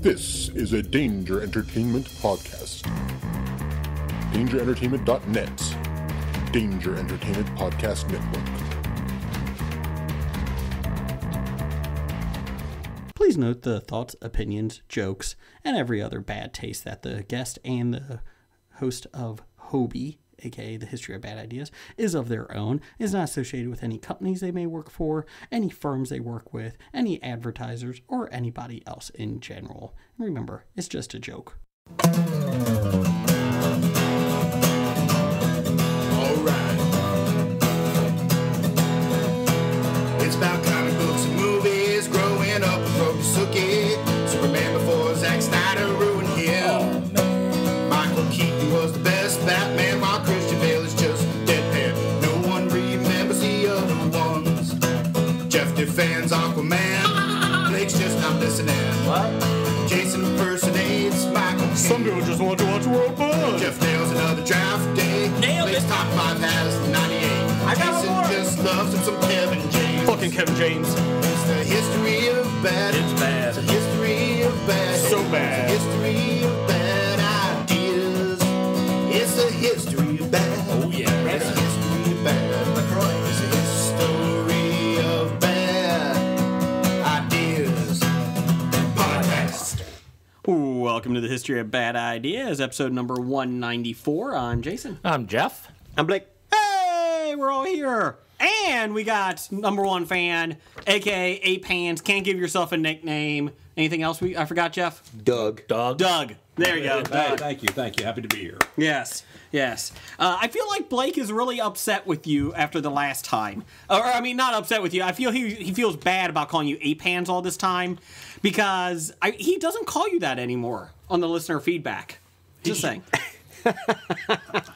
This is a Danger Entertainment podcast. DangerEntertainment.net. Danger Entertainment Podcast Network. Please note the thoughts, opinions, jokes, and every other bad taste that the guest and the host of Hobie, aka the History of Bad Ideas, is of their own, is not associated with any companies they may work for, any firms they work with, any advertisers, or anybody else in general. And remember, it's just a joke. Alright. It's about comic books and movies, growing up with Rokusuke, Superman before Zack Snyder ruined him. Michael Keaton was the best Batman, while Christian Bale is just deadpan. No one remembers the other ones. Jeff defends Aquaman, Blake's just not listening. What? Jason impersonates Michael Caine. Some people just want to watch World Buzz. Jeff nails another draft day. Nailed Blake's it. top 5 has 98. I got Jason more. just loves him some Kevin James. Fucking Kevin James. It's the history of bad. It's bad. It's a history of bad. So bad. It's a history of bad ideas. It's a history of bad. Oh, yeah. It's a history of bad. It's a history of bad ideas. Podcast. Welcome to the History of Bad Ideas, episode number 194. I'm Jason. I'm Jeff. I'm Blake. Hey, we're all here. And we got number one fan, aka Ape Hands. Can't give yourself a nickname. Anything else I forgot, Jeff? Doug. Doug. There you go. Hey, Doug. thank you. Happy to be here. Yes. I feel like Blake is really upset with you after the last time. Or, I mean, not upset with you. I feel he feels bad about calling you Ape Hands all this time because he doesn't call you that anymore on the listener feedback. Just saying.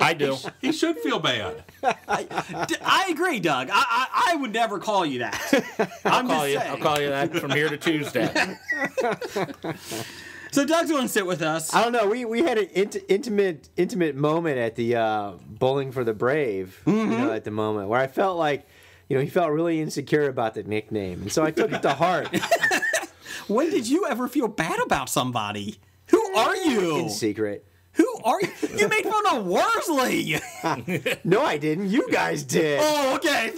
I do. He should feel bad. I agree, Doug. I would never call you that. I'll call you that from here to Tuesday. So Doug's going to sit with us. I don't know. We had an intimate moment at the Bowling for the Brave, at the moment where I felt like, he felt really insecure about the nickname, and so I took it to heart. When did you ever feel bad about somebody? Who are you? In secret. Who are you? You made fun of Worsley. No, I didn't. You guys did. Oh, okay.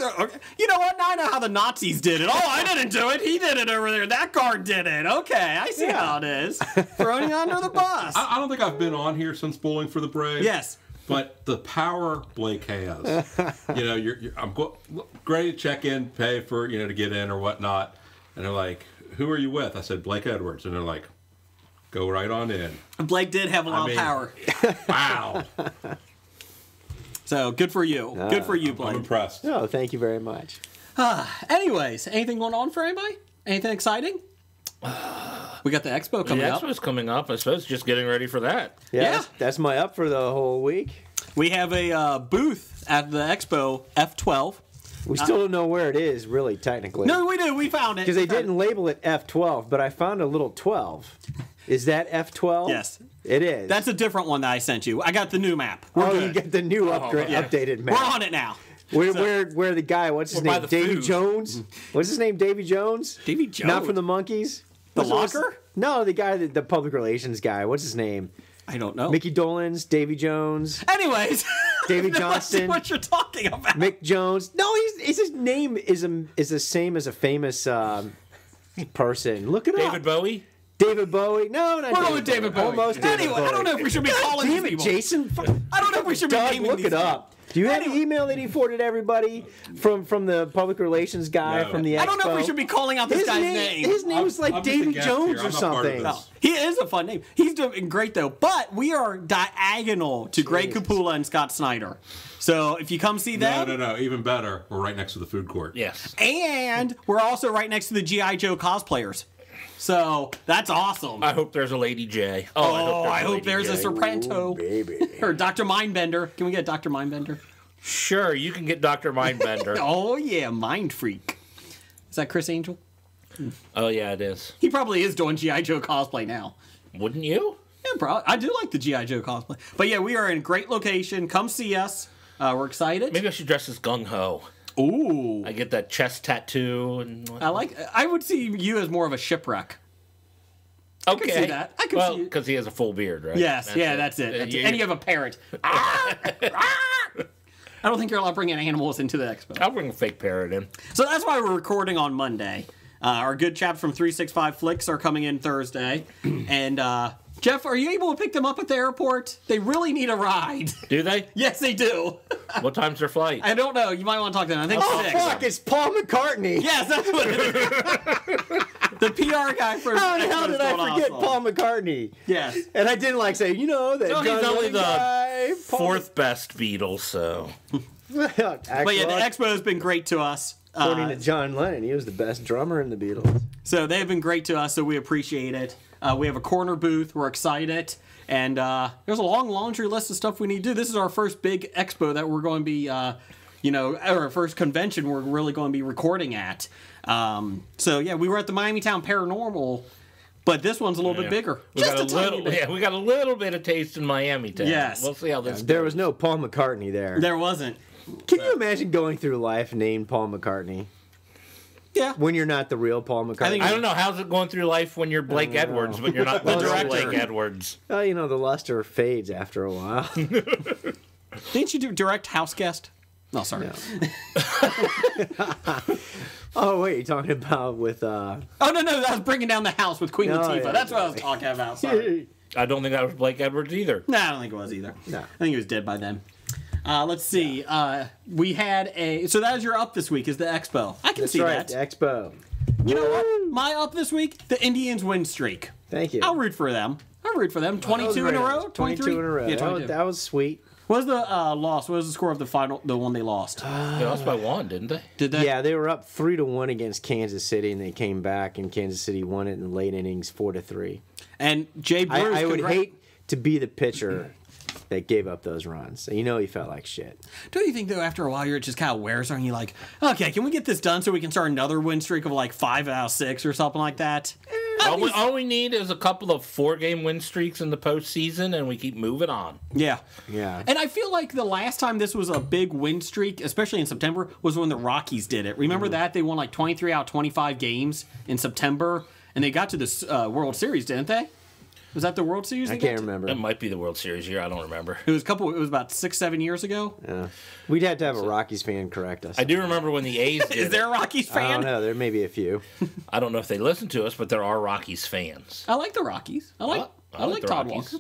You know what? Now I know how the Nazis did it. Oh, I didn't do it. He did it over there. That guard did it. Okay, I see how it is. Throwing you under the bus. I don't think I've been on here since Bowling for the Brave. Yes. But the power Blake has, I'm ready to check in, pay for, to get in or whatnot. And they're like, who are you with? I said, Blake Edwards. And they're like, go right on in. Blake did have a lot of power. Wow. So good for you. Good for you, I'm Blake. impressed. No, thank you very much. Anyways, anything going on for anybody? Anything exciting? We got the expo coming up. The expo's coming up. I suppose just getting ready for that. Yeah. That's my up for the whole week. We have a booth at the expo, F12. We still don't know where it is, really, technically. No, we do. We found it. Because they didn't label it F12, but I found a little 12. Is that F12? Yes. It is. That's a different one that I sent you. I got the new map. We're you good. get the new updated map. We're on it now. Where the guy, what's his We're by name? the Davy food. Jones? What's his name? Davy Jones? Davy Jones? Not from the Monkees? The What's- Locker? No, the guy, the public relations guy. What's his name? I don't know. Mickey Dolenz, Davy Jones, Anyways. Davy I see Johnson. what you're talking about. Mick Jones. No, his name is the same as a famous person. Look it David up. Bowie? David Bowie. No, not We're going with David Bowie. Almost David Anyway, Bowie. I don't know if we should be calling these Damn it, people. Jason. I don't know if we should be Doug, naming look these it up. Do you have the email that he forwarded everybody from the public relations guy No. from the expo? I don't know if we should be calling out this his guy's name. His name was like I'm just a Davy guest Jones here. or I'm not part of something. this. He is a fun name. He's doing great, though. But we are diagonal to Greg Jesus. Capullo and Scott Snyder. So if you come see them, No. Even better. We're right next to the food court. Yes. and we're also right next to the G.I. Joe cosplayers. So that's awesome. I hope there's a Lady J. I hope there's a Lady J. Serpento. Baby. Or Dr. Mindbender. Can we get Dr. Mindbender? Sure, you can get Dr. Mindbender. Oh, yeah, Mind Freak. Is that Chris Angel? Oh, yeah, it is. He probably is doing G.I. Joe cosplay now. Wouldn't you? Yeah, bro. I do like the G.I. Joe cosplay. But yeah, we are in a great location. Come see us. We're excited. Maybe I should dress as Gung Ho. Ooh. I get that chest tattoo. And I would see you as more of a shipwreck. I could Okay. see that. I could well, see it. because he has a full beard, right? Yes, that's it. That's it. And you have a parrot. I don't think you're allowed to bring in animals into the expo. I'll bring a fake parrot in. So that's why we're recording on Monday. Our good chaps from 365 Flicks are coming in Thursday. And Jeff, are you able to pick them up at the airport? They really need a ride. Do they? Yes, they do. What time's their flight? I don't know. You might want to talk to them. I think Oh 6. fuck! It's Paul McCartney. Yes, that's what it is. The PR guy for How the Expo hell is did I going forget awesome. Paul McCartney? Yes. And I didn't like say, that No, he's John only Lennon the guy, Paul Fourth best Beatle, so. But yeah, the expo has been great to us. According to John Lennon, he was the best drummer in the Beatles. So they have been great to us, so we appreciate it. We have a corner booth. We're excited. And there's a long laundry list of stuff we need to do. This is our first big expo that we're going to be, our first convention we're really going to be recording at. So, yeah, we were at the Miami-Town Paranormal, but this one's a little bit bigger. We got a little bit of taste in Miami town. Yes. We'll see how this There goes. was no Paul McCartney there. There wasn't. Can you imagine going through life named Paul McCartney Yeah. when you're not the real Paul McCartney? I don't know. How's it going through life when you're Blake Edwards, but you're not the director. Blake Edwards? Well, the luster fades after a while. Didn't you do direct house guest? No, sorry. Oh, wait, you're talking about with... Oh, no, that was Bringing Down the House with Queen No, Latifah. yeah, That's what I was talking about. Sorry. I don't think that was Blake Edwards either. No, I don't think it was either. No. I think he was dead by then. Let's see. We had so that was your up this week is the Expo. I can That's see right, that. the Expo. You know what? My up this week, the Indians win streak. Thank you. I'll root for them. 22 in a row? 22 in a row. Yeah, That 22. that was sweet. What was the loss? What was the score of the final, the one they lost? They lost by 1, didn't they? Did they? Yeah, they were up 3-1 against Kansas City, and they came back, and Kansas City won it in the late innings, 4-3. And Jay Bruce. I would hate to be the pitcher that gave up those runs. He felt like shit. Don't you think, though, after a while, you're just kind of wears on you like, okay, can we get this done so we can start another win streak of like 5 out of 6 or something like that? All we need is a couple of 4-game win streaks in the postseason, and we keep moving on. Yeah. Yeah. And I feel like the last time this was a big win streak, especially in September, was when the Rockies did it. Remember that? They won like 23 out of 25 games in September, and they got to this World Series, didn't they? Was that the World Series? I they got can't to? remember. That might be the World Series year. I don't remember. It was about 6-7 years ago. Yeah. We'd have to have a Rockies fan correct us. I do remember when the A's did Is there a it. Rockies I fan? don't know. There may be a few. I don't know if they listen to us, but there are Rockies fans. I like the Rockies. I like the Todd Rockies.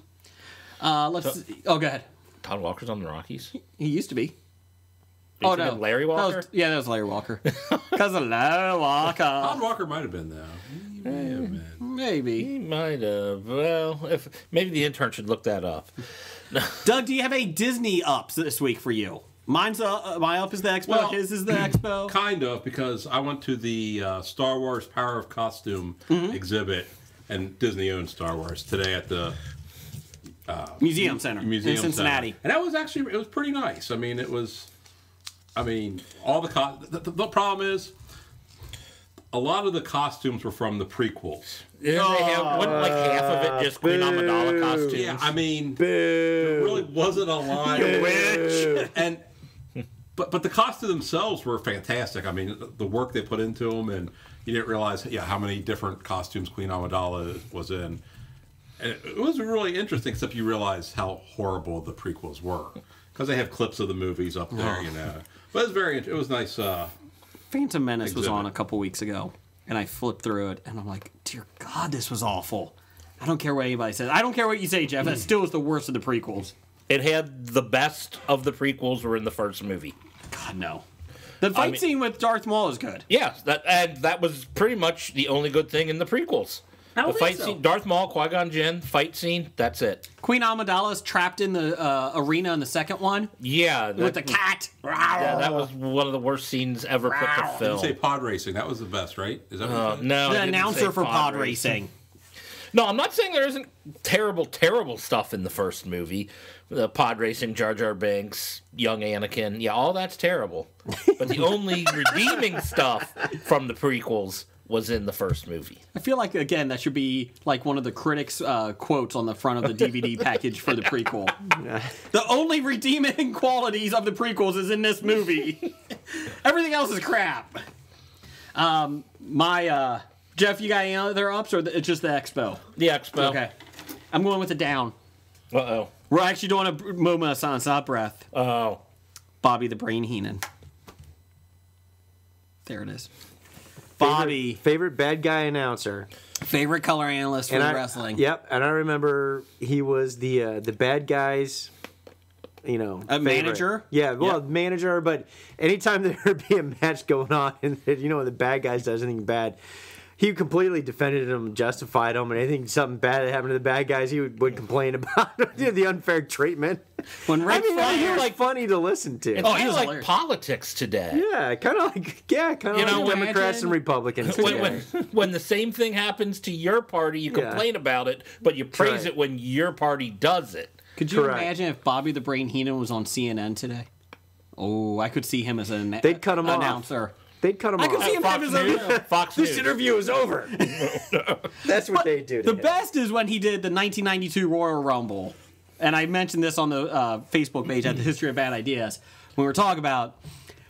Walker. Let's see. Oh, go ahead. Todd Walker's on the Rockies. He used to be. Oh no, Larry Walker. That was Larry Walker. Because of Larry Walker. Todd Walker might have been though. He may have been. Maybe. He might have. Well, if maybe the intern should look that up. Doug, do you have a Disney ups this week for you? Mine's my up is the Expo. Well, His is the Expo. Kind of, because I went to the Star Wars Power of Costume exhibit, and Disney owns Star Wars today at the Museum Center Museum in Cincinnati. Center. And that was actually, it was pretty nice. I mean, all the problem is, a lot of the costumes were from the prequels. Didn't they have, wasn't like half of it just Queen Amidala costumes? Yeah, I mean, there really wasn't a lot. And but the costumes themselves were fantastic. I mean, the work they put into them, and you didn't realize how many different costumes Queen Amidala was in. And it was really interesting, except you realize how horrible the prequels were, because they have clips of the movies up there, But it was nice. Phantom Menace was Exhibit. on a couple weeks ago, and I flipped through it, and I'm like, dear God, this was awful. I don't care what anybody says. I don't care what you say, Jeff. That still is the worst of the prequels. It had the best of the prequels were in the first movie. God, no. The fight scene with Darth Maul is good. Yes, that was pretty much the only good thing in the prequels. I don't The think fight so. scene, Darth Maul, Qui-Gon Jinn, fight scene, that's it. Queen Amidala is trapped in the arena in the second one Yeah. with the cat. Yeah, that was one of the worst scenes ever put to Didn't film. say pod racing. That was the best, right? Is that what you said? No, I The didn't announcer say for pod racing. No, I'm not saying there isn't terrible stuff in the first movie. The pod racing, Jar Jar Binks, young Anakin. Yeah, all that's terrible. But the only redeeming stuff from the prequels was in the first movie. I feel like, again, that should be like one of the critics' quotes on the front of the DVD package for the prequel. The only redeeming qualities of the prequels is in this movie. Everything else is crap. My Jeff, you got any other ups, or it's just the Expo? The Expo. Okay. I'm going with the down. Uh-oh. We're actually doing a moment of silence, not breath. Oh. Bobby the Brain Heenan. There it is. Bobby, Favorite bad guy announcer. favorite color analyst for wrestling. Yep, and I remember he was the bad guys. You know, A manager? Yeah, well, Yep. manager. But anytime there would be a match going on, and you know, the bad guys does anything bad, he completely defended them, justified them, and anything something bad that happened to the bad guys, he would complain about the unfair treatment. When Ric He Flair, was funny to listen to. It's Oh, he kind was of like hilarious. politics today. Yeah, kind of like know, Democrats imagine- and Republicans. When, together. when the same thing happens to your party, you Yeah. complain about it, but you praise right. it when your party does it. could you Correct. imagine if Bobby the Brain Heenan was on CNN today? Oh, I could see him as an They'd cut him off. announcer. They'd cut him I off. could see him Fox have News. his own. Fox News. interview is over. That's what they do. To The him. best is when he did the 1992 Royal Rumble. And I mentioned this on the Facebook page at the History of Bad Ideas. When we were talking about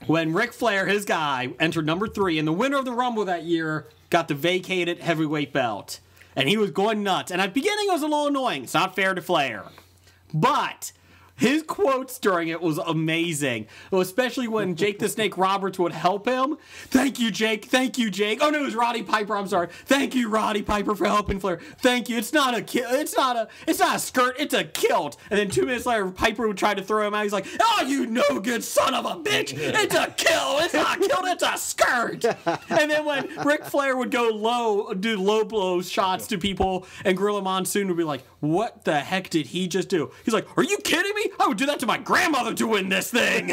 when Ric Flair, his guy, entered number 3, and the winner of the Rumble that year got the vacated heavyweight belt. And he was going nuts. And at the beginning, it was a little annoying. It's not fair to Flair. But his quotes during it was amazing. Especially when Jake the Snake Roberts would help him. Thank you, Jake. Thank you, Jake. Oh no, it was Roddy Piper. I'm sorry. Thank you, Roddy Piper, for helping Flair. Thank you. It's not a skirt. It's a kilt. And then 2 minutes later, Piper would try to throw him out. He's like, "Oh, you no good son of a bitch! It's a kilt. It's not a kilt. It's a skirt." And then when Ric Flair would go low, do low blow shots to people, and Gorilla Monsoon would be like, "What the heck did he just do?" He's like, "Are you kidding me? I would do that to my grandmother to win this thing."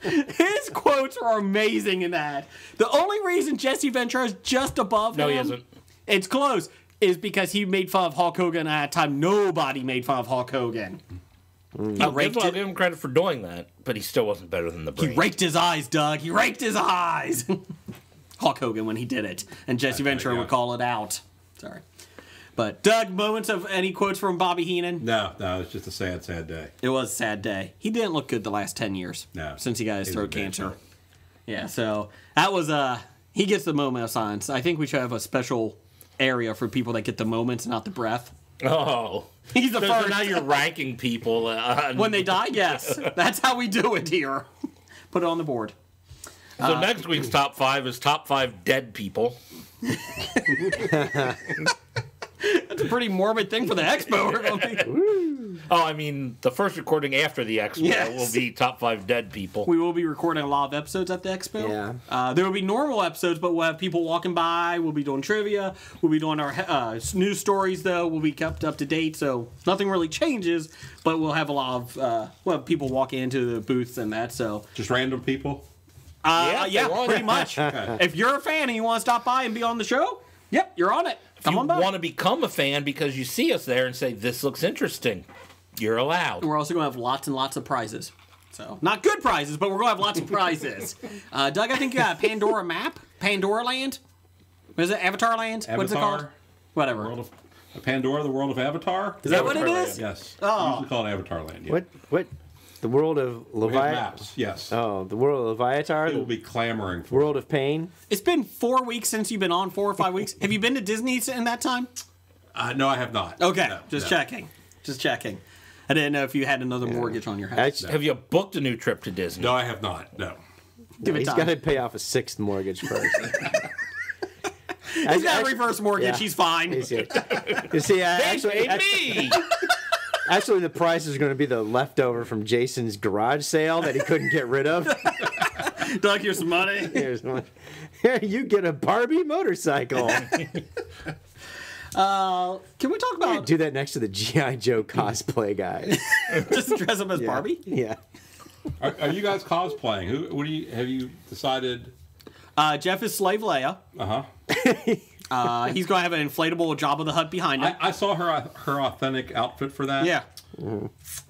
His quotes were amazing in that. The only reason Jesse Ventura is just above him, No, he isn't. it's close, is because he made fun of Hulk Hogan at a time nobody made fun of Hulk Hogan. I'll give him credit for doing that, but he still wasn't better than the He Brain. raked his eyes, Doug. He raked his eyes. Hulk Hogan when he did it, and Jesse Ventura yeah. would call it out. Sorry. But Doug, moments of any quotes from Bobby Heenan? No, it's just a sad, sad day. It was a sad day. He didn't look good the last 10 years. No. Since he got his He was throat a bad cancer. guy. Yeah, so that was he gets the moment of silence. I think we should have a special area for people that get the moments, not the breath. Oh. He's the So first. now you're ranking people. When they die, yes. That's how we do it here. Put it on the board. So next week's top 5 is top 5 dead people. That's a pretty morbid thing for the expo. We're gonna be- Oh, I mean, the first recording after the expo Yes. will be top 5 dead people. We will be recording a lot of episodes at the expo. Yeah. There will be normal episodes, but we'll have people walking by. We'll be doing trivia. We'll be doing our news stories, though. We'll be kept up to date, so nothing really changes. But we'll have a lot of we'll have people walking into the booths and that. So Just random people. Yeah, if they want. pretty much. If you're a fan and you want to stop by and be on the show, yep, you're on it. If Come you on by. want to become a fan because you see us there and say, this looks interesting, you're allowed. We're also going to have lots and lots of prizes. So, not good prizes, but we're going to have lots of prizes. Doug, I think you got a Pandora map? Pandora Land? What is it? Avatar Land? What's it called? Avatar. Whatever. World of Pandora, the world of Avatar. Is that what it is? Yes. Oh. Usually called Avatar Land. Yeah. What? The world of We have Leviathan. maps. Yes. Oh, the world of Leviathan. They will The be clamoring for. world of pain. It's been 4 weeks since you've been on, 4 or 5 weeks. Have you been to Disney in that time? No, I have not. Okay, No, just no. checking. Just checking. I didn't know if you had another mortgage on your house. Have you booked a new trip to Disney? No, I have not. No. Give it He's time. got to pay off a 6th mortgage first. He's got a reverse mortgage. Yeah. He's fine. You see, Hey, actually, the price is going to be the leftover from Jason's garage sale that he couldn't get rid of. Doug, here's some money. Here's one. Here, you get a Barbie motorcycle. Can we talk about Do that next to the G.I. Joe cosplay guy. just dress up as Barbie? Yeah. Are you guys cosplaying? What do you have you decided? Jeff is Slave Leia. He's going to have an inflatable Jabba the Hutt behind him. I saw her authentic outfit for that. Yeah.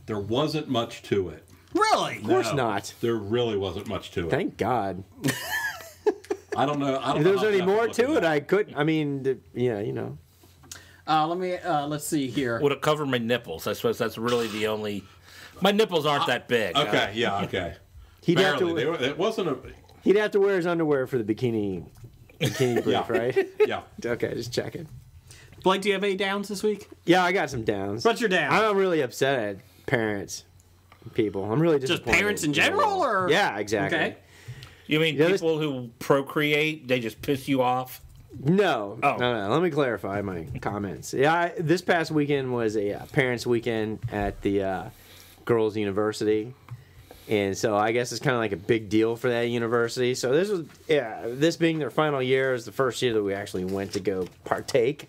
There wasn't much to it. Really? Of course not. There really wasn't much to it. Thank God. I don't know. If there was any more to it, I couldn't. I mean, yeah, you know. Let's see here. would it cover my nipples? I suppose that's really the only... My nipples aren't that big. Okay. Yeah. Okay. He'd have Barely. to. It wasn't a. He'd have to wear his underwear for the bikini bikini brief, right? Yeah. Okay, just checking. Blake, do you have any downs this week? Yeah, I got some downs. What's your down? I'm really upset at parents, people. I'm really Just disappointed. parents in general, or Yeah, exactly. Okay. You mean Yeah, people who procreate, they just piss you off? No, Oh. no. Let me clarify my comments. Yeah, this past weekend was a parents' weekend at the girls' university, and so I guess it's kind of like a big deal for that university. So this being their final year is the first year that we actually went to go partake.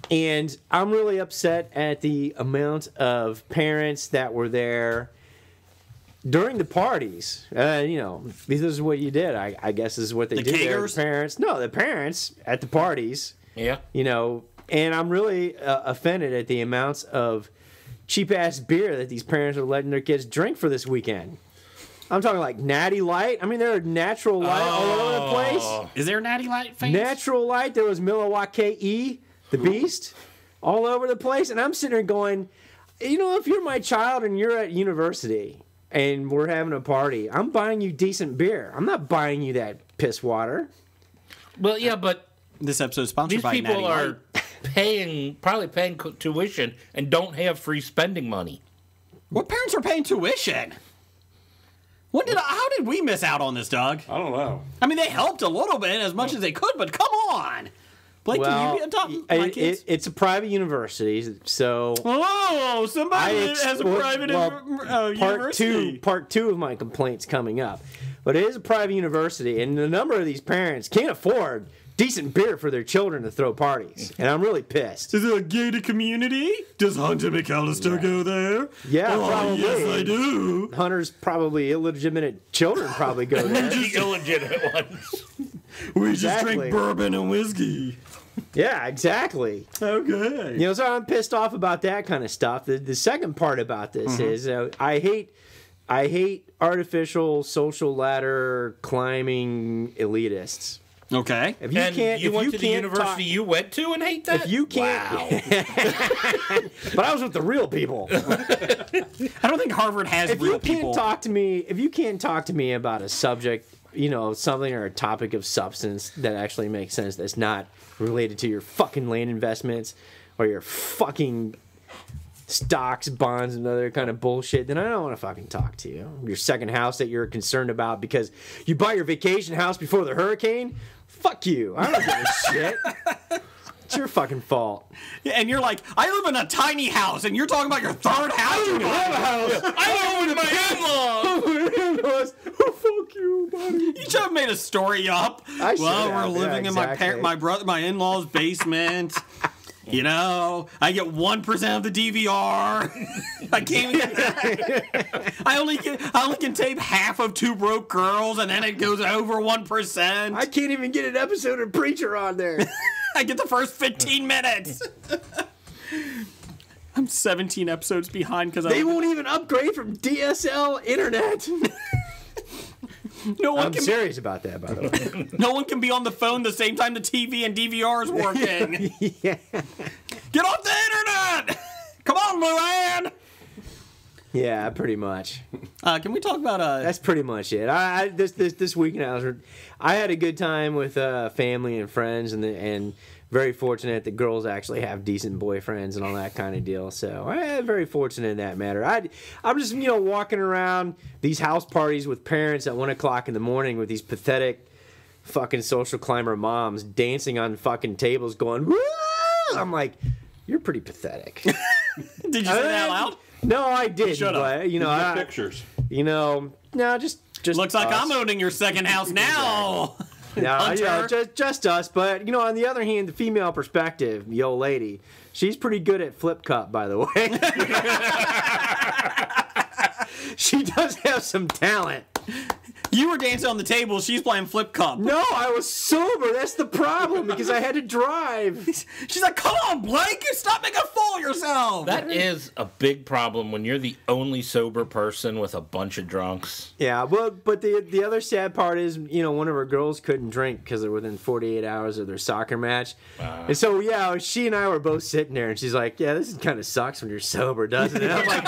And I'm really upset at the amount of parents that were there during the parties. This is what you did. I guess this is what they The do there. kegers? The parents. No, the parents at the parties. Yeah. And I'm really offended at the amounts of cheap-ass beer that these parents are letting their kids drink for this weekend. I'm talking like Natty Light. I mean, there are Natural Light all over the place. is there Natty Light fans? Natural Light. There was Milwaukee, the Beast, all over the place. And I'm sitting there going, if you're my child and you're at university and we're having a party, I'm buying you decent beer. I'm not buying you that piss water. Well, yeah, but This episode is sponsored these by people Natty are Light. probably paying tuition and don't have free spending money. What parents are paying tuition? How did we miss out on this, Doug? I don't know. I mean, they helped a little bit as much as they could, but come on. Blake, can you be on top of my kids? it's a private university, so Oh, somebody has a private university. Part two of my complaints coming up. But it is a private university, and a number of these parents can't afford decent beer for their children to throw parties. And I'm really pissed. Is it a gated community? Does Hunter McAllister go there? Yeah, oh, probably. yes, I do. Hunter's probably illegitimate children probably go there. The illegitimate ones. We Exactly. just drink bourbon and whiskey. Yeah, exactly. Okay. So I'm pissed off about that kind of stuff. The second part about this is I hate artificial social ladder climbing elitists. Okay. If you And can't, you if went you to the can't university you went to and hate that? if you can't, but I was with the real people. I don't think Harvard has If real you can't people. talk to me about a subject, something or a topic of substance that actually makes sense, that's not related to your fucking land investments or your fucking stocks, bonds, and other kind of bullshit, then I don't want to fucking talk to you. Your second house that you're concerned about because you bought your vacation house before the hurricane? Fuck you. I don't give a shit. It's your fucking fault. And you're like, I live in a tiny house, and you're talking about your third house? I don't have a house. I live with my in-laws. Oh, fuck you, buddy. You should have made a story up. I should Well, have, we're living yeah, in exactly. my in-laws' basement. I get 1% of the DVR. I can't. I only can tape half of Two Broke Girls, and then it goes over 1%. I can't even get an episode of Preacher on there. I get the first 15 minutes. I'm 17 episodes behind because They won't even upgrade from DSL internet. no one I'm can serious about that, by the way. no one can be on the phone the same time the TV and DVR is working. Yeah. Get off the internet! Come on, Luann! Yeah, pretty much. Can we talk about That's pretty much it. This weekend I had a good time with family and friends, and very fortunate that girls actually have decent boyfriends and all that kind of deal. So I'm very fortunate in that matter. I'm just walking around these house parties with parents at 1:00 in the morning with these pathetic fucking social climber moms dancing on fucking tables, going woo! I'm like, you're pretty pathetic. Did you say that out loud? No, I didn't. Shut up. But, Good pictures. no, just Looks like us. I'm owning your second house now. No, Hunter. just us. But on the other hand, the female perspective, the old lady, she's pretty good at flip cup, by the way. She does have some talent. You were dancing on the table. She's playing flip cup. No, I was sober. That's the problem because I had to drive. She's like, come on, Blake. You stop making a fool of yourself. That is a big problem when you're the only sober person with a bunch of drunks. Yeah, well, but the other sad part is, one of her girls couldn't drink because they're within 48 hours of their soccer match. And so, she and I were both sitting there, and she's like, yeah, this kind of sucks when you're sober, doesn't it? And I'm like,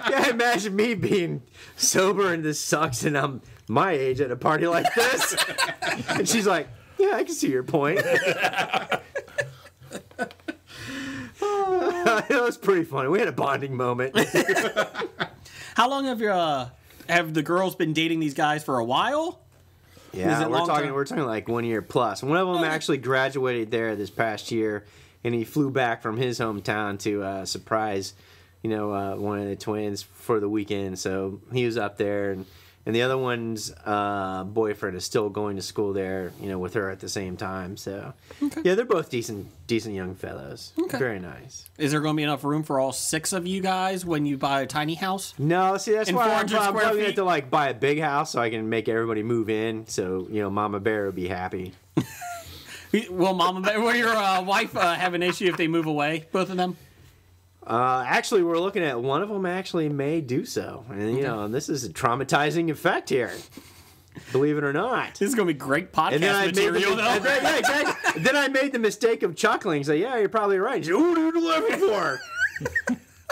yeah, imagine me being sober and this sucks, and I'm my age at a party like this. And she's like, Yeah, I can see your point. That was pretty funny. We had a bonding moment. How long have the girls been dating these guys for a while? Yeah, Is it long term? we're talking like 1 year plus. One of them actually graduated there this past year, and he flew back from his hometown to surprise, one of the twins for the weekend. So he was up there, and the other one's boyfriend is still going to school there, with her at the same time. So yeah, they're both decent young fellows. Okay. Very nice. Is there going to be enough room for all 6 of you guys when you buy a tiny house? No, see, that's And why I'm 400 square probably going feet? to have to buy a big house so I can make everybody move in. So Mama Bear would be happy. Will will your wife have an issue if they move away, both of them? Actually, we're looking at one of them actually may do so, and this is a traumatizing effect here. Believe it or not. This is going to be great podcast material, though. Yeah, exactly. Then I made the mistake of chuckling and say, "Yeah, you're probably right." She, "Who did you looking for?"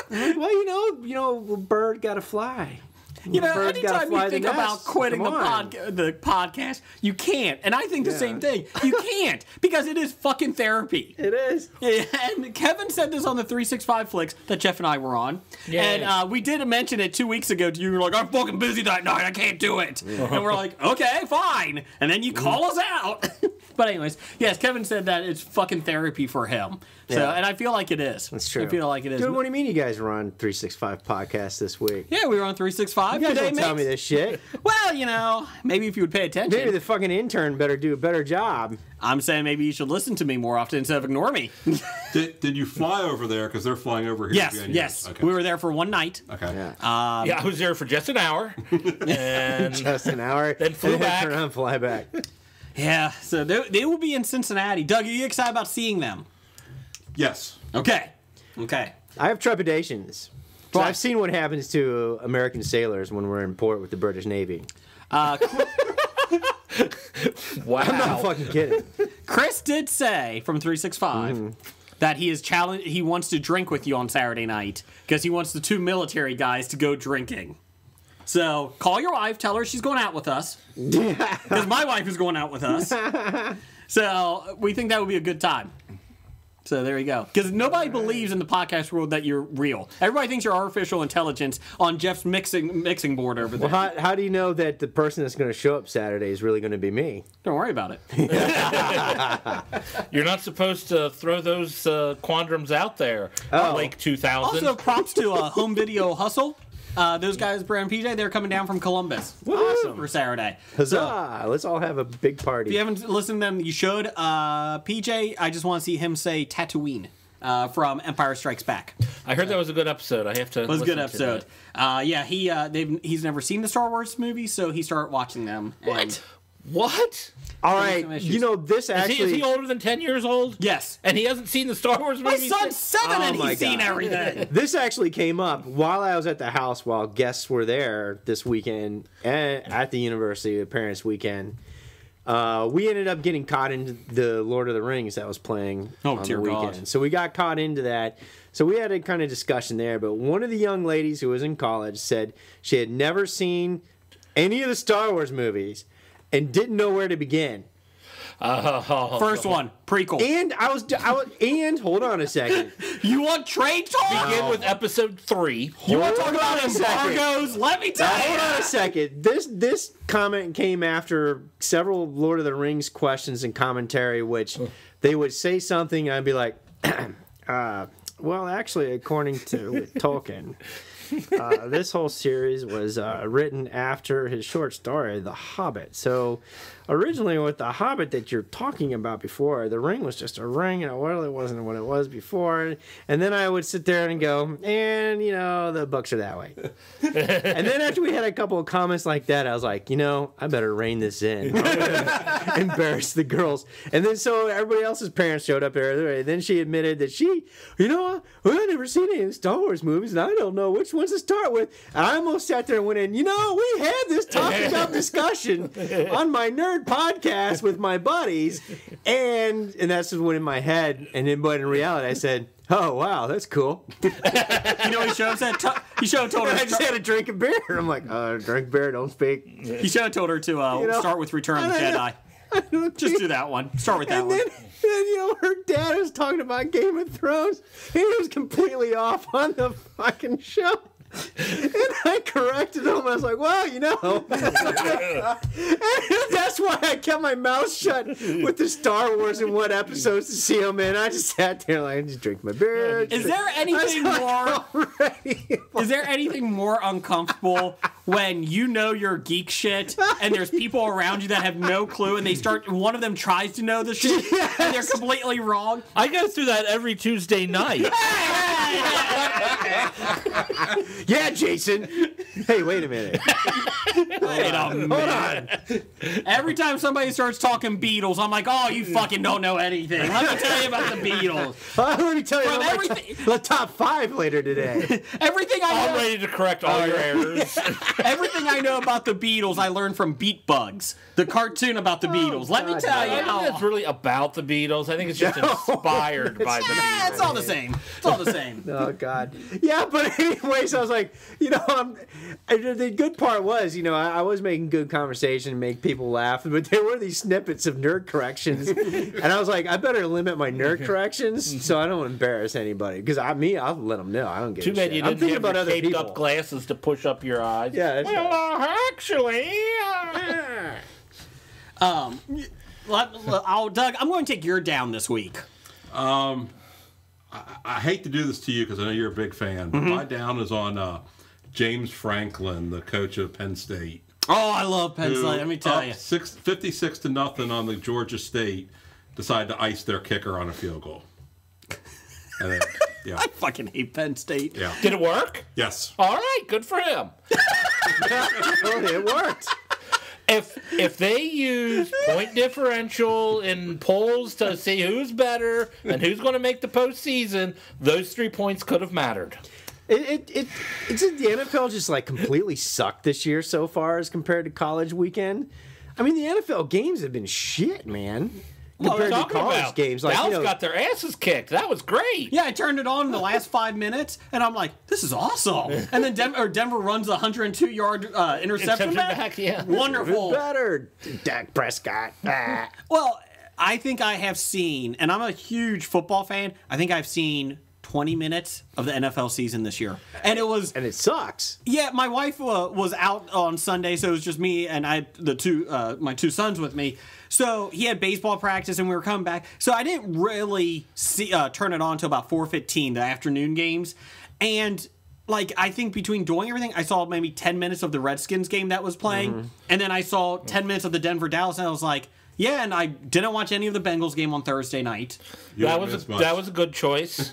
I'm like, well, bird got to fly. Bird gotta Anytime fly you the think nest. about quitting Come on. the podcast, you can't. And I think the Yeah. same thing. You can't because it is fucking therapy. It is. Yeah, and Kevin said this on the 365 Flicks that Jeff and I were on. Yeah. And we did mention it 2 weeks ago to you. You were like, I'm fucking busy that night. I can't do it. And we're like, okay, fine. And then you call us out. But anyways, yes, Kevin said that it's fucking therapy for him. So, Yeah. and I feel like it is. That's true. I feel like it is. Dude, what do you mean you guys were on 365 podcast this week? Yeah, we were on 365 You guys today, don't tell me mates. this shit. Well, maybe if you would pay attention. Maybe the fucking intern better do a better job. I'm saying maybe you should listen to me more often instead of ignore me. Did you fly over there? Because they're flying over here. Yes, again, yes. Okay. We were there for one night. Okay. Yeah. Yeah, I was there for just an hour. And Just an hour. Then flew and back. Turn around, fly back. Yeah, so they will be in Cincinnati. Doug, are you excited about seeing them? Yes. Okay. I have trepidations. So Why? I've seen what happens to American sailors when we're in port with the British Navy. wow. I'm not fucking kidding. Chris did say from 365 that he wants to drink with you on Saturday night because he wants the 2 military guys to go drinking. So call your wife, tell her she's going out with us. Because my wife is going out with us. So we think that would be a good time. So there you go. Because nobody believes in the podcast world that you're real. Everybody thinks you're artificial intelligence on Jeff's mixing board over there. Well, how do you know that the person that's going to show up Saturday is really going to be me? Don't worry about it. You're not supposed to throw those quandrums out there. Lake 2000. Also, props to Home Video Hustle. Those guys, Brad and PJ, they're coming down from Columbus. Awesome. For Saturday. Huzzah! Let's all have a big party. If you haven't listened to them, you should. PJ, I just want to see him say Tatooine from Empire Strikes Back. I heard that was a good episode. I have to. It was a good listen to episode. Yeah, he's never seen the Star Wars movies, so he started watching them. that. What? all some right, issues. this actually... Is he older than 10 years old? Yes. And he hasn't seen the Star Wars My movies? son's 7 Oh and my he's seen God. everything. This actually came up while I was at the house while guests were there this weekend at the university, parents' weekend. We ended up getting caught into the Lord of the Rings that was playing on dear the weekend. God. So we got caught into that. So we had a kind of discussion there. But one of the young ladies who was in college said she had never seen any of the Star Wars movies and didn't know where to begin. First one, prequel. And I was and hold on a second. You want trade talk? Begin with episode 3. You want to talk Hold on about a second. embargoes? Let me tell Now, you. hold on a second. This comment came after several Lord of the Rings questions and commentary, which they would say something, and I'd be like, well, actually, according to Tolkien, this whole series was written after his short story, The Hobbit. So originally with The Hobbit that you're talking about before, the ring was just a ring, and it really wasn't what it was before. And then I would sit there and go, and, the books are that way. And then after we had a couple of comments like that, I was like, I better rein this in. I'm gonna embarrass the girls. And then so everybody else's parents showed up there. And then she admitted that I've never seen any of the Star Wars movies, and I don't know which ones to start with. And I almost sat there and went in, we had this talking about discussion on my nerd podcast with my buddies. And that's just went in my head. And then, but in reality, I said, oh, wow, that's cool. You know what he showed said? He showed told her. I just had a drink of beer. I'm like, drink beer, don't speak. He should have told her to start with Return of the Jedi. Just do that one. Start with that And one. then, her dad was talking about Game of Thrones, and he was completely off on the fucking show. And I corrected him. I was like, well, and that's why I kept my mouth shut with the Star Wars and what episodes to see him in. I just sat there like, just drink my beer. Is there anything more? Is there anything more uncomfortable when you know your geek shit and there's people around you that have no clue and one of them tries to know the shit and they're completely wrong? I go through that every Tuesday night. Yeah, Jason. Hey, wait a minute. Wait a minute. Hold on. Every time somebody starts talking Beatles, I'm like, oh, you fucking don't know anything. Let me tell you about the Beatles. Let me tell you From about everything- the top 5 later today. Everything I I'm know, ready to correct all your errors. everything I know about the Beatles, I learned from Beat Bugs, the cartoon about the Beatles. Let me God, tell I you don't how. think it's really about the Beatles. I think it's just inspired by the Yeah, Beatles. it's all the same. It's all the same. Oh God, yeah. But anyways, I was like, the good part was, I was making good conversation, make people laugh, but there were these snippets of nerd corrections, and I was like, I better limit my nerd corrections so I don't embarrass anybody. Because I'll let them know I don't give Too a bad shit. you I'm didn't thinking have about your other taped people. up glasses to push up your eyes. Yeah, that's Well, actually, Doug, I'm going to take your down this week. I hate to do this to you because I know you're a big fan, but my down is on James Franklin, the coach of Penn State. Oh, I love Penn State. Let me tell up you. 56-0 on the Georgia State, decided to ice their kicker on a field goal. And then, yeah. I fucking hate Penn State. Yeah. did it work? Yes. All right, good for him. It worked. If they use point differential in polls to see who's better and who's going to make the postseason, those 3 points could have mattered. It's the NFL just like completely sucked this year so far as compared to college weekend. I mean, the NFL games have been shit, man. Compared to college games, like Dallas got their asses kicked. That was great. Yeah, I turned it on in the last 5 minutes, and I'm like, this is awesome. And then Denver runs a 102-yard interception Interception back. back, yeah. Wonderful. better, Dak Prescott. Ah. Well, I think I have seen, and I'm a huge football fan, I think I've seen 20 minutes of the NFL season this year. And it was... And it sucks. Yeah, my wife was out on Sunday, so it was just me and I had my two sons with me. So he had baseball practice, and we were coming back. So I didn't really turn it on until about 4:15, the afternoon games. And I think between doing everything, I saw maybe 10 minutes of the Redskins game that was playing, and then I saw 10 minutes of the Denver-Dallas, and I was like, yeah, and I didn't watch any of the Bengals game on Thursday night. That was a good choice.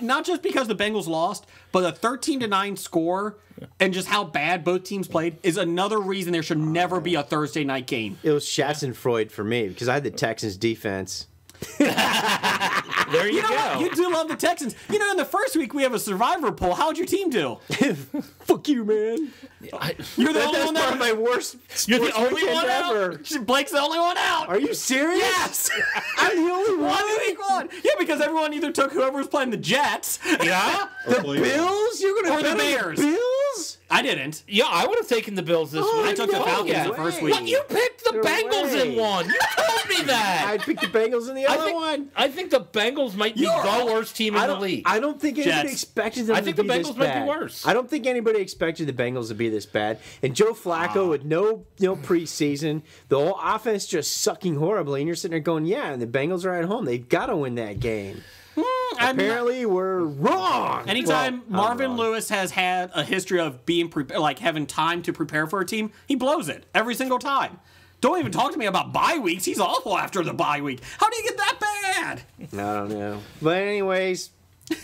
Not just because the Bengals lost, but a 13-9 score and just how bad both teams played is another reason there should never be a Thursday night game. It was Schadenfreude for me because I had the Texans defense. There you You know go. what? You do love the Texans. You know, in the first week we have a survivor poll. How'd your team do? Fuck you, man. You're the only That's one part of that. my worst. You're the sports only weekend one ever. out. Blake's the only one out. Are you serious? Yes. I'm the only one. 1 week 1. Yeah, because everyone either took whoever was playing the Jets. Yeah? The Bills? You're gonna Or the bet on Bears. Bills? I didn't. Yeah, I would have taken the Bills this Oh, week. I took the no Falcons way. the first week. But you picked the No Bengals way. in one. You told me that. I picked the Bengals in the other one. I think the Bengals might be You're the all- worst team in the league. I don't think anybody Jets. expected them I to think be the this Bengals might be bad. worse. I don't think anybody expected the Bengals to be this bad. And Joe Flacco with no preseason, the whole offense just sucking horribly, and you're sitting there going, yeah, and the Bengals are at home. They've got to win that game. Apparently, we're wrong. Anytime Well, I'm Marvin wrong. Lewis has had a history of being having time to prepare for a team, he blows it every single time. Don't even talk to me about bye weeks. He's awful after the bye week. How do you get that bad? I don't know. But anyways,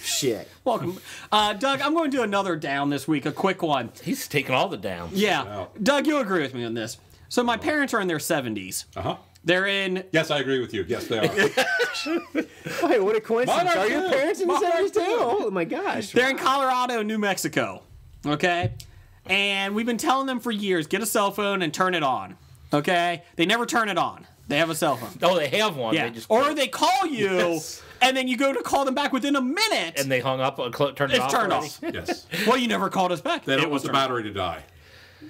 shit. Welcome, Doug. I'm going to do another down this week. A quick one. He's taking all the downs. Yeah, Wow. Doug, you agree with me on this. So my parents are in their 70s. Uh-huh. They're in. Yes, I agree with you. Yes, they are. Hey, what a coincidence. Mine are Are your too. parents in the Mine are 70s too? too. Oh my gosh. They're in Colorado and New Mexico. Okay? And we've been telling them for years, get a cell phone and turn it on. Okay? They never turn it on. They have a cell phone. Oh, they have one. Yeah. They just Or they call you, Yes. and then you go to call them back within a minute. and they hung up, turned it It's off. turned already. off. Yes. Well, you never called us back. They don't It want was the turned off. battery to die.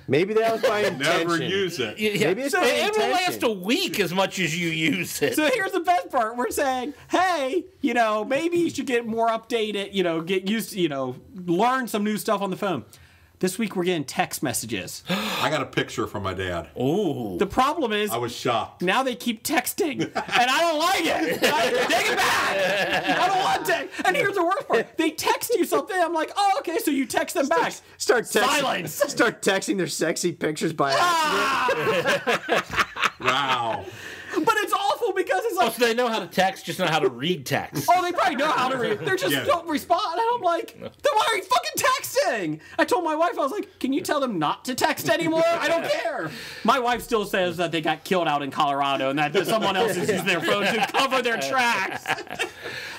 Maybe that was by intention. Never use it. Yeah. Maybe it's So by it will last intention. a week as much as you use it. So here's the best part. We're saying, hey, maybe you should get more updated, get used to, learn some new stuff on the phone. This week we're getting text messages. I got a picture from my dad. Ooh. The problem is I was shocked. now they keep texting, and I don't like it. Take it back. I don't want to. And here's the worst part. They text you something. I'm like, oh, okay, so you text them back. Start texting. Silence. Start texting their sexy pictures by accident. Wow. But it's awful because it's Oh, like, so they know how to text, just know how to read text. oh, they probably know how to read. They just Yeah. don't respond. And I'm like, then why are you fucking texting? I told my wife, I was like, can you tell them not to text anymore? I don't care. My wife still says that they got killed out in Colorado and that someone else is using their phone to cover their tracks.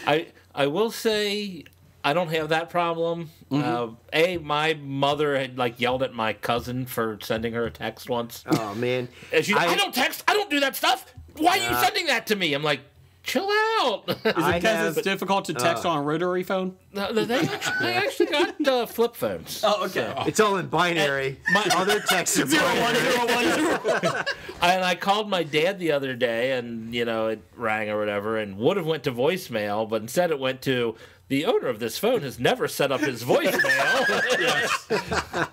I will say I don't have that problem. My mother had yelled at my cousin for sending her a text once. Oh man, And she's like, I don't text. I don't do that stuff. Why are you sending that to me? I'm like, chill out. Is it because it's difficult to text on a rotary phone? No, they actually got flip phones. Oh, okay. It's all in binary. All their texts are binary. And I called my dad the other day, and it rang or whatever, and would have went to voicemail, but instead it went to the owner of this phone has never set up his voicemail.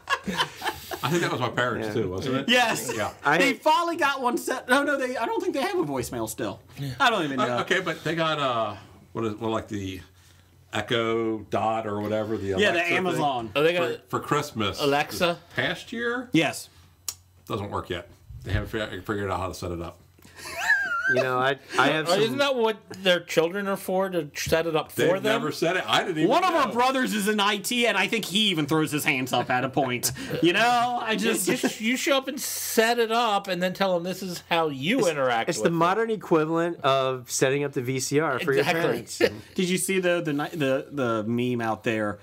I think that was my parents too, wasn't it? Yes. Yeah. They finally got one set. No, I don't think they have a voicemail still. I don't even know. Okay, but they got like the Echo Dot or whatever the Alexa the Amazon. Oh, they got for Christmas. Alexa? This past year Yes. doesn't work yet. They haven't figured out how to set it up. I have some. Isn't that what their children are for, to set it up for They've them? never said it. I didn't even One know. of our brothers is in IT, and I think he even throws his hands up at a point. I just. You show up and set it up, and then tell them this is how you interact It's with the it. modern equivalent of setting up the VCR for Exactly. your parents. Did you see the meme out there?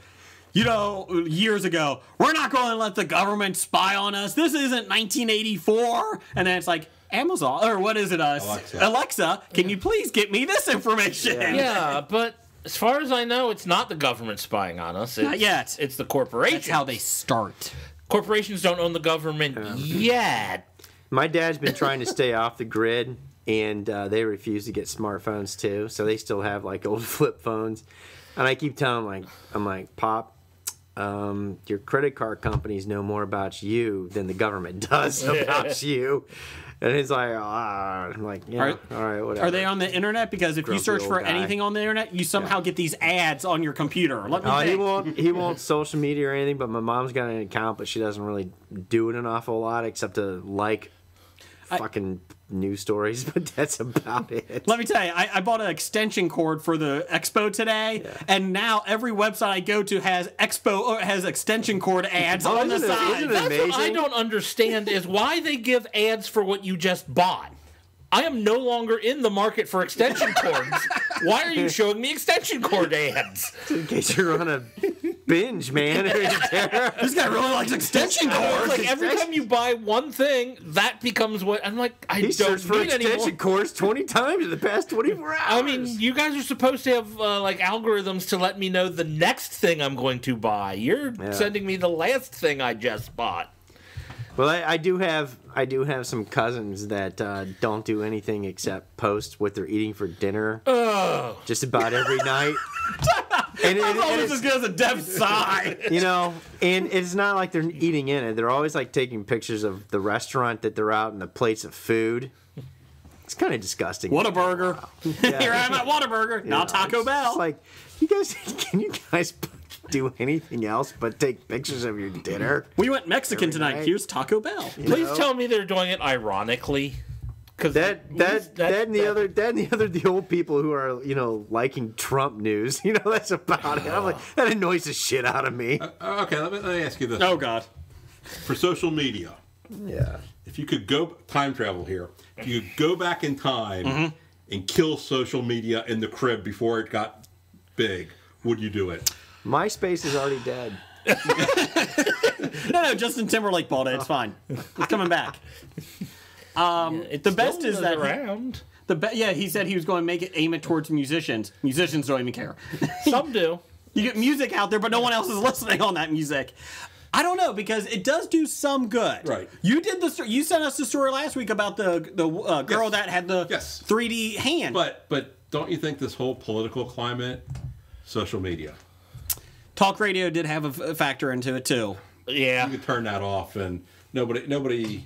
Years ago, we're not going to let the government spy on us. This isn't 1984. And then it's like, Amazon, or what is it? Alexa, can you please get me this information? Yeah, but as far as I know, it's not the government spying on us. Not yet. It's the corporations. That's how they start. Corporations don't own the government yet. My dad's been trying to stay off the grid, and they refuse to get smartphones too. So they still have old flip phones. And I keep telling him, I'm like, Pop, your credit card companies know more about you than the government does about you. And he's like, I'm like, yeah, all right, whatever. Are they on the internet? Because if you Grumpy search old for guy. anything on the internet, you somehow get these ads on your computer. Let me think. He won't social media or anything, but my mom's got an account, but she doesn't really do it an awful lot except to fucking news stories, but that's about it. Let me tell you, I bought an extension cord for the Expo today, and now every website I go to has extension cord ads on the isn't it- side. isn't it That's what I amazing? don't understand is why they give ads for what you just bought. I am no longer in the market for extension cords. Why are you showing me extension cord ads? In case you're on a binge, man. This guy really likes extension It's cords. like every time you buy one thing, that becomes what I'm like. I He don't searched for need anymore. extension cords 20 times in the past 24 hours. I mean, you guys are supposed to have algorithms to let me know the next thing I'm going to buy. You're sending me the last thing I just bought. Well, I do have some cousins that don't do anything except post what they're eating for dinner just about every night. And I'm always as good as a deaf sigh. and it's not like they're eating in it. They're always taking pictures of the restaurant that they're out and the plates of food. It's kind of disgusting. Whataburger. Here I'm at Whataburger. Now Taco Bell. It's like, can you guys do anything else but take pictures of your dinner? We went Mexican tonight. night. Here's Taco Bell. Please tell me they're doing it ironically. Because That and the old people who are liking Trump news. That's about it. I'm like, that annoys the shit out of me. Okay, let me ask you this. Oh, God. For social media, Yeah. if you could go time travel here, if you could go back in time and kill social media in the crib before it got big, would you do it? MySpace is already dead. No, Justin Timberlake bought it. It's fine. It's coming back. The best is that around. he said he was going to aim it towards musicians. Musicians don't even care. Some do. You get music out there, but no one else is listening on that music. I don't know, because it does do some good. Right. You did you sent us the story last week about the girl Yes. that had the Yes. 3D hand. But don't you think this whole political climate, social media, Talk radio did have a factor into it too. Yeah. you could turn that off and nobody.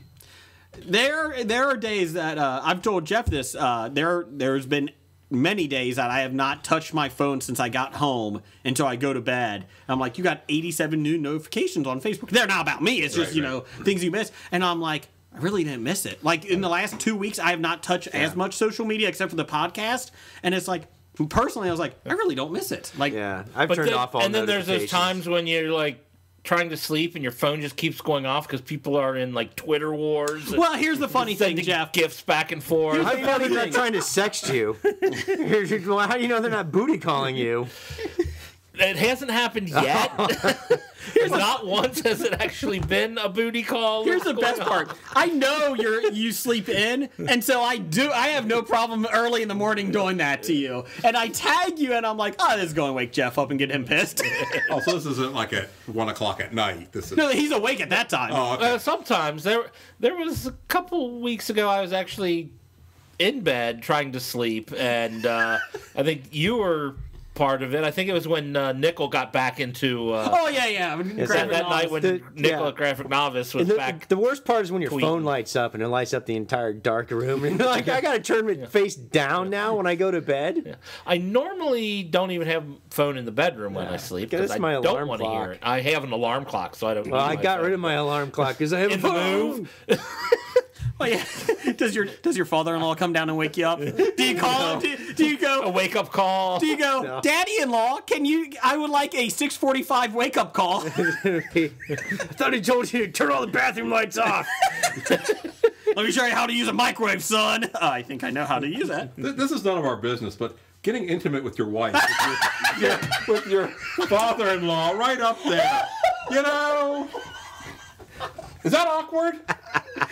There are days that I've told Jeff this. There's been many days that I have not touched my phone since I got home until I go to bed. I'm like, you got 87 new notifications on Facebook. They're not about me. It's just Right. things you miss. And I'm like, I really didn't miss it. Like in the last 2 weeks, I have not touched as much social media except for the podcast. And it's like, personally, I was like, I really don't miss it. Like, Yeah, I've But turned then, off all and then there's those notifications. times when you're like trying to sleep and your phone just keeps going off because people are in like Twitter wars. and well, here's the funny thing, sending Jeff. gifts back and forth. How do you know they're not trying to sext you? Well, how do you know they're not booty calling you? It hasn't happened yet. Not once has it actually been a booty call. Here's the What's best going on? part. I know you sleep in, and so I have no problem early in the morning doing that to you. And I tag you, and I'm like, oh, this is going to wake Jeff up and get him pissed. Also, this isn't like at 1 o'clock at night. This is. No, he's awake at that time. Oh, okay. Sometimes there was a couple weeks ago I was actually in bed trying to sleep, and I think you were part of it. I think it was when Nickel got back into Oh, yeah. that night when Nickel at Graphic Novice was And back. the worst part is when your tweeting. phone lights up and it lights up the entire dark room. And you're like, I got to turn my face down now when I go to bed. I normally don't even have phone in the bedroom when I sleep Get because us I my don't alarm want to clock. hear it. I have an alarm clock, so I don't. Well, I got rid of my alarm clock because I have In a the phone. move. Oh, yeah. Does your father-in-law come down and wake you up? Do you call him? Do you go? A wake up call. Do you go, No. Daddy-in-law? I would like a 6:45 wake-up call. I thought he told you to turn all the bathroom lights off. Let me show you how to use a microwave, son. I think I know how to use that. This is none of our business, but getting intimate with your wife, with your father-in-law, right up there. You know, is that awkward?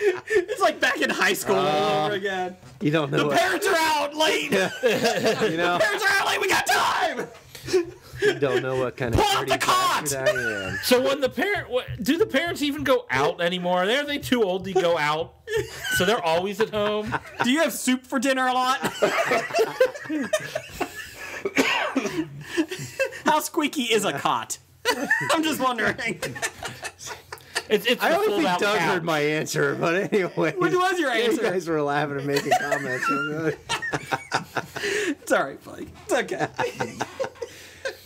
It's like back in high school all over again. You don't know The what, parents are out late. you know. Parents are out late. We got time. You don't know what kind of Pull out dirty the cot! bastard I am. So when do the parents even go out anymore? Are they too old to go out? So they're always at home. Do you have soup for dinner a lot? How squeaky is a cot? I'm just wondering. It's I the don't think fold-out Doug couch. heard my answer, but anyway. What was your You answer? guys were laughing and making comments. It's all right, Mike. It's okay.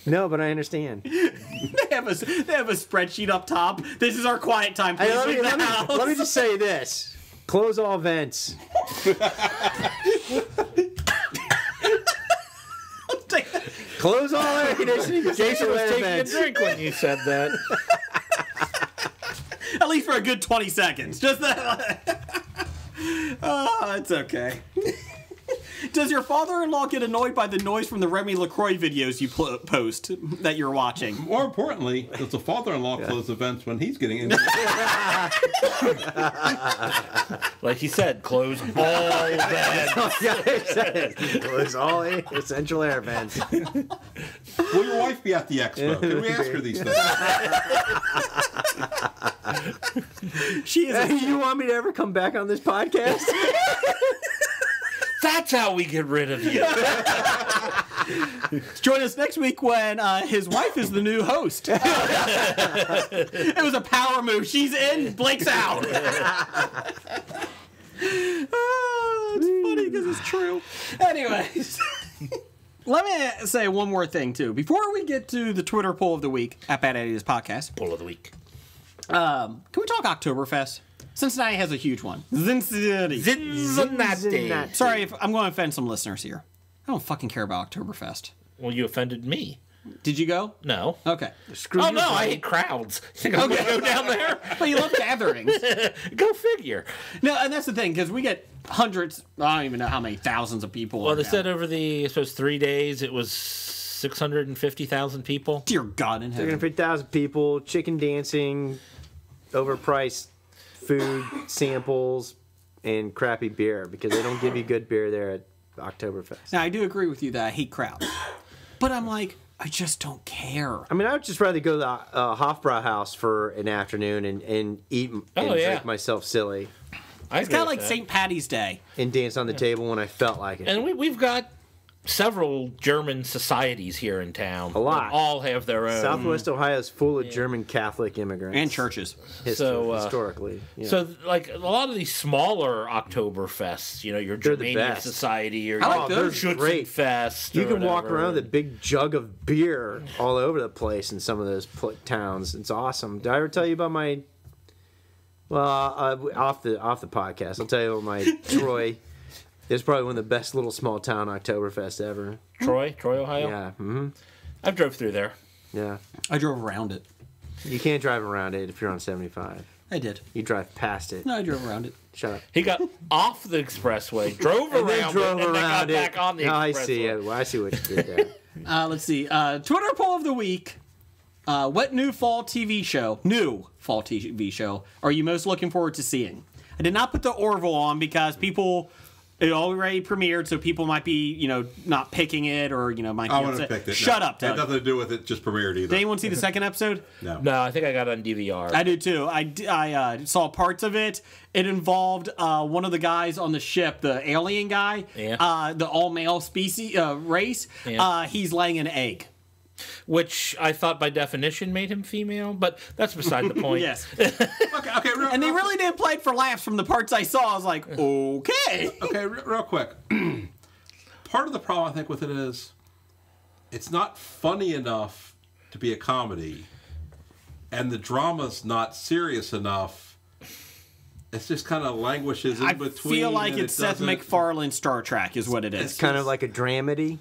No, but I understand. They have a spreadsheet up top. This is our quiet time. Please Hey, leave the house. let me just say this. Close all vents. Close all air conditioning. Jason I was air taking a vents. drink when you said that. At least for a good 20 seconds. Just that. Oh, it's okay. Does your father-in-law get annoyed by the noise from the Remy LaCroix videos you post that you're watching? More importantly, does the father-in-law close events when he's getting into Like he said, close all vents. Close all essential air vents. Will your wife be at the expo? Can we ask her these things? She is. Hey, you want me to ever come back on this podcast? That's how we get rid of you. Join us next week when his wife is the new host. It was a power move. She's in, Blake's out. Oh, it's funny because it's true. Anyways, let me say one more thing, too. Before we get to the Twitter poll of the week at Bad Ideas Podcast, Pull of the week. can we talk Oktoberfest? Cincinnati has a huge one. Cincinnati. Cincinnati. Sorry if I'm going to offend some listeners here. I don't fucking care about Oktoberfest. Well, you offended me. Did you go? No. Okay. Oh, no, I hate crowds. Think I'm going to go down there? But you love gatherings. Go figure. No, and that's the thing, because we get hundreds, I don't even know how many thousands of people. Well, are they down. said over the, I suppose, 3 days, it was 650,000 people. Dear God in heaven. 350,000 people, chicken dancing, overpriced food samples, and crappy beer because they don't give you good beer there at Oktoberfest. Now, I do agree with you that I hate crowds. But I'm like, I just don't care. I mean, I would just rather go to the Hofbrauhaus for an afternoon and eat and drink myself silly It's kind of like St. Patty's Day. and dance on the table when I felt like it. And we've got several German societies here in town. A lot. That all have their own. Southwest Ohio is full of German Catholic immigrants. And churches. Historically. Yeah. So, like, a lot of these smaller Oktoberfests, your They're the Germania best. Society or I like your those. Schützenfest. You or can walk whatever. around with a big jug of beer all over the place in some of those towns. It's awesome. Did I ever tell you about my? Well, off the podcast, I'll tell you about my Troy. It's probably one of the best little small town Oktoberfest ever. Troy, Ohio? Yeah, mm-hmm. I've drove through there. Yeah. I drove around it. You can't drive around it if you're on 75. I did. You drive past it. No, I drove around it. Shut up. He got off the expressway, drove And around then drove it, and around then got it. back on the No, expressway. I see it. I see what you did there. Let's see. Twitter poll of the week. What new fall TV show are you most looking forward to seeing? I did not put the Orville on because it already premiered, so people might be, not picking it or, might be I wouldn't upset. have picked it. Shut No. up, It had Doug. nothing to do with it. Just premiered either. Did anyone see the second episode? No. No, I think I got it on DVR. I did too. I saw parts of it. It involved one of the guys on the ship, the alien guy, the all-male species race. Yeah. He's laying an egg. Which I thought by definition made him female, but that's beside the point. Yes. Okay, And they really didn't play it for laughs from the parts I saw. I was like, okay. Okay, real quick. Part of the problem I think with it is it's not funny enough to be a comedy, and the drama's not serious enough. It's just kind of languishes in I between. feel like and it's it Seth doesn't- MacFarlane Star Trek is what it is. It's kind of like a dramedy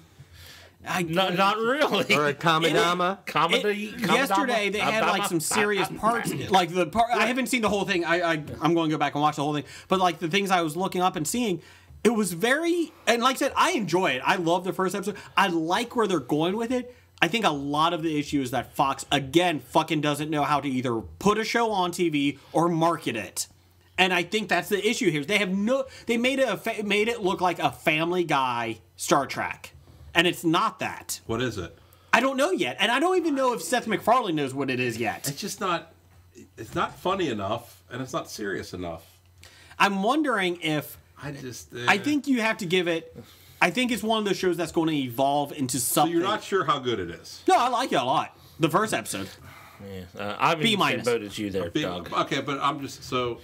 Not really. or a comedama. Comedy. Yesterday they had like some serious parts. Like the part I haven't seen the whole thing. I'm going to go back and watch the whole thing. But like the things I was looking up and seeing, it was very, and like I said, I enjoy it. I love the first episode. I like where they're going with it. I think a lot of the issue is that Fox again fucking doesn't know how to either put a show on TV or market it. And I think that's the issue here. They made it look like a Family Guy Star Trek. And it's not that. What is it? I don't know yet. And I don't even know if Seth MacFarlane knows what it is yet. It's just not. It's not funny enough, and it's not serious enough. I'm wondering if I think you have to give it. I think it's one of those shows that's going to evolve into So something. you're not sure how good it is. No, I like it a lot. The first episode. I'm in B the same minus. boat as you there, Doug. Okay, but I'm just so.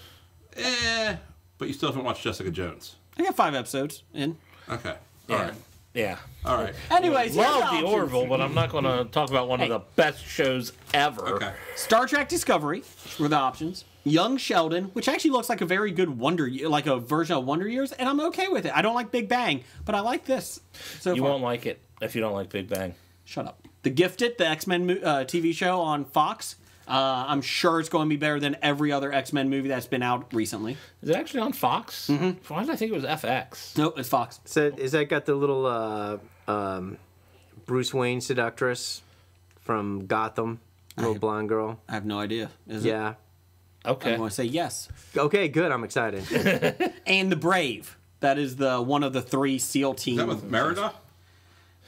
But you still haven't watched Jessica Jones. I got 5 episodes in. Okay. Yeah. All right. Yeah. All right. Anyways, here's Love the options. Orville, but I'm not going to talk about one of the best shows ever. Okay. Star Trek Discovery were the options. Young Sheldon, which actually looks like a very good like a version of Wonder Years, and I'm okay with it. I don't like Big Bang, but I like this. So You far. won't like it if you don't like Big Bang. Shut up. The Gifted, the X-Men TV show on Fox. I'm sure it's going to be better than every other X-Men movie that's been out recently. Is it actually on Fox? Mm-hmm. Why did I think it was FX? Nope, it's Fox. So is that got the little Bruce Wayne seductress from Gotham, little blonde girl? I have no idea. Is it? Yeah. Okay. I'm going to say yes. Okay, good. I'm excited. And The Brave. That is the one of the 3 SEAL team. Is that with Merida?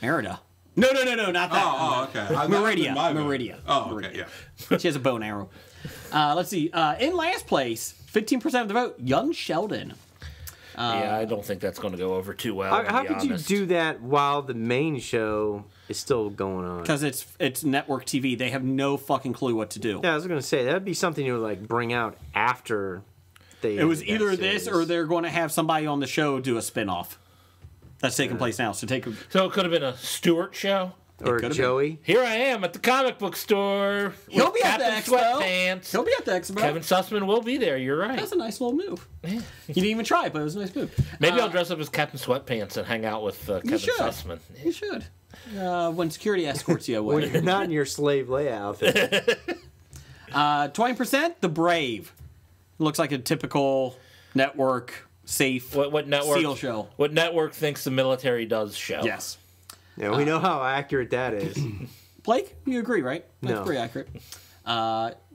Merida. No, not that. Oh, okay. That was Meridia. in my vote. Meridia. Oh, okay, yeah. She has a bow and arrow. Let's see. In last place, 15% of the vote, Young Sheldon. Yeah, I don't think that's going to go over too well. How to be could you honest. do that while the main show is still going on? Because it's network TV. They have no fucking clue what to do. Yeah, I was gonna say that'd be something you would like bring out after they. It was ended either that this series. or they're going to have somebody on the show do a spin-off. That's taking place now. So take a... So it could have been a Stewart show. or could've Joey. Here I am at the comic book store. He'll with be at the Captain expo. Sweatpants. He'll be at the expo. Kevin Sussman will be there. You're right. That's a nice little move. You didn't even try it, but it was a nice move. Maybe I'll dress up as Captain Sweatpants and hang out with Kevin should. Sussman. You should. When security escorts you When away. you're not in your slave layout. 20%, The Brave. Looks like a typical network, safe What network? SEAL show. What network thinks the military does show? Yes. Yeah, we know how accurate that is. Blake, you agree, right? That's No. pretty accurate.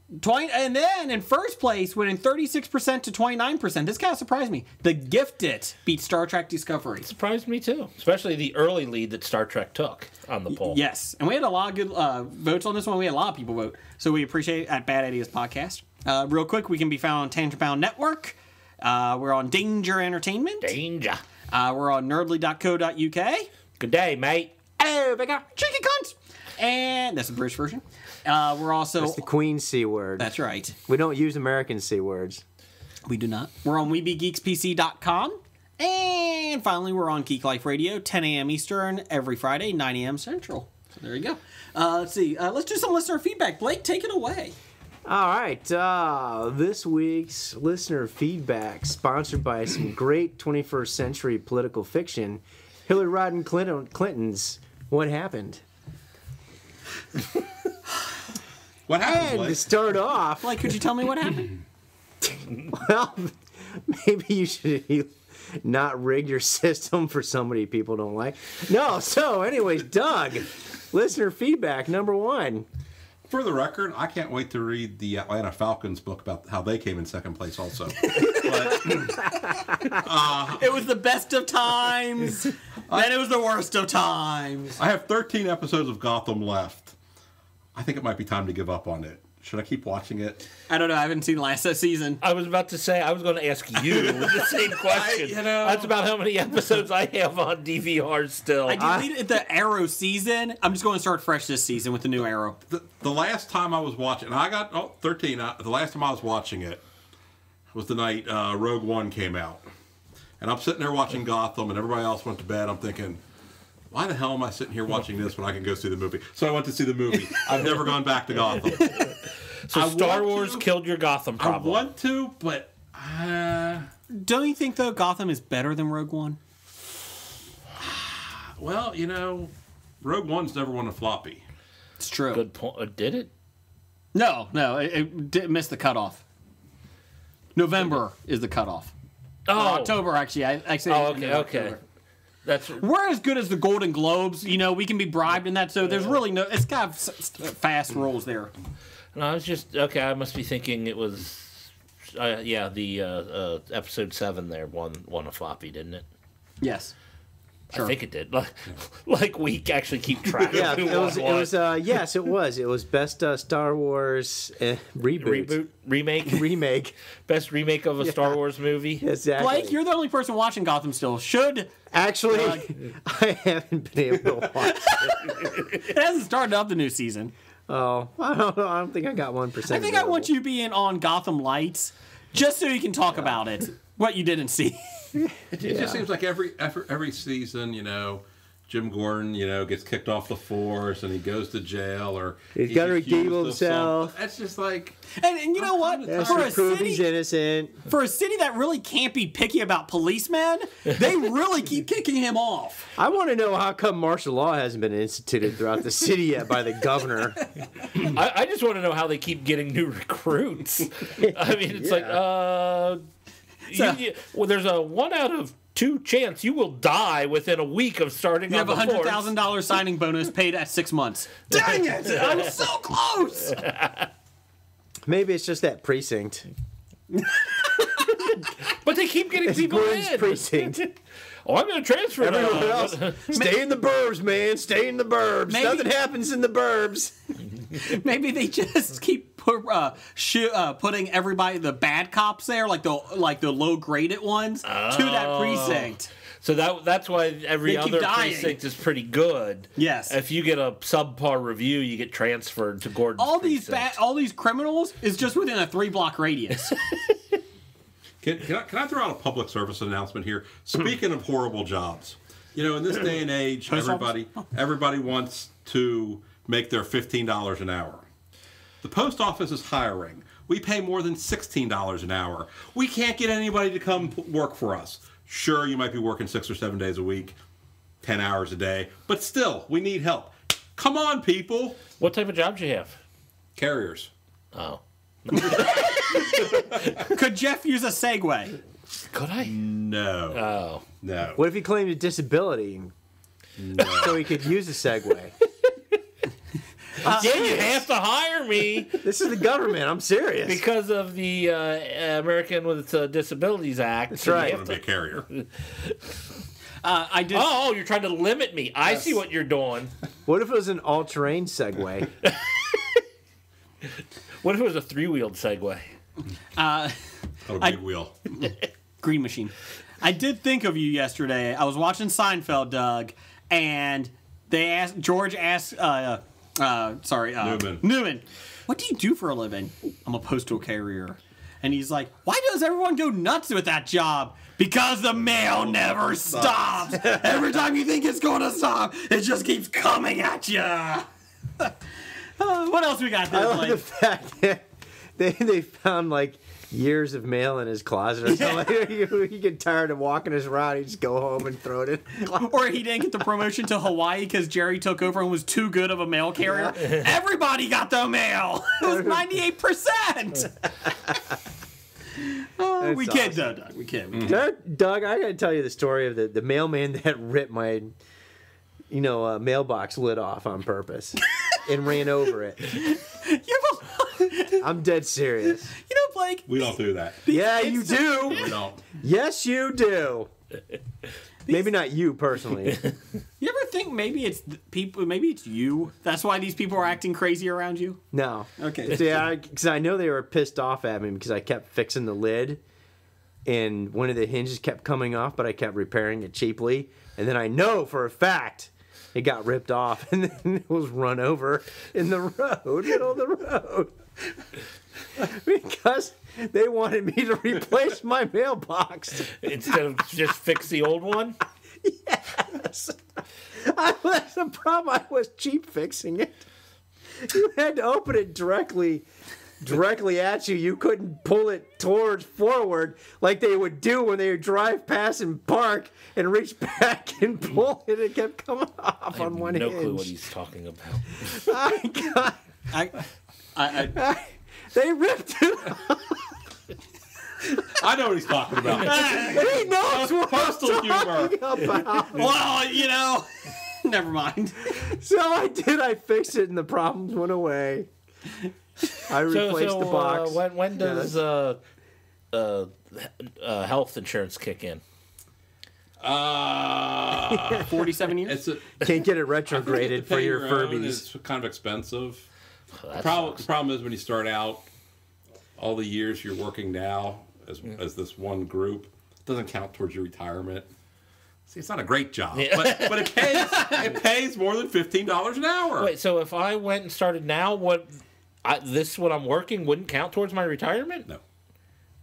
And then in first place, winning 36% to 29%. This kind of surprised me. The Gifted beat Star Trek Discovery. Surprised me too, especially the early lead that Star Trek took on the poll. Yes, and we had a lot of good votes on this one. We had a lot of people vote, so we appreciate it at Bad Ideas Podcast. Real quick, we can be found on Tangent Bound Network. We're on Danger Entertainment. Danger. We're on nerdly.co.uk. Good day, mate. Oh, big cheeky cunt. And that's the British version. We're also... That's the Queen C word. That's right. We don't use American C words. We do not. We're on WeBeGeeksPC.com. And finally, we're on Geek Life Radio, 10 a.m. Eastern, every Friday, 9 a.m. Central. So there you go. Let's see. Let's do some listener feedback. Blake, take it away. All right. This week's listener feedback, sponsored by some great 21st century political fiction, Hillary Rodham Clinton's What Happened? What happened, And to Blake? start off, Blake, could you tell me what happened? well, maybe you should not rig your system for somebody people don't like. No, so anyways, Doug, listener feedback number 1. For the record, I can't wait to read the Atlanta Falcons book about how they came in second place also. But It was the best of times. Then it was the worst of times. I have 13 episodes of Gotham left. I think it might be time to give up on it. Should I keep watching it? I don't know. I haven't seen the last season. I was about to say, I was going to ask you the same question. That's about how many episodes I have on DVR still. I deleted the Arrow season. I'm just going to start fresh this season with the new Arrow. The last time I was watching, and I got 13. The last time I was watching it was the night Rogue One came out. And I'm sitting there watching Gotham, and everybody else went to bed. I'm thinking, why the hell am I sitting here watching this when I can go see the movie? So I went to see the movie. I've never gone back to Gotham. So Star want Wars to- killed your Gotham problem. I want to, but Don't you think, though, Gotham is better than Rogue One? well, Rogue One's never won a floppy. It's true. Good point. Did it? No, it did miss the cutoff. November is the cutoff. Oh, October, actually. I say Oh, end of okay. October. That's We're as good as the Golden Globes. We can be bribed in that, so there's really no... It's got fast rules there. no. I was just okay. I must be thinking it was. The episode 7 there won a floppy, didn't it? Yes. Sure. I think it did. Like we actually keep track. Yeah, of who it was. won what. Yes, it was. It was best Star Wars Reboot, remake, remake. best remake of a Star Wars movie. Exactly. Blake, you're the only person watching Gotham still. Actually, I haven't been able to watch. It hasn't started up the new season. Oh, I don't know. I don't think I got 1%. I think I want you being on Gotham Lights just so you can talk about it. What you didn't see. It just seems like every season, Jim Gordon, gets kicked off the force and he goes to jail or He's got to accused redeem of himself. something. That's just like And you know what? That's For to a prove he's city, innocent. for a city that really can't be picky about policemen, they really keep kicking him off. I want to know how come martial law hasn't been instituted throughout the city yet by the governor. I just want to know how they keep getting new recruits. I mean, it's like, there's a 1 out of 2 chance you will die within a week of starting. You on have a the force. $100,000 signing bonus paid at 6 months. Dang it! I was so close. Maybe it's just that precinct. But they keep getting It's people Gordon's in. precinct. Oh, I'm going to transfer Everyone now. else, stay in the burbs, man. Stay in the burbs. Maybe- Nothing happens in the burbs. Maybe they just keep putting everybody, the bad cops there, like the low graded ones, to that precinct. So that's why every They keep other dying. precinct is pretty good. Yes. If you get a subpar review, you get transferred to Gordon's precinct. All these criminals is just within a 3-block radius. Can I throw out a public service announcement here? Speaking of horrible jobs, in this day and age, Post everybody wants to make their $15 an hour. The post office is hiring. We pay more than $16 an hour. We can't get anybody to come work for us. Sure, you might be working 6 or 7 days a week, 10 hours a day, but still, we need help. Come on, people. What type of jobs you have? Carriers. Oh. Could Jeff use a Segway? Could I? No. Oh. No. What if he claimed a disability so he could use a Segway? you have to hire me This is the government. I'm serious. because of the American with Disabilities Act. That's right. I want to be a carrier. I did. Oh, you're trying to limit me. I see what you're doing. What if it was an all-terrain Segway? What if it was a 3-wheeled Segway? Oh, big wheel. Green Machine. I did think of you yesterday. I was watching Seinfeld, Doug, and George asked, Newman, what do you do for a living? I'm a postal carrier. And he's like, why does everyone go nuts with that job? Because the mail never stops. Every time you think it's going to stop, it just keeps coming at you. What else we got there, I love Blake? the fact that they found like years of mail in his closet or something. He get tired of walking us around. He just go home and throw it in. Or he didn't get the promotion to Hawaii because Jerry took over and was too good of a mail carrier. Everybody got the mail. It was 98%. Oh, we That's kid, though, Doug. We kid. Doug, I gotta tell you the story of the mailman that ripped my, mailbox lid off on purpose and ran over it. I'm dead serious. Blake. We don't do that. Yeah, you do. We don't. Yes, you do. Maybe not you personally. You ever think maybe it's people? Maybe it's you. That's why these people are acting crazy around you. No. Okay. Yeah, because I know they were pissed off at me because I kept fixing the lid, and one of the hinges kept coming off, but I kept repairing it cheaply, and then I know for a fact it got ripped off, and then it was run over in the middle of the road, because they wanted me to replace my mailbox. Instead of just fix the old one? Yes. That's the problem. I was cheap fixing it. You had to open it directly at you. You couldn't pull it forward like they would do when they would drive past and park and reach back and pull it. It kept coming off on one No hinge. clue what he's talking about. I They ripped it off. I know what he's talking about. He knows what Postal humor. I'm about. well, never mind. So I did. I fixed it, and the problems went away. I replaced the box. When does health insurance kick in? 47 years. Can't get it retrograded for your Furbies. Furbies. It's kind of expensive. That The sucks. problem is when you start out, all the years you're working now as this one group doesn't count towards your retirement. See, it's not a great job, but it pays more than $15 an hour. Wait, so if I went and started now, what I'm working wouldn't count towards my retirement? No.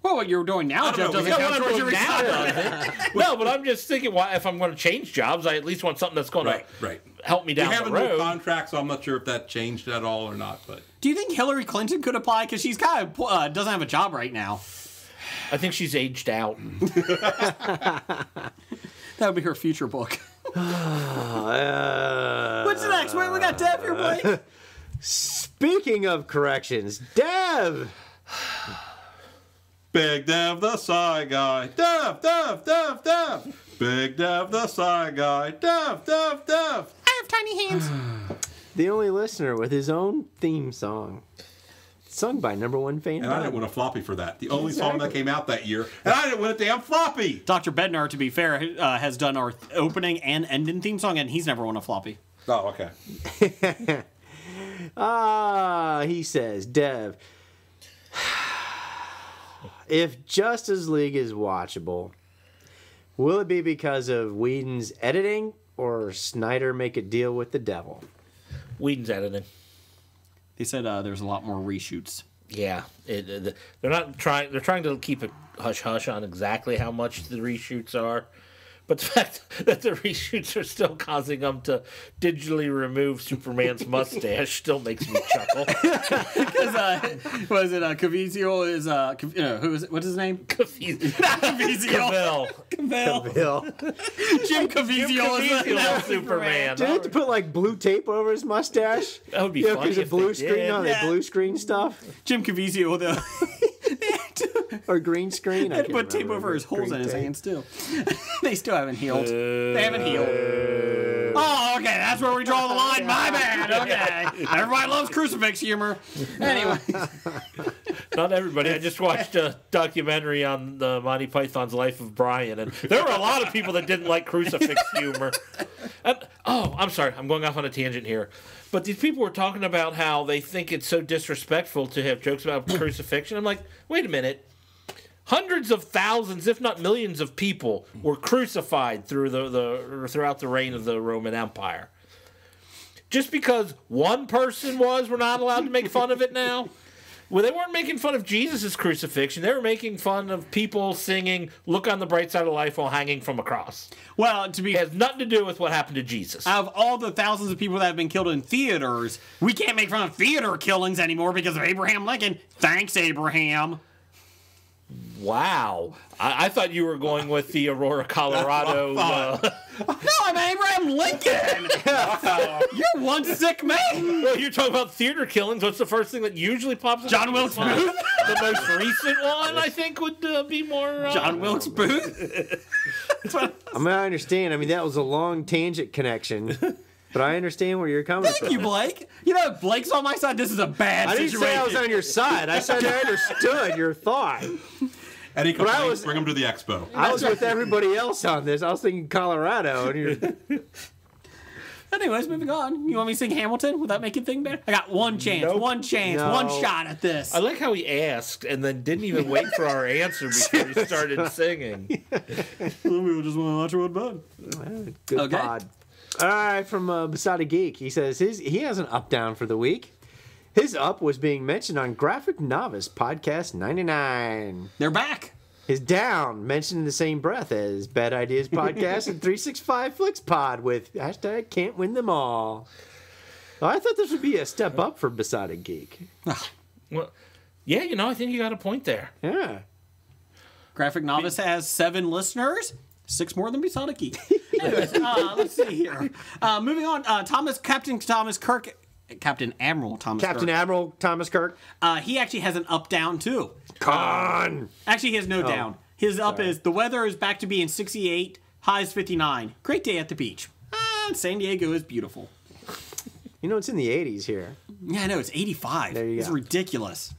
Well, what you're doing now, I don't Jeff, know, doesn't we count got towards your Now retirement. does it? No, but I'm just thinking, if I'm going to change jobs, I at least want something that's going to Right. help me We down have the a new road. contract, so I'm not sure if that changed at all or not. But Do you think Hillary Clinton could apply? Because she's kind of doesn't have a job right now. I think she's aged out. That would be her future book. What's next? Wait, we got Dev here, Blake. Speaking of corrections, Dev. Big Dev, the Psy Guy. Dev. Big Dev, the Psy Guy. Dev. I have tiny hands. The only listener with his own theme song. Sung by #1 fan. And I didn't win a floppy for that. The only song that came out that year. And I didn't win a damn floppy. Dr. Bednar, to be fair, has done our opening and ending theme song, and he's never won a floppy. Oh, okay. He says, Dev, if Justice League is watchable, will it be because of Whedon's editing or Snyder make a deal with the devil? Whedon's editing. They said there's a lot more reshoots. Yeah, they're not trying. They're trying to keep a hush hush on exactly how much the reshoots are, but the fact that the reshoots are still causing them to digitally remove Superman's mustache still makes me chuckle. Because was it Caviezel is who is it? What's his name? Caviezel. Cavell. Bill. Jim Caviezel is Caviezel Superman. Did they have to put like blue tape over his mustache? That would be Yeah, funny because of if blue they screen. did. No, Yeah. they blue screen stuff Jim Caviezel though. or green screen. They had to put tape over his holes Green in his tape. hands too. They still haven't healed. They haven't healed. Oh, okay, that's where we draw the line. My bad. Okay, everybody loves crucifix humor. Anyway, Not everybody. I just watched a documentary on the Monty Python's Life of Brian, and there were a lot of people that didn't like crucifix humor. I'm sorry. I'm going off on a tangent here. But these people were talking about how they think it's so disrespectful to have jokes about crucifixion. I'm like, wait a minute. Hundreds of thousands, if not millions, of people were crucified throughout the reign of the Roman Empire. Just because one person was, we're not allowed to make fun of it now? Well, they weren't making fun of Jesus' crucifixion. They were making fun of people singing "Look on the bright side of life" while hanging from a cross. well, It has nothing to do with what happened to Jesus. out of all the thousands of people that have been killed in theaters, we can't make fun of theater killings anymore because of Abraham Lincoln. Thanks, Abraham. Wow. I thought you were going with the Aurora, Colorado. No, I'm Abraham Lincoln. You're one sick man. Well, you're talking about theater killings. What's the first thing that usually pops up? John Wilkes Booth. The most recent one, I think, would be more. John Wilkes Booth. I mean, I understand. I mean, that was a long tangent connection, but I understand where you're coming from. Thank you, Blake. You know, if Blake's on my side, this is a bad I didn't situation. say I was on your side. I said I understood your thought. Any But I complaints, was- bring them to the expo. I was with everybody else on this. I was thinking Colorado. And you're, Anyways, moving on. You want me to sing Hamilton? Would that make it think better? I got one chance, Nope. one chance, No. one shot at this. I like how he asked and then didn't even wait for our answer before he started singing. We just want to watch one bud. good Okay. pod. All right, from Beside Geek. He says he has an up down for the week. His up was being mentioned on Graphic Novice Podcast 99. They're back. His down mentioned in the same breath as Bad Ideas Podcast and 365 Flicks Pod with hashtag can't win them all. Well, I thought this would be a step up for Beside Geek. Well, yeah, I think you got a point there. Yeah. Graphic Novice has 7 listeners. 6 more than Besonic Geek. Anyways, let's see here. Moving on, Captain Admiral Thomas Kirk. He actually has an up down too. Con. Actually, he has no down. His up is the weather is back to being 68, highs 59. Great day at the beach. San Diego is beautiful. You know, it's in the 80s here. Yeah, I know it's 85. There you It's go. ridiculous.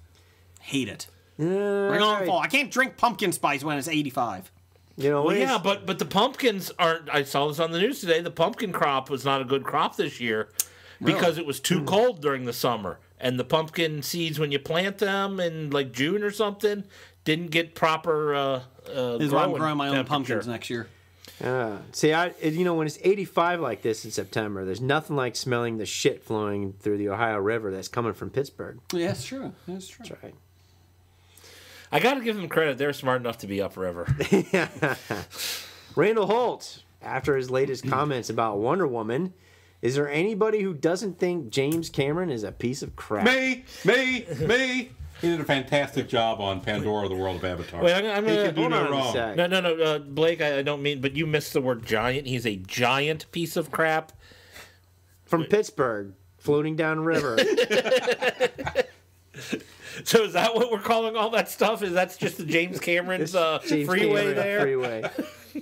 Hate it. Bring Bring on fall. I can't drink pumpkin spice when it's 85. You know, Well, when yeah, it's- but the pumpkins aren't. I saw this on the news today. The pumpkin crop was not a good crop this year because it was too cold during the summer, and the pumpkin seeds when you plant them in like June or something didn't get proper. This is why I'm growing my own pumpkins next year. see, when it's 85 like this in September, there's nothing like smelling the shit flowing through the Ohio River that's coming from Pittsburgh. Yeah, that's true. That's true. That's right. I got to give them credit; they're smart enough to be upriver. Randall Holt, after his latest comments about Wonder Woman, is there anybody who doesn't think James Cameron is a piece of crap? Me. He did a fantastic job on Pandora: The World of Avatar. Wait, I'm He gonna. can do Hold no on a wrong. sec. No, Blake. I don't mean, but you missed the word giant. He's a giant piece of crap. From Pittsburgh, floating down river. So is that what we're calling all that stuff? Is that's just the James Cameron's James freeway Cameron there? Freeway.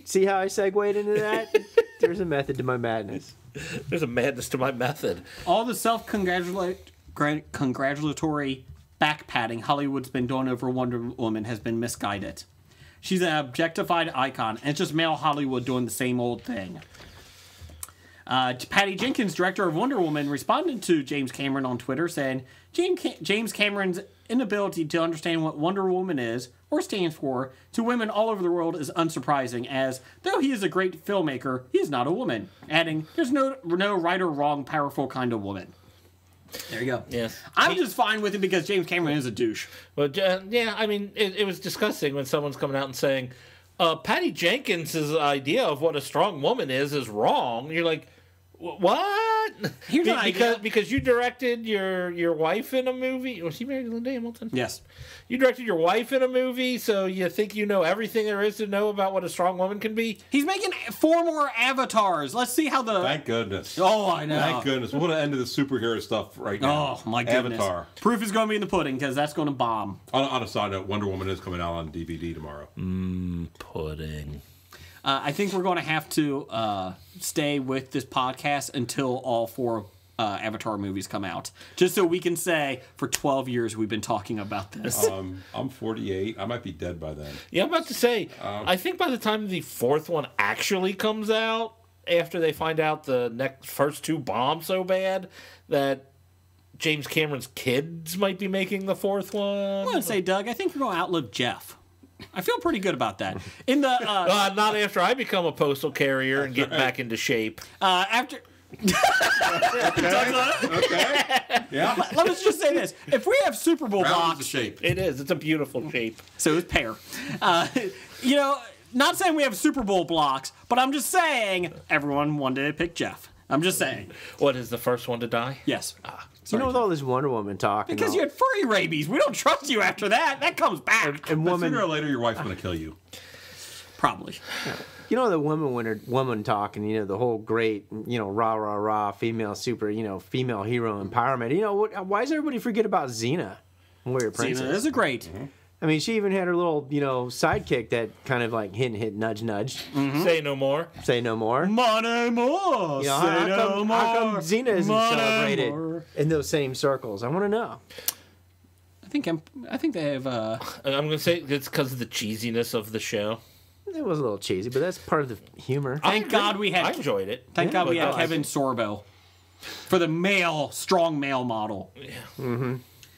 See how I segued into that? There's a method to my madness. There's a madness to my method. All the self-congratulatory back patting Hollywood's been doing over Wonder Woman has been misguided. She's an objectified icon, and it's just male Hollywood doing the same old thing. Patty Jenkins, director of Wonder Woman, responded to James Cameron on Twitter saying, James Cameron's inability to understand what Wonder Woman is, or stands for, to women all over the world is unsurprising, as, though he is a great filmmaker, he is not a woman. Adding, there's no right or wrong powerful kind of woman. There you go. Yes. I'm just fine with it because James Cameron is a douche. But yeah, I mean, it was disgusting when someone's coming out and saying, Patty Jenkins' idea of what a strong woman is wrong. You're like, what? Here's an idea. Because you directed your wife in a movie. Was she married to Linda Hamilton? Yes. You directed your wife in a movie, so you think you know everything there is to know about what a strong woman can be? He's making 4 more avatars. Let's see how the... Thank goodness. Oh, I know. Thank goodness. What an end to the superhero stuff right now. Oh, my goodness. Avatar. Proof is going to be in the pudding because that's going to bomb. On a side note, Wonder Woman is coming out on DVD tomorrow. Pudding. I think we're going to have to stay with this podcast until all 4 Avatar movies come out, just so we can say for 12 years we've been talking about this. I'm 48. I might be dead by then. Yeah, I'm about to say, I think by the time the 4th one actually comes out, after they find out the first 2 bombed so bad that James Cameron's kids might be making the 4th one. I'm going to say, Doug, I think you're going to outlive Jeff. I feel pretty good about that. In the not after I become a postal carrier and get back into shape. after. Okay. Yeah. Let us just say this: if we have Super Bowl Round is the blocks, shape. It is. It's a beautiful shape. so is pear. You know, not saying we have Super Bowl blocks, but I'm just saying everyone one day pick Jeff. I'm just saying. What is the first one to die? Yes. You know, with all this Wonder Woman talk, and Because all- you had furry rabies. We don't trust you after that. That comes back. and But woman, sooner or later, your wife's going to kill you. Probably. you know, the woman talk, and you know, the whole great, you know, rah rah rah, female super, you know, female hero empowerment. You know, why does everybody forget about Xena, Warrior Princess? Xena is a great. Mm-hmm. I mean, she even had her little, you know, sidekick that kind of like hit, nudge, nudge. Say no more. Say no more. Money more. You know, Say no how come more. Xena isn't Money celebrated more. in those same circles? I want to know. I think they have. I'm going to say it's because of the cheesiness of the show. It was a little cheesy, but that's part of the humor. Thank God we had. I enjoyed it. Thank God we But had Kevin Sorbo for the strong male model. Yeah. Mm-hmm.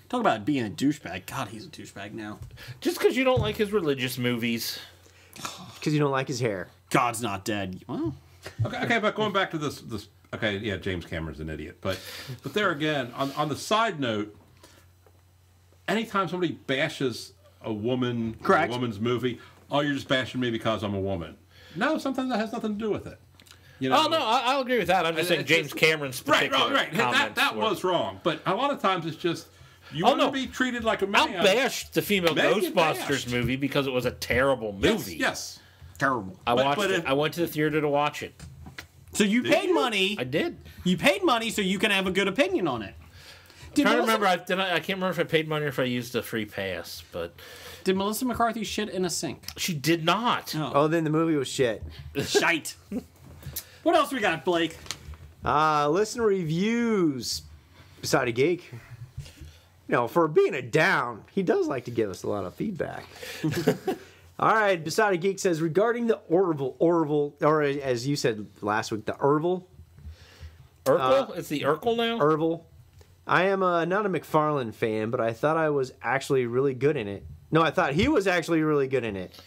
Talk about being a douchebag. God, he's a douchebag now. Just because you don't like his religious movies. Because you don't like his hair. God's not dead. Well, Okay, but going back to this. Okay, yeah, James Cameron's an idiot, but there again, on the side note, anytime somebody bashes a woman, Correct. a woman's movie, oh, you're just bashing me because I'm a woman. No, sometimes that has nothing to do with it. You know? Oh, no, I'll agree with that. I'm just saying It's James just- Cameron's Right, particular right. comments That were- was wrong, but a lot of times it's just you Oh, want to no. be treated like a I'll man. bash the female Make it Ghostbusters bashed. movie because it was a terrible movie. Yes. terrible. I But- watched but it. if- I went to the theater to watch it. So you paid you? money. I did. You paid money so you can have a good opinion on it. Did Trying to Melissa, remember, I can't remember if I paid money or if I used a free pass, but did Melissa McCarthy shit in a sink? she did not. Oh, then the movie was shit. Shite. What else we got, Blake? Listener reviews. Beside a Geek. You know, for being a down, he does like to give us a lot of feedback. All right, Beside a Geek says, regarding the Orville, or as you said last week, the Orville. Urkel? It's the Urkel now? Orville. I am not a McFarlane fan, but I thought I was actually really good in it. No, I thought he was actually really good in it.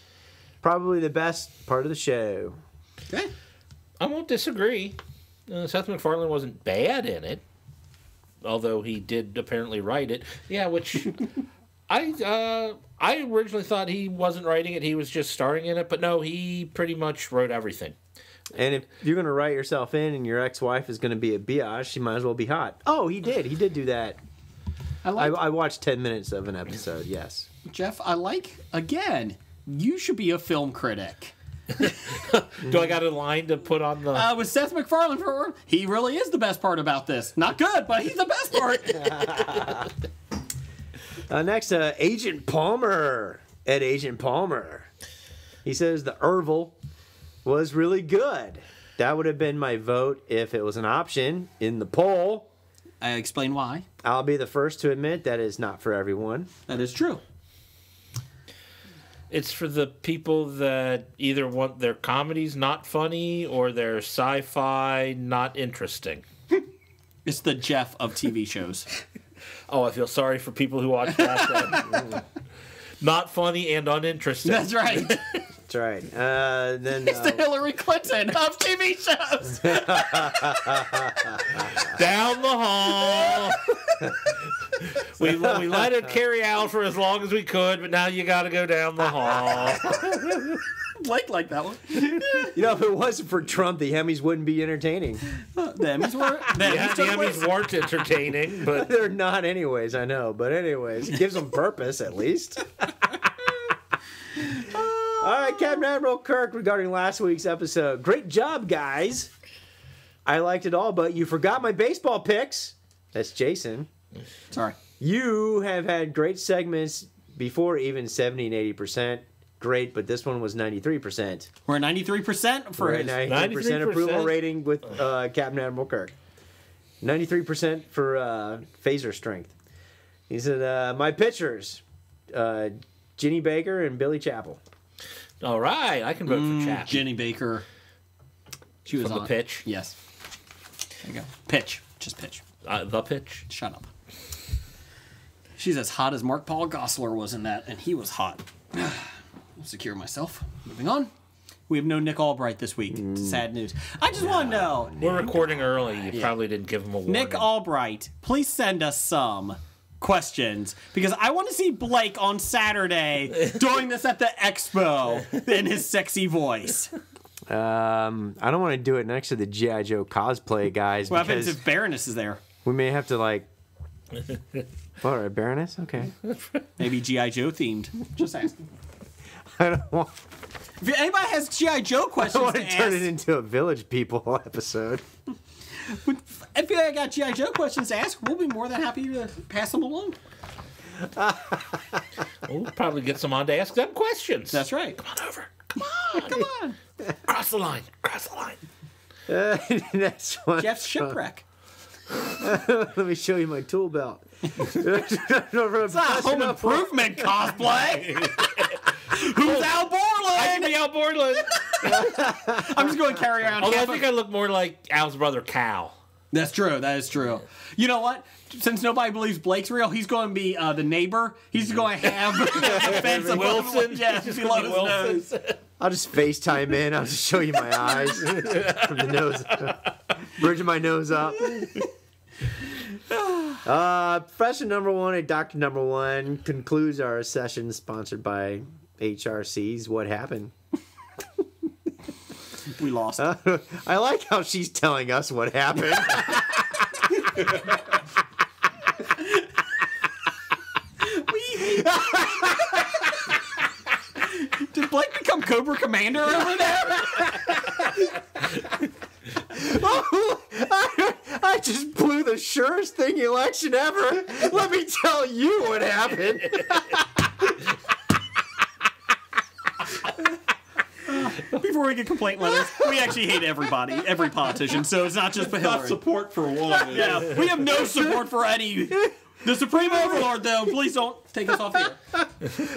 Probably the best part of the show. I won't disagree. Seth MacFarlane wasn't bad in it, although he did apparently write it. Yeah, which I originally thought he wasn't writing it; he was just starring in it. But no, he pretty much wrote everything. And if you're going to write yourself in and your ex-wife is going to be a biatch, she might as well be hot. Oh, he did. He did do that. I watched 10 minutes of an episode, yes. Jeff, again, you should be a film critic. Do I got a line to put on the? With Seth MacFarlane, he really is the best part about this. Not good, but he's the best part. Next, Agent Palmer. Ed Agent Palmer. He says the Orville was really good. That would have been my vote if it was an option in the poll. I explain why. I'll be the first to admit that is not for everyone. That is true. It's for the people that either want their comedies not funny or their sci-fi not interesting. It's the Jeff of TV shows. Oh, I feel sorry for people who watch that. Then. Not funny and uninteresting. That's right. That's right. Then It's the Hillary Clinton of TV shows. Down the hall. we let it carry out for as long as we could, but now you got to go down the hall. Blake liked that one. you know, if it wasn't for Trump, the Emmys wouldn't be entertaining. The Emmys were. Yeah, the Emmys weren't entertaining, but They're not, anyways. I know, but anyways, it gives them purpose at least. All right, Captain Admiral Kirk regarding last week's episode. Great job, guys. I liked it all, but you forgot my baseball picks. That's Jason. Sorry. You have had great segments before even 70 and 80%. great, but this one was 93%. We're at 93% for his. 93% approval rating with Captain Admiral Kirk. 93% for phaser strength. He said, my pitchers, Ginny Baker and Billy Chappell. All right, I can vote for Chappell. Jenny Baker. She was From on The Pitch? Yes. There you go. Pitch. Just pitch. The Pitch? Shut up. She's as hot as Mark Paul Gosselaar was in that, and he was hot. I'll secure myself. Moving on. We have no Nick Albright this week. Sad news. I just want to know. We're recording early. You probably didn't give him a warning. Nick Albright, please send us some questions because I want to see Blake on Saturday doing this at the expo in his sexy voice. I don't want to do it next to the G.I. Joe cosplay guys. What happens because if Baroness is there? we may have to, like... All right, Baroness? Okay. Maybe G.I. Joe themed. Just asking. I don't want, If anybody has G.I. Joe I questions want to to turn ask, it into a Village People episode. if you got G.I. Joe questions to ask, we'll be more than happy to pass them along. We'll probably get someone to ask them questions. That's right. Come on over. Come on. Come on. Cross the line. Cross the line. Next one. Jeff's shipwreck. Let me show you my tool belt. It's not a home improvement cosplay. Who's Al I can Borland? be Al Borland. I'm just going to carry around. Although I half think of- I look more like Al's brother Cal. That's true. That is true. You know what? Since nobody believes Blake's real, he's going to be the neighbor. He's going to have the fence above Wilson. Yeah, He's just below gonna his be nose. Wilson. I'll just FaceTime in. I'll just show you my eyes from the nose. Bridging my nose up. Professor number one and Doctor number one concludes our session sponsored by HRC's What Happened. We lost. I like how she's telling us what happened. Did Blake become Cobra Commander over there? I just blew the surest thing election ever. Let me tell you what happened. Before we get complaint letters, we actually hate everybody, every politician, so it's not just for Not Hillary. support for one. Yeah, we have no support for any. The Supreme Overlord, though, please don't take us off here.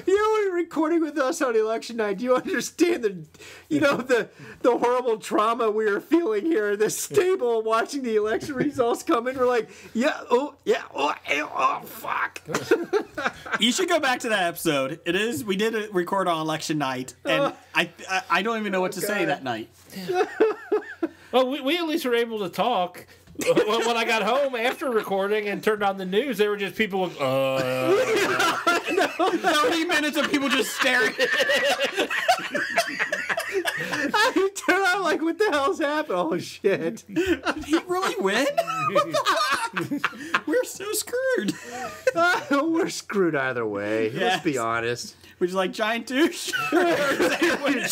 You were recording with us on election night. Do you understand the horrible trauma we were feeling here in this stable watching the election results come in? We're like, fuck. You should go back to that episode. We did record on election night, and I don't even know what to say that night. Well, we at least were able to talk. When I got home after recording and turned on the news, there were just people with, 30 minutes of people just staring. I turned out like, what the hell's happened? Oh, shit. Did he really win? We're so screwed. We're screwed either way. Let's be Yes. honest. We're just like giant douche.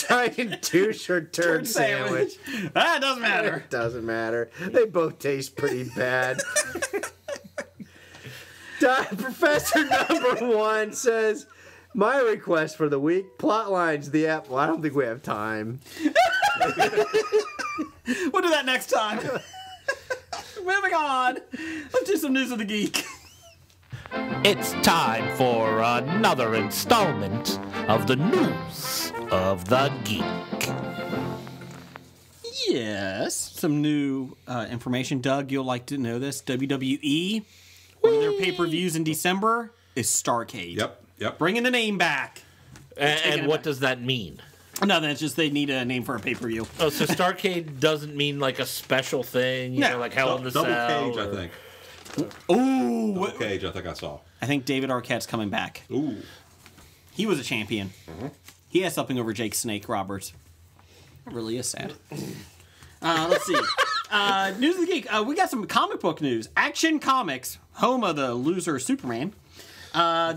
Giant two-shirt turd sandwich. That doesn't matter. Doesn't matter. They both taste pretty bad. Professor number one says, my request for the week, plot lines, the app. Well, I don't think we have time. We'll do that next time. Moving on. Let's do some news of the geek. It's time for another installment of the News of the Geek. Yes. Some new information. Doug, you'll like to know this. WWE, one of their pay-per-views in December is Starrcade. Yep. Bringing the name back. And it what back. does that mean? No, that's just they need a name for a pay-per-view. Oh, so Starrcade doesn't mean like a special thing, you No. know, like Hell in the Double Cell. Cage, I think. Ooh. Double Cage, I think I saw. I think David Arquette's coming back. Ooh. He was a champion. He has something over Jake Snake Roberts. It really is sad. Let's see. News of the Geek. We got some comic book news. Action Comics, home of the loser Superman. I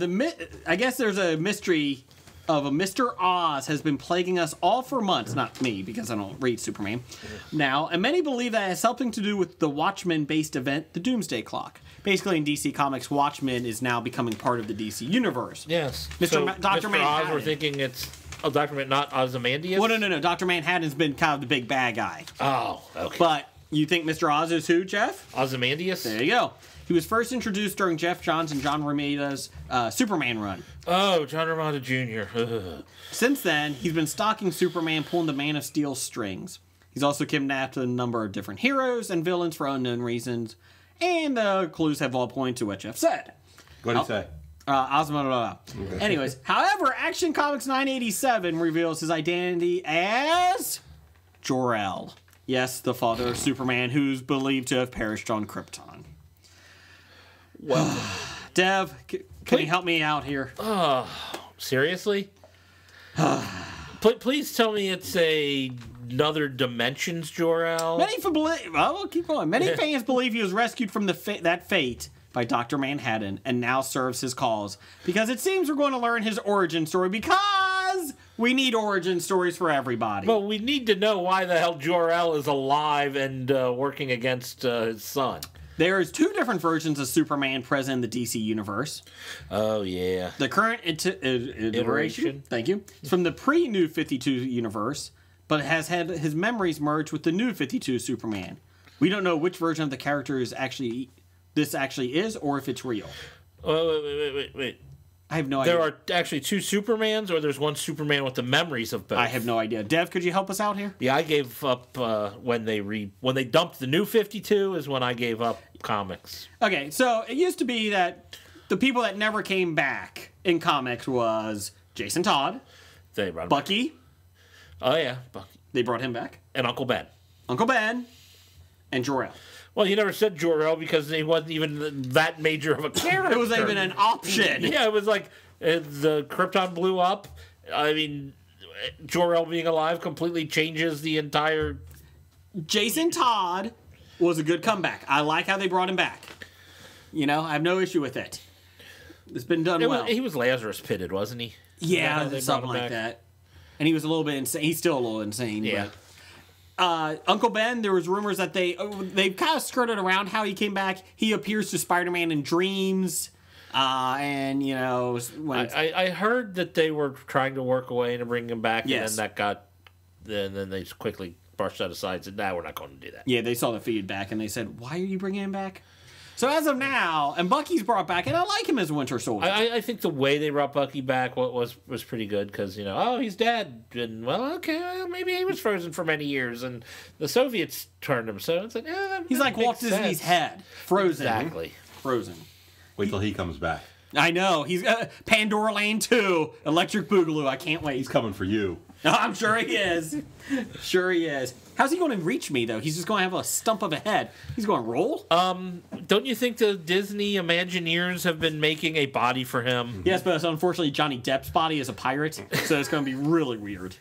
guess there's a mystery of a Mr. Oz has been plaguing us all for months. Not me, because I don't read Superman now. And many believe that it has something to do with the Watchmen-based event, the Doomsday Clock. Basically, in DC Comics, Watchmen is now becoming part of the DC universe. Yes. Mr. So Dr. Mr. Oz, Manhattan. we're thinking it's Oh, Dr. not Ozymandias? Well, no. Dr. Manhattan's been kind of the big bad guy. Oh, okay. But you think Mr. Oz is who, Jeff? Ozymandias? There you go. He was first introduced during Jeff Johns and John Romita's Superman run. Oh, John Romita Jr. Ugh. Since then, he's been stalking Superman, pulling the Man of Steel strings. He's also kidnapped a number of different heroes and villains for unknown reasons, and the clues have all pointed to what Jeff said. What did he say? Anyways, however, Action Comics 987 reveals his identity as Jor-El. Yes, the father of Superman, who's believed to have perished on Krypton. Well, Dev, can you help me out here? seriously? Please tell me it's another Dimensions Jor-El. Keep going. Many fans believe he was rescued from that fate by Dr. Manhattan and now serves his cause. Because it seems we're going to learn his origin story because we need origin stories for everybody. Well, we need to know why the hell Jor-El is alive and working against his son. There's two different versions of Superman present in the DC universe. Oh, yeah. The current iteration, thank you, is from the pre-New 52 universe, but has had his memories merged with the New 52 Superman. We don't know which version of the character is actually is, or if it's real. Wait. I have no idea. There are actually two Supermans, or there's one Superman with the memories of both? I have no idea. Dev, could you help us out here? Yeah, I gave up when they dumped the New 52 is when I gave up comics. Okay, so it used to be that the people that never came back in comics was Jason Todd, They run Bucky. Oh yeah, Bucky They brought him back. and Uncle Ben. Uncle Ben, and Jor-El. Well, you never said Jor-El because he wasn't even that major of a character. It was even an option. Yeah, it was like the Krypton blew up. I mean, Jor-El being alive completely changes the entire. Jason Todd was a good comeback. I like how they brought him back. You know, I have no issue with it. It's been done well. He was Lazarus pitted, wasn't he? Yeah, They brought something him like back? that. And he was a little bit insane. He's still a little insane. Yeah. But, Uncle Ben, there was rumors that they kind of skirted around how he came back. He appears to Spider-Man in dreams. And, you know, when I heard that they were trying to work away to bring him back, Yes. and then that got. Then they just quickly brushed that aside and said, "No, we're not going to do that." yeah, they saw the feedback and they said, why are you bringing him back? So as of now, and Bucky's brought back, and I like him as Winter Soldier. I think the way they brought Bucky back was pretty good because, you know, oh, he's dead. And, well, okay, well, maybe he was frozen for many years and the Soviets turned him. So it's like, He's like Walt Disney's head. Frozen. Exactly. Frozen. Wait till he comes back. I know. He's Pandora Lane 2, Electric Boogaloo. I can't wait. He's coming for you. I'm sure he is. Sure he is. How's he going to reach me, though? He's just going to have a stump of a head. He's going to roll? Don't you think the Disney Imagineers have been making a body for him? Yes, but unfortunately Johnny Depp's body is a pirate, so it's going to be really weird.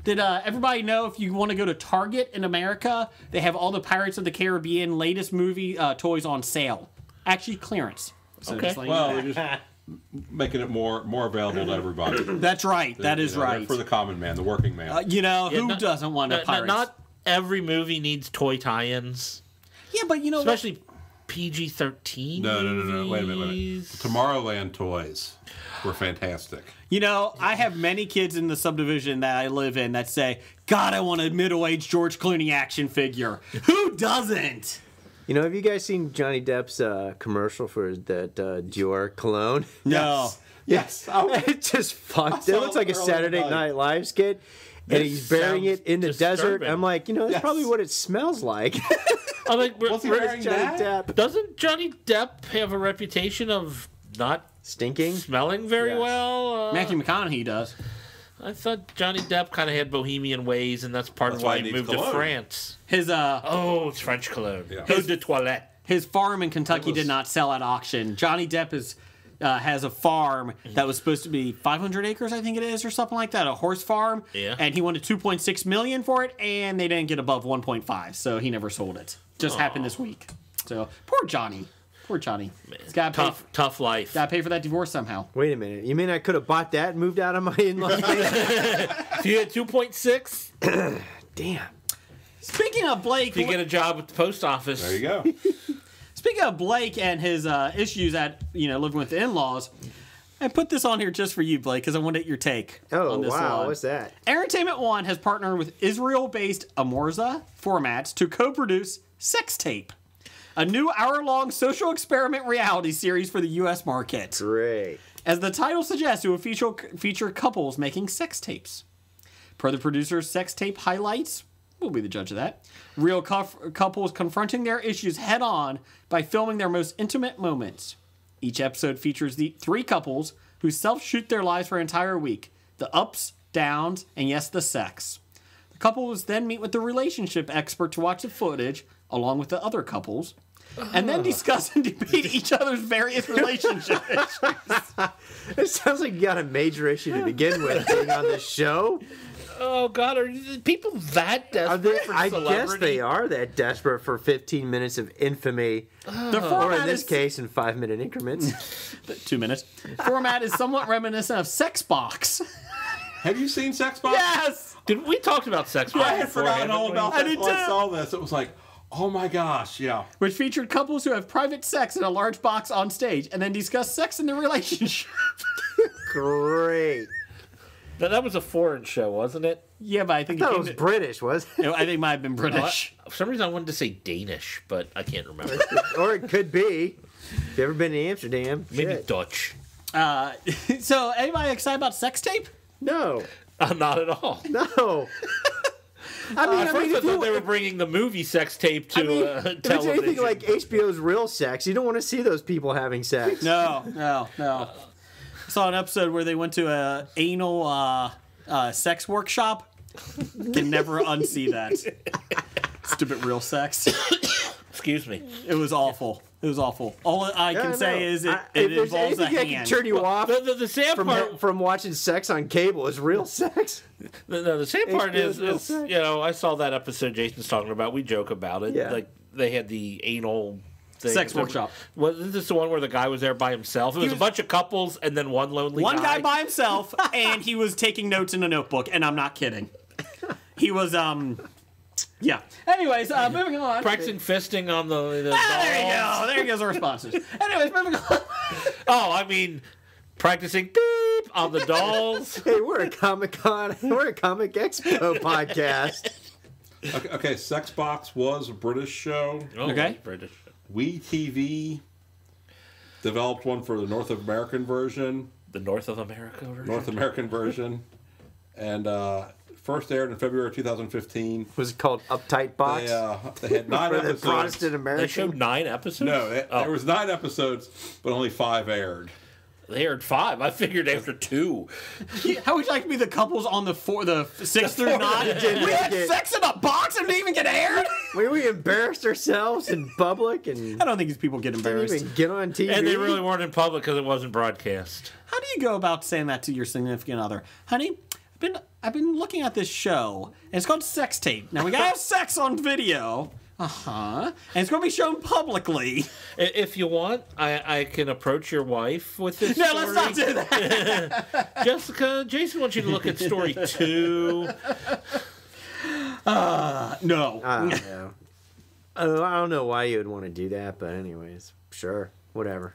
Did everybody know if you want to go to Target in America, they have all the Pirates of the Caribbean latest movie toys on sale. Actually, clearance. So Okay. just letting you Well, know. they're just making it more available to everybody. That's right. That is You know, right. for the common man, the working man. You know, who not- doesn't want a pirate? Not every movie needs toy tie-ins, Yeah, but you know, especially PG-13. No. Wait a minute. movies. Tomorrowland toys were fantastic. you know, I have many kids in the subdivision that I live in that say, God, I want a middle-aged George Clooney action figure. Who doesn't? You know, have you guys seen Johnny Depp's commercial for that Dior cologne? No. Yes. It's just fucked. It saw looks like a it earlier Saturday tonight. Night Live skit. And This he's burying sounds it in the desert. disturbing. I'm like, you know, that's Yes. probably what it smells like. I mean, Was he wearing Johnny that? Depp doesn't Johnny Depp have a reputation of not stinking. smelling very Yes. well? Matthew McConaughey does. I thought Johnny Depp kind of had bohemian ways, and that's part That's of why why he he moved needs to cologne. France. His Oh, it's French cologne. Yeah. Eau de toilette. his farm in Kentucky It was- did not sell at auction. Johnny Depp has a farm that was supposed to be 500 acres, I think it is, or something like that, a horse farm. Yeah. And he wanted 2.6 million for it, and they didn't get above 1.5, so he never sold it. Just happened this week. So poor Johnny. Poor Johnny. He's got to Tough life. pay for that divorce somehow. Wait a minute. You mean I could have bought that and moved out of my in-laws? If you had 2.6, Damn. Speaking of Blake, you get a job at the post office. There you go. speaking of Blake and his issues at living with the in-laws, I put this on here just for you, Blake, because I wanted your take Oh, on this wow. one. What's that? Entertainment One has partnered with Israel-based Amorza Formats to co-produce Sex Tape, a new hour-long social experiment reality series for the U.S. market. Great. As the title suggests, it will feature couples making sex tapes. Per the producer's Sex Tape highlights, we'll be the judge of that, real couples confronting their issues head-on by filming their most intimate moments. Each episode features the 3 couples who self-shoot their lives for an entire week. The ups, downs, and yes, the sex. The couples then meet with the relationship expert to watch the footage, along with the other couples, and then discuss and debate each other's various relationship issues. It sounds like you got a major issue to begin with being on this show. Oh God, are people that desperate for I celebrity? guess they are that desperate for 15 minutes of infamy. The Or format in this is case, in 5-minute increments. 2 minutes. Format is somewhat reminiscent of Sex Box. Have you seen Sex Box? Yes! Did we talked about sex? I had forgotten all about I that did until I too. saw this. It was like, oh my gosh, yeah. Which featured couples who have private sex in a large box on stage and then discuss sex in the relationship. Great. That was a foreign show, wasn't it? Yeah, but I think I thought it it was British, was it? I think it might have been British. For some reason, I wanted to say Danish, but I can't remember. Or it could be. If you ever been to Amsterdam? Maybe Shit. Dutch. So, anybody excited about Sex Tape? No. Not at all. No. I mean, At first, I if you- thought they were bringing the movie sex tape to if it's television. anything like HBO's Real Sex, you don't want to see those people having sex. No. I saw an episode where they went to a anal sex workshop. Can never unsee that. Stupid real sex. Excuse me. It was awful. All I can say is it if there's involves a anything that can hand. turn you off The sad part. from watching sex on cable is real sex. The sad part HBO's real is sex. I saw that episode Jason's talking about. We joke about it. Yeah. Like they had the anal thing. Sex workshop. Was this the one where the guy was there by himself? It was a bunch of couples and then one lonely One guy by himself, and he was taking notes in a notebook, and I'm not kidding. He was, yeah. Anyways, moving on. practicing fisting on the There you go. There goes our sponsors. Anyways, moving on. Oh, I mean, practicing beep on the dolls. Hey, we're a Comic Expo podcast. Okay, Sex Box was a British show. Oh, Okay. British. We TV developed one for the North American version. The North of America version. North American version. And first aired in February 2015. Was it called Uptight Box? They had 9 For the episodes. Protestant American. They showed 9 episodes? No, there was 9 episodes, but only 5 aired. They aired 5. I figured after 2. How would you like to be the couples on the 6 through 9? didn't We had make it. sex in a box and didn't even get aired? We embarrassed ourselves in public and I don't think these people get didn't embarrassed. even get on TV. And they really weren't in public because it wasn't broadcast. How do you go about saying that to your significant other? Honey, I've been looking at this show, and it's called Sex Tape. Now, we gotta have sex on video. And it's gonna be shown publicly. If you want, I can approach your wife with this No, story. let's not do that. Jessica, Jason wants you to look at story 2. No. I don't know. I don't know why you would want to do that, but anyways, sure, whatever.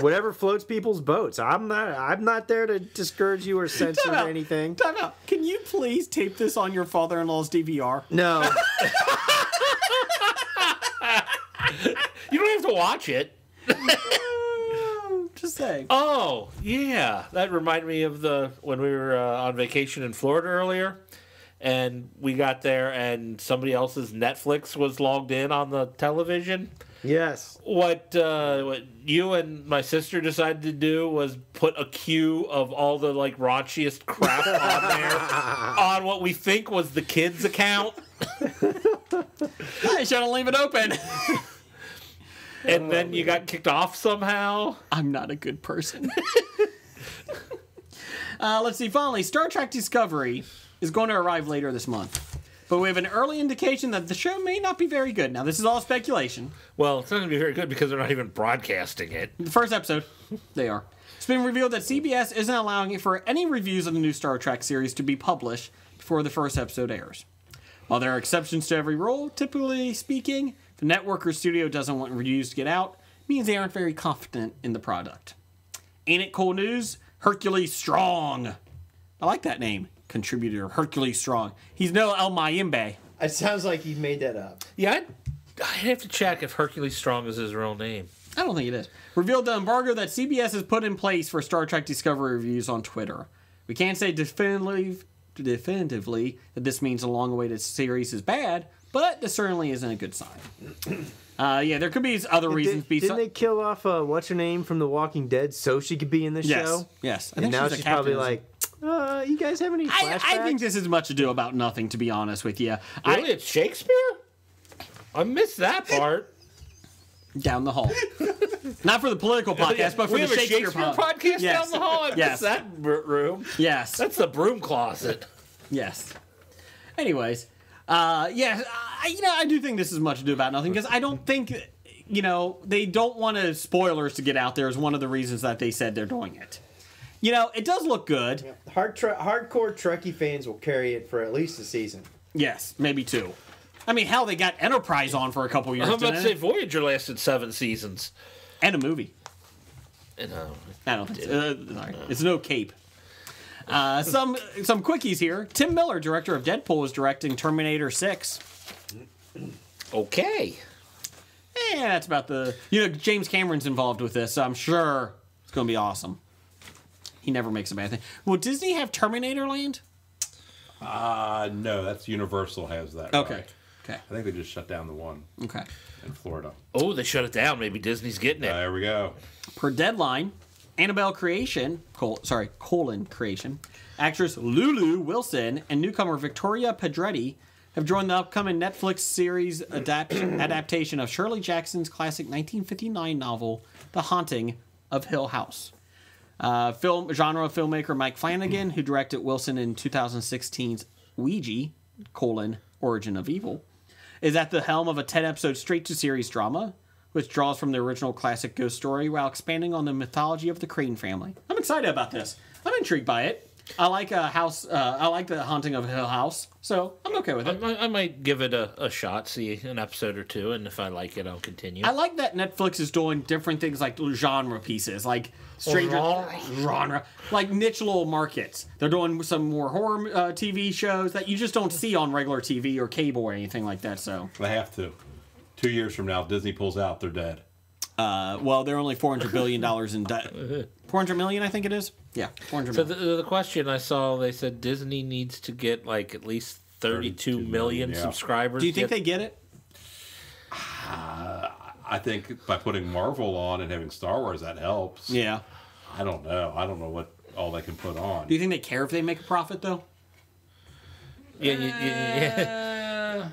Whatever floats people's boats. I'm not there to discourage you or censor Time out. anything. Time out. Can you please tape this on your father-in-law's DVR? No. You don't have to watch it. Just saying. Oh, yeah. That reminded me of when we were on vacation in Florida earlier. And we got there and somebody else's Netflix was logged in on the television. Yes. What you and my sister decided to do was put a queue of all the like raunchiest crap on there on what we think was the kids' account. I shouldn't leave it open. And then you got kicked off somehow. I'm not a good person. Let's see. Finally, Star Trek Discovery is going to arrive later this month. But we have an early indication that the show may not be very good. Now, this is all speculation. Well, it's not going to be very good because they're not even broadcasting it. The first episode, they are. It's been revealed that CBS isn't allowing it for any reviews of the new Star Trek series to be published before the first episode airs. While there are exceptions to every rule, typically speaking, if the network or studio doesn't want reviews to get out, it means they aren't very confident in the product. Ain't it cool news? Hercules Strong. I like that name. Contributor Hercules Strong. He's no El Mayimbe. It sounds like he made that up. Yeah, I'd have to check if Hercules Strong is his real name. I don't think it is. Revealed the embargo that CBS has put in place for Star Trek Discovery reviews on Twitter. We can't say definitively that this means the long-awaited series is bad, but this certainly isn't a good sign. Yeah, there could be other reasons. Didn't they kill off what's her name from The Walking Dead so she could be in the show? Yes. And now she's probably like, you guys have any flashbacks? I think this is much ado about nothing, to be honest with you. Really, it's Shakespeare? I missed that part. Down the hall. Not for the political podcast, but for we the have a Shakespeare podcast Yes. down the hall. I missed that room. Yes. That's the broom closet. Yes. Anyways, I do think this is much ado about nothing, because I don't think, they don't want spoilers to get out there is one of the reasons that they said they're doing it. It does look good. Yeah. Hardcore Trekkie fans will carry it for at least a season. Yes, maybe 2. I mean, hell, they got Enterprise on for a couple years. I'm about to didn't say it? Voyager lasted 7 seasons. And a movie. No. I don't think so. Sorry. It's no cape. Some quickies here. Tim Miller, director of Deadpool, is directing Terminator 6. Okay. Yeah, that's about the... James Cameron's involved with this, so I'm sure it's going to be awesome. He never makes a bad thing. Will Disney have Terminator Land? No, that's Universal has that. Okay. Right. Okay. I think they just shut down the one Okay. in Florida. Oh, they shut it down. Maybe Disney's getting it. There we go. Per Deadline, Annabelle Creation, Creation, actress Lulu Wilson and newcomer Victoria Pedretti have joined the upcoming Netflix series adaptation of Shirley Jackson's classic 1959 novel, The Haunting of Hill House. Genre filmmaker Mike Flanagan, who directed Wilson in 2016's Ouija, Origin of Evil, is at the helm of a 10-episode straight-to-series drama, which draws from the original classic ghost story while expanding on the mythology of the Crane family. I'm excited about this. I'm intrigued by it. I like I like The Haunting of Hill House, so I'm okay with it. I might give it a shot, see an episode or two, and if I like it, I'll continue. I like that Netflix is doing different things like genre pieces, like genre, like niche little markets. They're doing some more horror TV shows that you just don't see on regular TV or cable or anything like that. So They have to. 2 years from now, Disney pulls out, they're dead. well, they're only $400 billion in debt. 400 million, I think it is. Yeah, 400 So million. the question I saw, they said Disney needs to get like at least 32 million yeah. Do subscribers. you think they get it? I think by putting Marvel on and having Star Wars, that helps. Yeah. I don't know. I don't know what all they can put on. Do you think they care if they make a profit though? Yeah.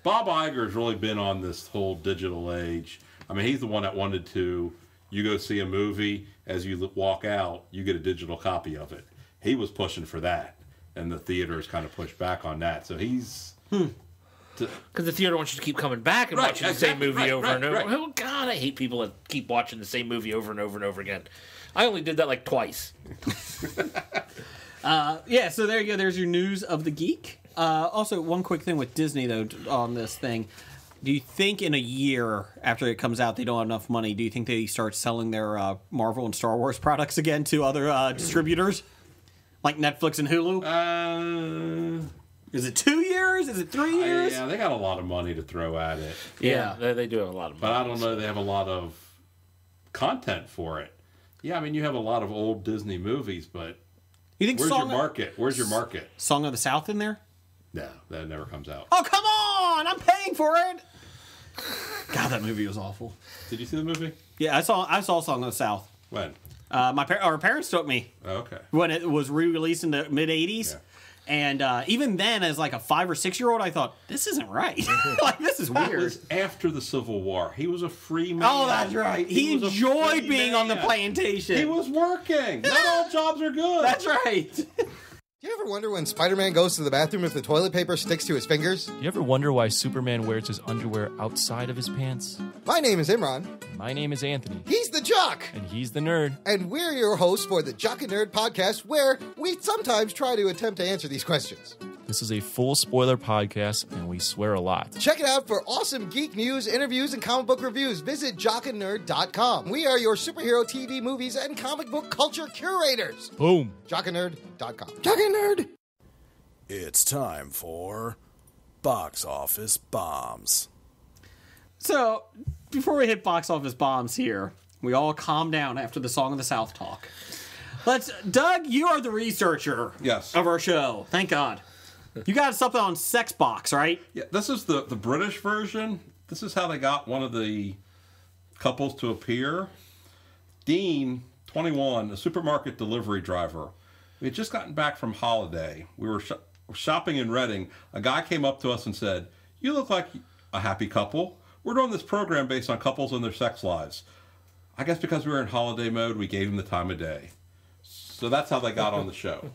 Bob Iger's really been on this whole digital age. I mean, he's the one that wanted to, you go see a movie, as you walk out, you get a digital copy of it. He was pushing for that, and the theaters kind of pushed back on that. So he's... Because the theater wants you to keep coming back and Right, watching the same exactly, movie right, over right, and over. right. Oh, God, I hate people that keep watching the same movie over and over and over again. I only did that like twice. Yeah, so there you go. There's your news of the geek. Also, one quick thing with Disney, though, on this thing. Do you think in a year after it comes out they don't have enough money? Do you think they start selling their Marvel and Star Wars products again to other distributors? Like Netflix and Hulu? Is it 2 years? Is it 3 years? Yeah, they got a lot of money to throw at it. Yeah. They do have a lot of money. But I don't know they have a lot of content for it. Yeah, I mean, you have a lot of old Disney movies, but You think where's your market? Where's your market? Song of the South in there? No, that never comes out. Oh, come on! I'm paying for it! God, that movie was awful. Did you see the movie? Yeah, I saw Song of the South. When? Our parents took me Oh, okay. when it was re-released in the mid-'80s. Yeah. And even then, as like a 5 or 6 year old, I thought, this isn't right. Like, this is That weird. was after the Civil War. He was a free man. Oh, that's right. He was a enjoyed free being on the man. plantation. He was working. Not all jobs are good. That's right. Do you ever wonder when Spider-Man goes to the bathroom if the toilet paper sticks to his fingers? Do you ever wonder why Superman wears his underwear outside of his pants? My name is Imran. My name is Anthony, He's the Jock. and he's the nerd. And we're your hosts for the Jock and Nerd podcast, where we sometimes try to attempt to answer these questions. This is a full spoiler podcast, and we swear a lot. Check it out for awesome geek news, interviews, and comic book reviews. Visit jockandnerd.com. We are your superhero TV, movies, and comic book culture curators. Boom. Jockandnerd.com. Jock and Nerd. It's time for Box Office Bombs. So, before we hit box office bombs here, we all calm down after the Song of the South talk. Doug, you are the researcher Yes. of our show. Thank God. You got something on Sex Box, right? Yeah, this is the British version. This is how they got one of the couples to appear. Dean, 21, a supermarket delivery driver. We had just gotten back from holiday. We were shopping in Reading. A guy came up to us and said, "You look like a happy couple. We're doing this program based on couples and their sex lives." I guess because we were in holiday mode, we gave him the time of day. So that's how they got on the show.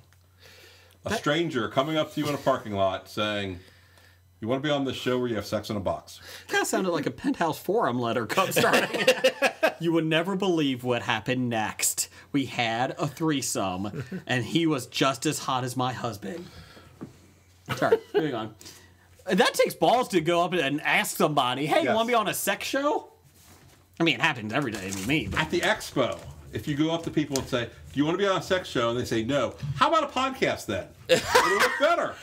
A stranger coming up to you in a parking lot saying, "You want to be on this show where you have sex in a box?" Kind of sounded like a Penthouse Forum letter starting. You would never believe what happened next. We had a threesome, and he was just as hot as my husband. Sorry, moving on. That takes balls to go up and ask somebody, "Hey, you want to be on a sex show?" I mean, it happens every day to me. But... At the expo, if you go up to people and say, "Do you want to be on a sex show?" and they say no, how about a podcast then? It'll look better.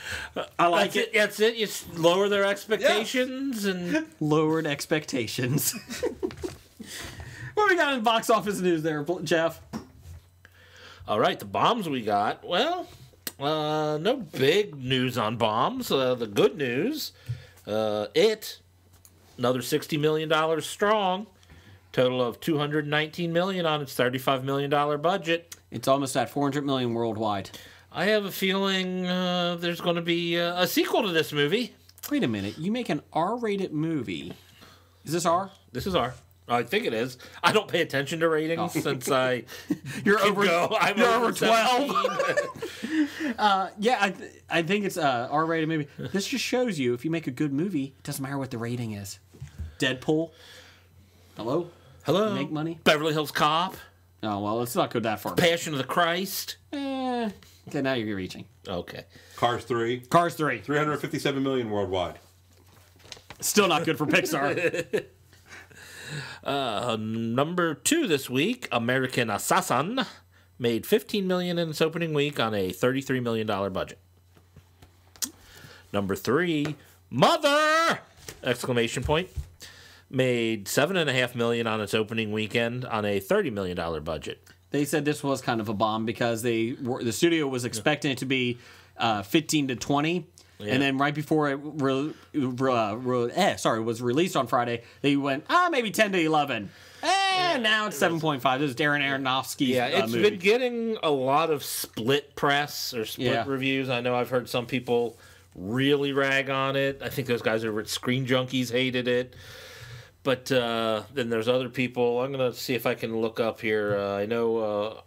I like it. That's it. You lower their expectations and lowered expectations. What we got in box office news there, Jeff? All right, the bombs we got. Well, no big news on bombs. The good news, another $60 million strong. Total of $219 million on its $35 million budget. It's almost at $400 million worldwide. I have a feeling there's going to be a sequel to this movie. Wait a minute. You make an R-rated movie. Is this R? This is R. I think it is. I don't pay attention to ratings since I'm you're over 12. Yeah, I think it's a R-rated movie. This just shows you if you make a good movie, it doesn't matter what the rating is. Deadpool. Hello? Hello? Make money? Beverly Hills Cop. Oh, well, let's not go that far. Passion of the Christ. Okay, now you're reaching. Okay. Cars 3. Cars 3. $357 million worldwide. Still not good for Pixar. Number 2 this week, American Assassin, made $15 million in its opening week on a $33 million budget. Number 3, Mother! Exclamation point. Made $7.5 million on its opening weekend on a $30 million budget. They said this was kind of a bomb because the studio was expecting it to be 15 to 20. Yeah. And then right before it was released on Friday, they went, maybe 10 to 11. And now it's 7.5. This is Darren Aronofsky's it's movie. been getting a lot of split press or split reviews. I know I've heard some people really rag on it. I think those guys over at Screen Junkies hated it. But then there's other people. I'm going to see if I can look up here. I know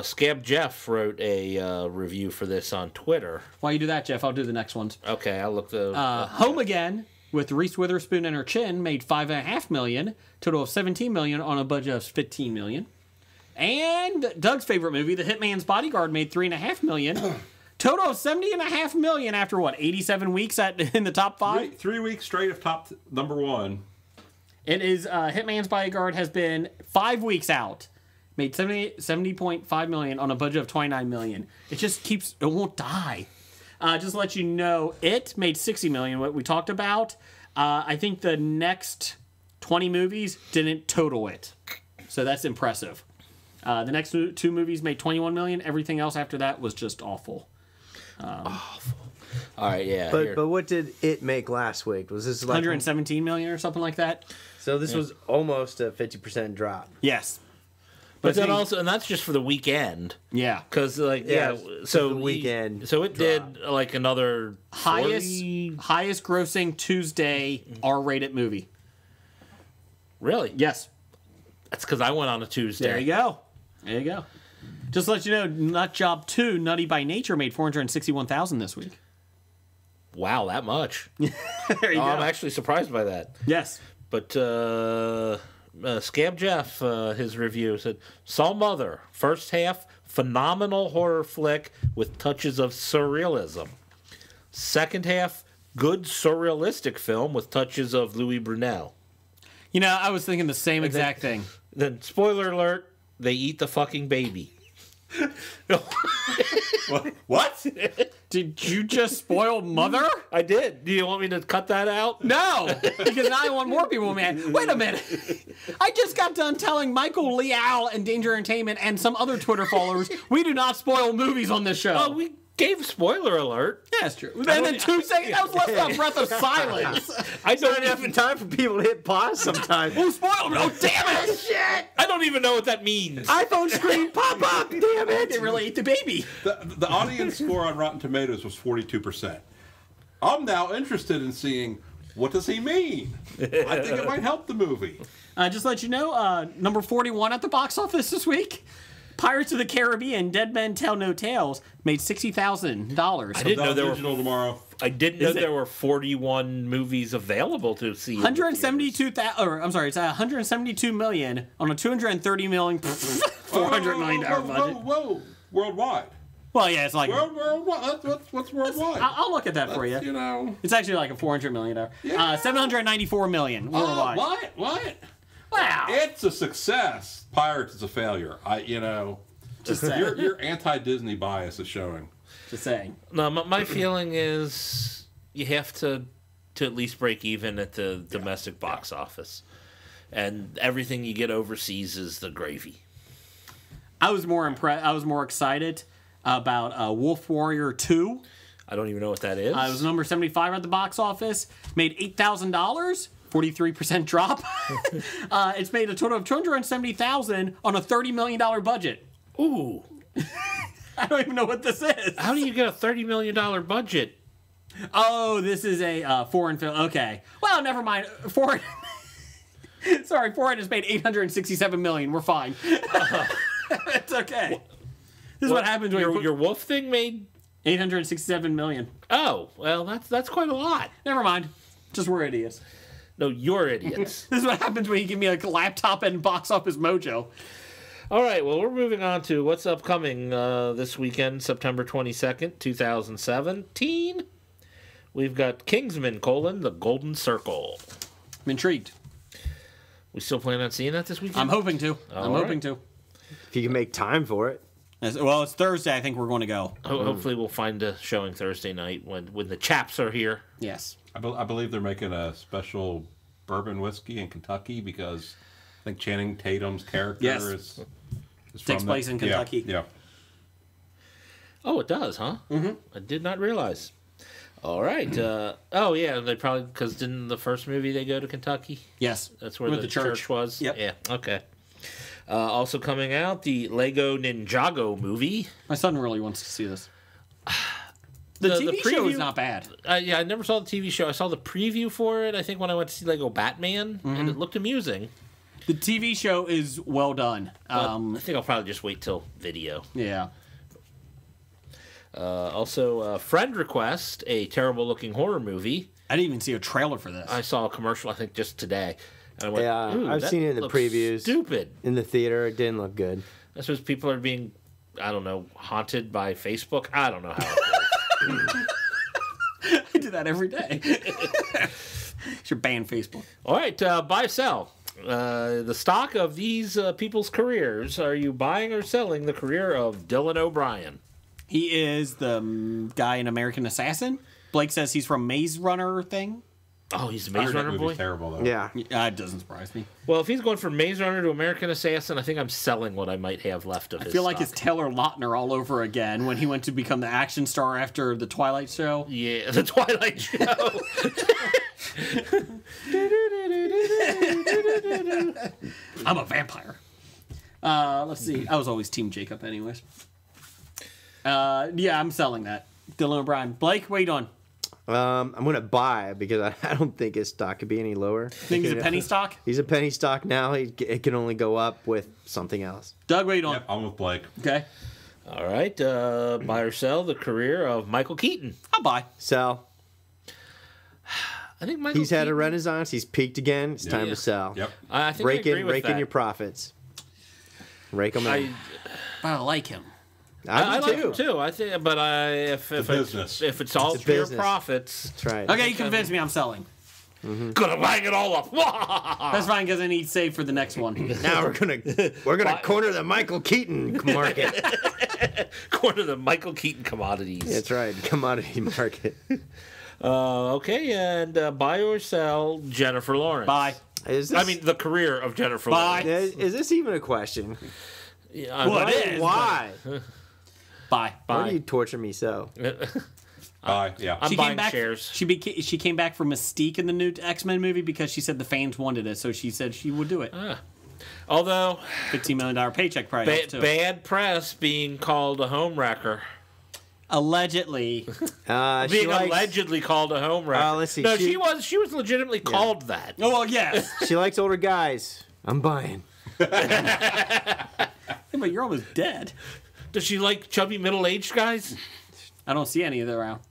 Scab Jeff wrote a review for this on Twitter. While you do that, Jeff, I'll do the next ones. Okay, I'll look the... Home Again with Reese Witherspoon and her chin made $5.5 million. Total of $17 million on a budget of $15 million. And Doug's favorite movie, The Hitman's Bodyguard, made $3.5 million. Total of $70.5 million after, 87 weeks in the top 5? 3 weeks straight of top number 1. It is Hitman's Bodyguard has been 5 weeks out, made $70.5 million on a budget of $29 million. It just it won't die. Just to let you know, it made $60 million. What we talked about, I think the next 20 movies didn't total it, so that's impressive. The next 2 movies made $21 million. Everything else after that was just awful. Awful. All right, yeah. But what did it make last week? Was this like $117 million or something like that? So this was almost a 50% drop. Yes. But then also, and that's just for the weekend. Yeah. Because, so the weekend. So it did like another highest grossing Tuesday R-rated movie. Really? Yes. That's because I went on a Tuesday. There you go. Just to let you know, Nut Job 2, Nutty by Nature, made $461,000 this week. Wow, that much. There you go. I'm actually surprised by that. Yes. But Scab Jeff, his review said, saw Mother, first half, phenomenal horror flick with touches of surrealism. Second half, good surrealistic film with touches of Louis Brunel. You know, I was thinking the same exact thing. Then, spoiler alert, they eat the fucking baby. What? Did you just spoil Mother? I did. Do you want me to cut that out? No, because now I want more people mad. Wait a minute. I just got done telling Michael Leal and Danger Entertainment and some other Twitter followers we do not spoil movies on this show. Oh, we gave spoiler alert. Yeah, that's true. And then 2 seconds, that was less than a breath of silence. I don't Not enough time for people to hit pause sometimes. Who spoiled me? Oh, damn it! Shit! I don't even know what that means. iPhone screen pop up. Damn it! They really ate the baby. The audience score on Rotten Tomatoes was 42%. I'm now interested in seeing what does he mean. I think it might help the movie. Just to let you know, number 41 at the box office this week. Pirates of the Caribbean, Dead Men Tell No Tales, made $60,000. I didn't know there Digital tomorrow. I didn't know there were 41 movies available to see. 172,000, or I'm sorry, it's 172 million on a 230 million, $400 million budget. Whoa. Worldwide. Well, yeah, it's like Worldwide. What's worldwide? I'll look at that for you. You know. It's actually like a $400 million. Yeah. 794 million worldwide. What? Wow. It's a success. Pirates is a failure. Just saying. Your anti-Disney bias is showing. Just saying. No, my feeling is you have to at least break even at the domestic box office, and everything you get overseas is the gravy. I was more impressed. I was more excited about Wolf Warrior 2. I don't even know what that is. It was number 75 at the box office. Made $8,000. 43% drop. It's made a total of $270,000 on a $30 million budget. Ooh. I don't even know what this is. How do you get a $30 million budget? Oh, this is a foreign film. Okay. Well, never mind. Foreign. Sorry, foreign has made $867 million. We're fine. It's okay. This is what happens when your wolf thing made $867 million. Oh, well, that's quite a lot. Never mind. Just we're idiots. No, you're idiots. This is what happens when you give me a laptop and box office mojo. All right, well, we're moving on to what's upcoming this weekend, September 22nd, 2017. We've got Kingsman, The Golden Circle. I'm intrigued. We still plan on seeing that this weekend? I'm hoping to. Hoping to. If you can make time for it. Well, it's Thursday. I think we're going to go. Hopefully we'll find a showing Thursday night when the chaps are here. Yes. I believe they're making a special bourbon whiskey in Kentucky because I think Channing Tatum's character is takes place in Kentucky. Yeah. Oh, it does, huh? Mm-hmm. I did not realize. All right. Oh, yeah. They probably because didn't the first movie they go to Kentucky? Yes. That's where the church was. Yep. Yeah. Okay. Also coming out, the Lego Ninjago movie. My son really wants to see this. The TV show is not bad. Yeah, I never saw the TV show. I saw the preview for it, I think, when I went to see Lego Batman, and it looked amusing. The TV show is well done. I think I'll probably just wait till video. Yeah. Also, Friend Request, a terrible-looking horror movie. I didn't even see a trailer for this. I saw a commercial, I think, just today. And I went, I've seen it in the previews. Stupid. In the theater, it didn't look good. I suppose people are being, I don't know, haunted by Facebook. I don't know how it works. I do that every day. Should ban Facebook. All right, buy, sell. The stock of these people's careers. Are you buying or selling the career of Dylan O'Brien? He is the guy in American Assassin. Blake says he's from Maze Runner thing. Oh, he's the Maze Runner boy? Terrible, though. Yeah. It doesn't surprise me. Well, if he's going from Maze Runner to American Assassin, I think I'm selling what I might have left of his I feel like stock. it's Taylor Lautner all over again when he went to become the action star after the Twilight show. Yeah, the Twilight show. I'm a vampire. Let's see. I was always Team Jacob anyways. Yeah, I'm selling that. Dylan O'Brien. Blake, what are you doing? I'm going to buy because I don't think his stock could be any lower. Think he's a penny stock? He's a penny stock now. It can only go up with something else. Doug, what are you doing? Yep, I'm with Blake. Okay. All right, buy or sell the career of Michael Keaton. I'll buy. Sell. I think Michael He's had a renaissance. He's peaked again. It's time to sell. Yep. I think I agree with rake that. in your profits. Rake them in. But I like him. I do like them too. I think, but if it's all It's a pure business. profits, That's right. Okay, you convinced me. I'm selling. gonna bang it all up. That's fine because I need save for the next one. Now we're gonna corner the Michael Keaton market. Corner the Michael Keaton commodities. That's right, commodity market. Okay, and buy or sell Jennifer Lawrence. Bye. Is this, I mean, the career of Jennifer Bye. Lawrence. is this even a question? Yeah, Well, it is. Why? Bye. Why do you torture me so? Yeah. I'm She buying came back. shares. She came back for Mystique in the new X-Men movie because she said the fans wanted it, so she said she would do it. Although, $15 million paycheck price too. bad press being called a home wrecker. Allegedly. Being allegedly called a home wrecker. let's see, No, she- she was legitimately called that. Oh well, yes. She likes older guys. I'm buying. Yeah, but you're almost dead. Does she like chubby middle-aged guys? I don't see any of them around.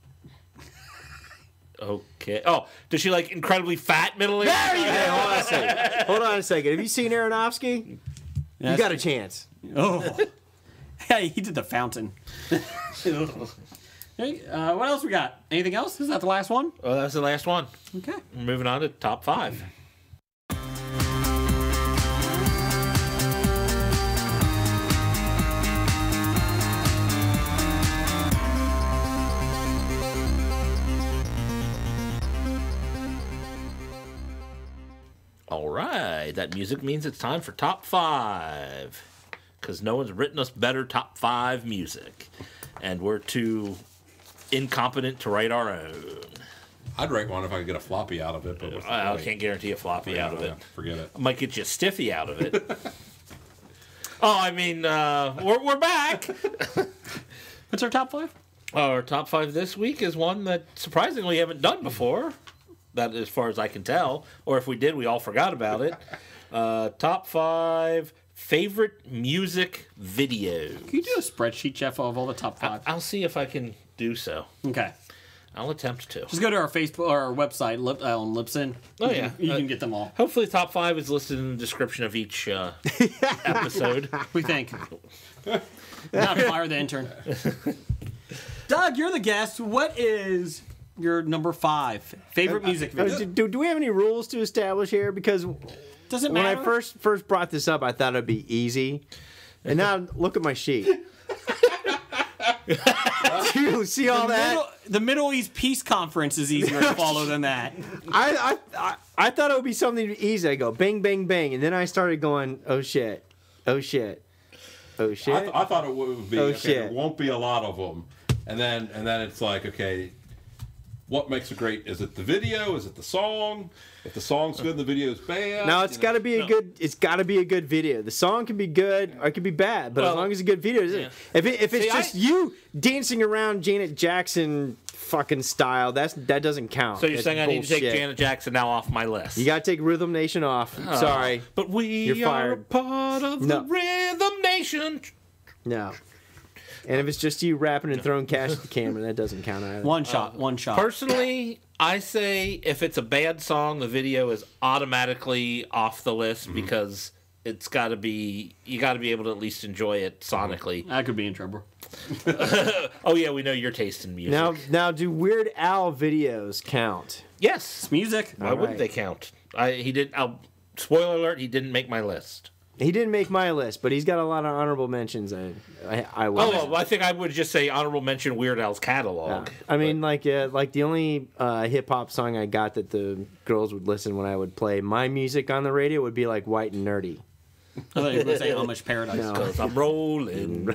Okay. Oh, does she like incredibly fat middle-aged guys? Hey, hold on a second. Have you seen Aronofsky? You got a chance. Oh. Hey, he did the fountain. Hey, what else we got? Anything else? Is that the last one? Oh, that's the last one. Okay. We're moving on to top 5. All right, that music means it's time for top 5. Because no one's written us better top 5 music. And we're too incompetent to write our own. I'd write one if I could get a floppy out of it. But I can't guarantee a floppy out of it. Forget it. I might get you a stiffy out of it. Oh, I mean, we're back. What's our top 5? Our top 5 this week is one that surprisingly we haven't done before. That, as far as I can tell, or if we did, we all forgot about it. Top 5 favorite music videos. Can you do a spreadsheet, Jeff, of all the top 5? I'll see if I can do so. Okay. I'll attempt to. Just go to our Facebook or our website, Lipson. Oh, You yeah. can- You can get them all. Hopefully, top 5 is listed in the description of each episode. We think. Not fire the intern. Doug, you're the guest. What is your number 5 favorite music video? Do we have any rules to establish here? Because Does it when matter? I first brought this up, I thought it'd be easy, and now look at my sheet. Do you see all that? The Middle East Peace Conference is easier to follow than that. I thought it would be something easy. I go bang, bang, bang, and then I started going, oh shit, oh shit, oh shit. I thought it would be. Oh, Okay, shit. there won't be a lot of them, and then it's like, okay, what makes it great? Is it the video? Is it the song? If the song's good, the video's bad. No, it's got to be a good. It's got to be a good video. The song can be good or it can be bad, but as Well, long as it's a good video, yeah. if it's See, just you dancing around Janet Jackson fucking style, that doesn't count. So you're That's saying I need to take bullshit. Janet Jackson now off my list? You got to take Rhythm Nation off. Sorry, But we You're are fired. part of No. the Rhythm Nation. no. And if it's just you rapping and throwing cash at the camera, that doesn't count either. One shot. Personally, I say if it's a bad song, the video is automatically off the list because it's got to be. You got to be able to at least enjoy it sonically. I could be in trouble. Oh yeah, we know your taste in music. Now, do Weird Al videos count? Yes. It's music. Why wouldn't they count? He didn't. Spoiler alert: he didn't make my list. He didn't make my list, but he's got a lot of honorable mentions. I would. Oh, well, I think I would just say honorable mention Weird Al's catalog. I mean, like the only hip hop song I got that the girls would listen when I would play my music on the radio would be like White and Nerdy. I thought you were going to say Amish Paradise. No. Because I'm rolling.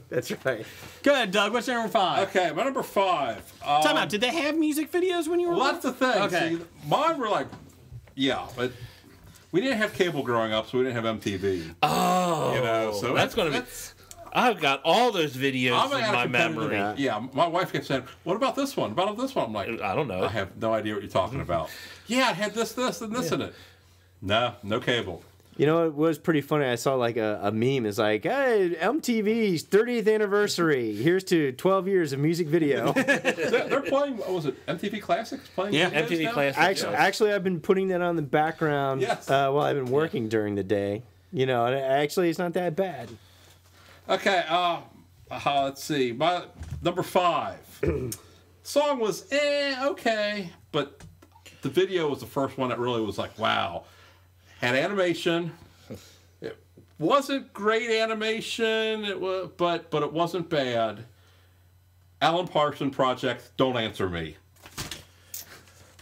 That's right. Go ahead, Doug. What's your number 5? Okay, my number 5. Time out. Did they have music videos when you were Well, little? that's the thing. Okay. See, mine were like, yeah, but we didn't have cable growing up, so we didn't have MTV. Oh, You know, so that's going to be. I've got all those videos I'm in at a my competitive- memory. Yeah, my wife kept saying, "What about this one? About this one?" I'm like, I don't know. I have no idea what you're talking about. Yeah, it had this, and this in it. No cable. You know, it was pretty funny. I saw like a meme. It's like, hey, MTV's 30th anniversary. Here's to 12 years of music video. They're playing. What was it? MTV Classics playing. Yeah, videos MTV now? Classics. Actually, I've been putting that on the background Yes. while I've been working during the day. You know, and actually, it's not that bad. Okay. let's see. My number 5. Song was okay, but the video was the first one that really was like, wow. Had animation. It wasn't great animation. It was, but it wasn't bad. Alan Parsons Project. Don't Answer Me.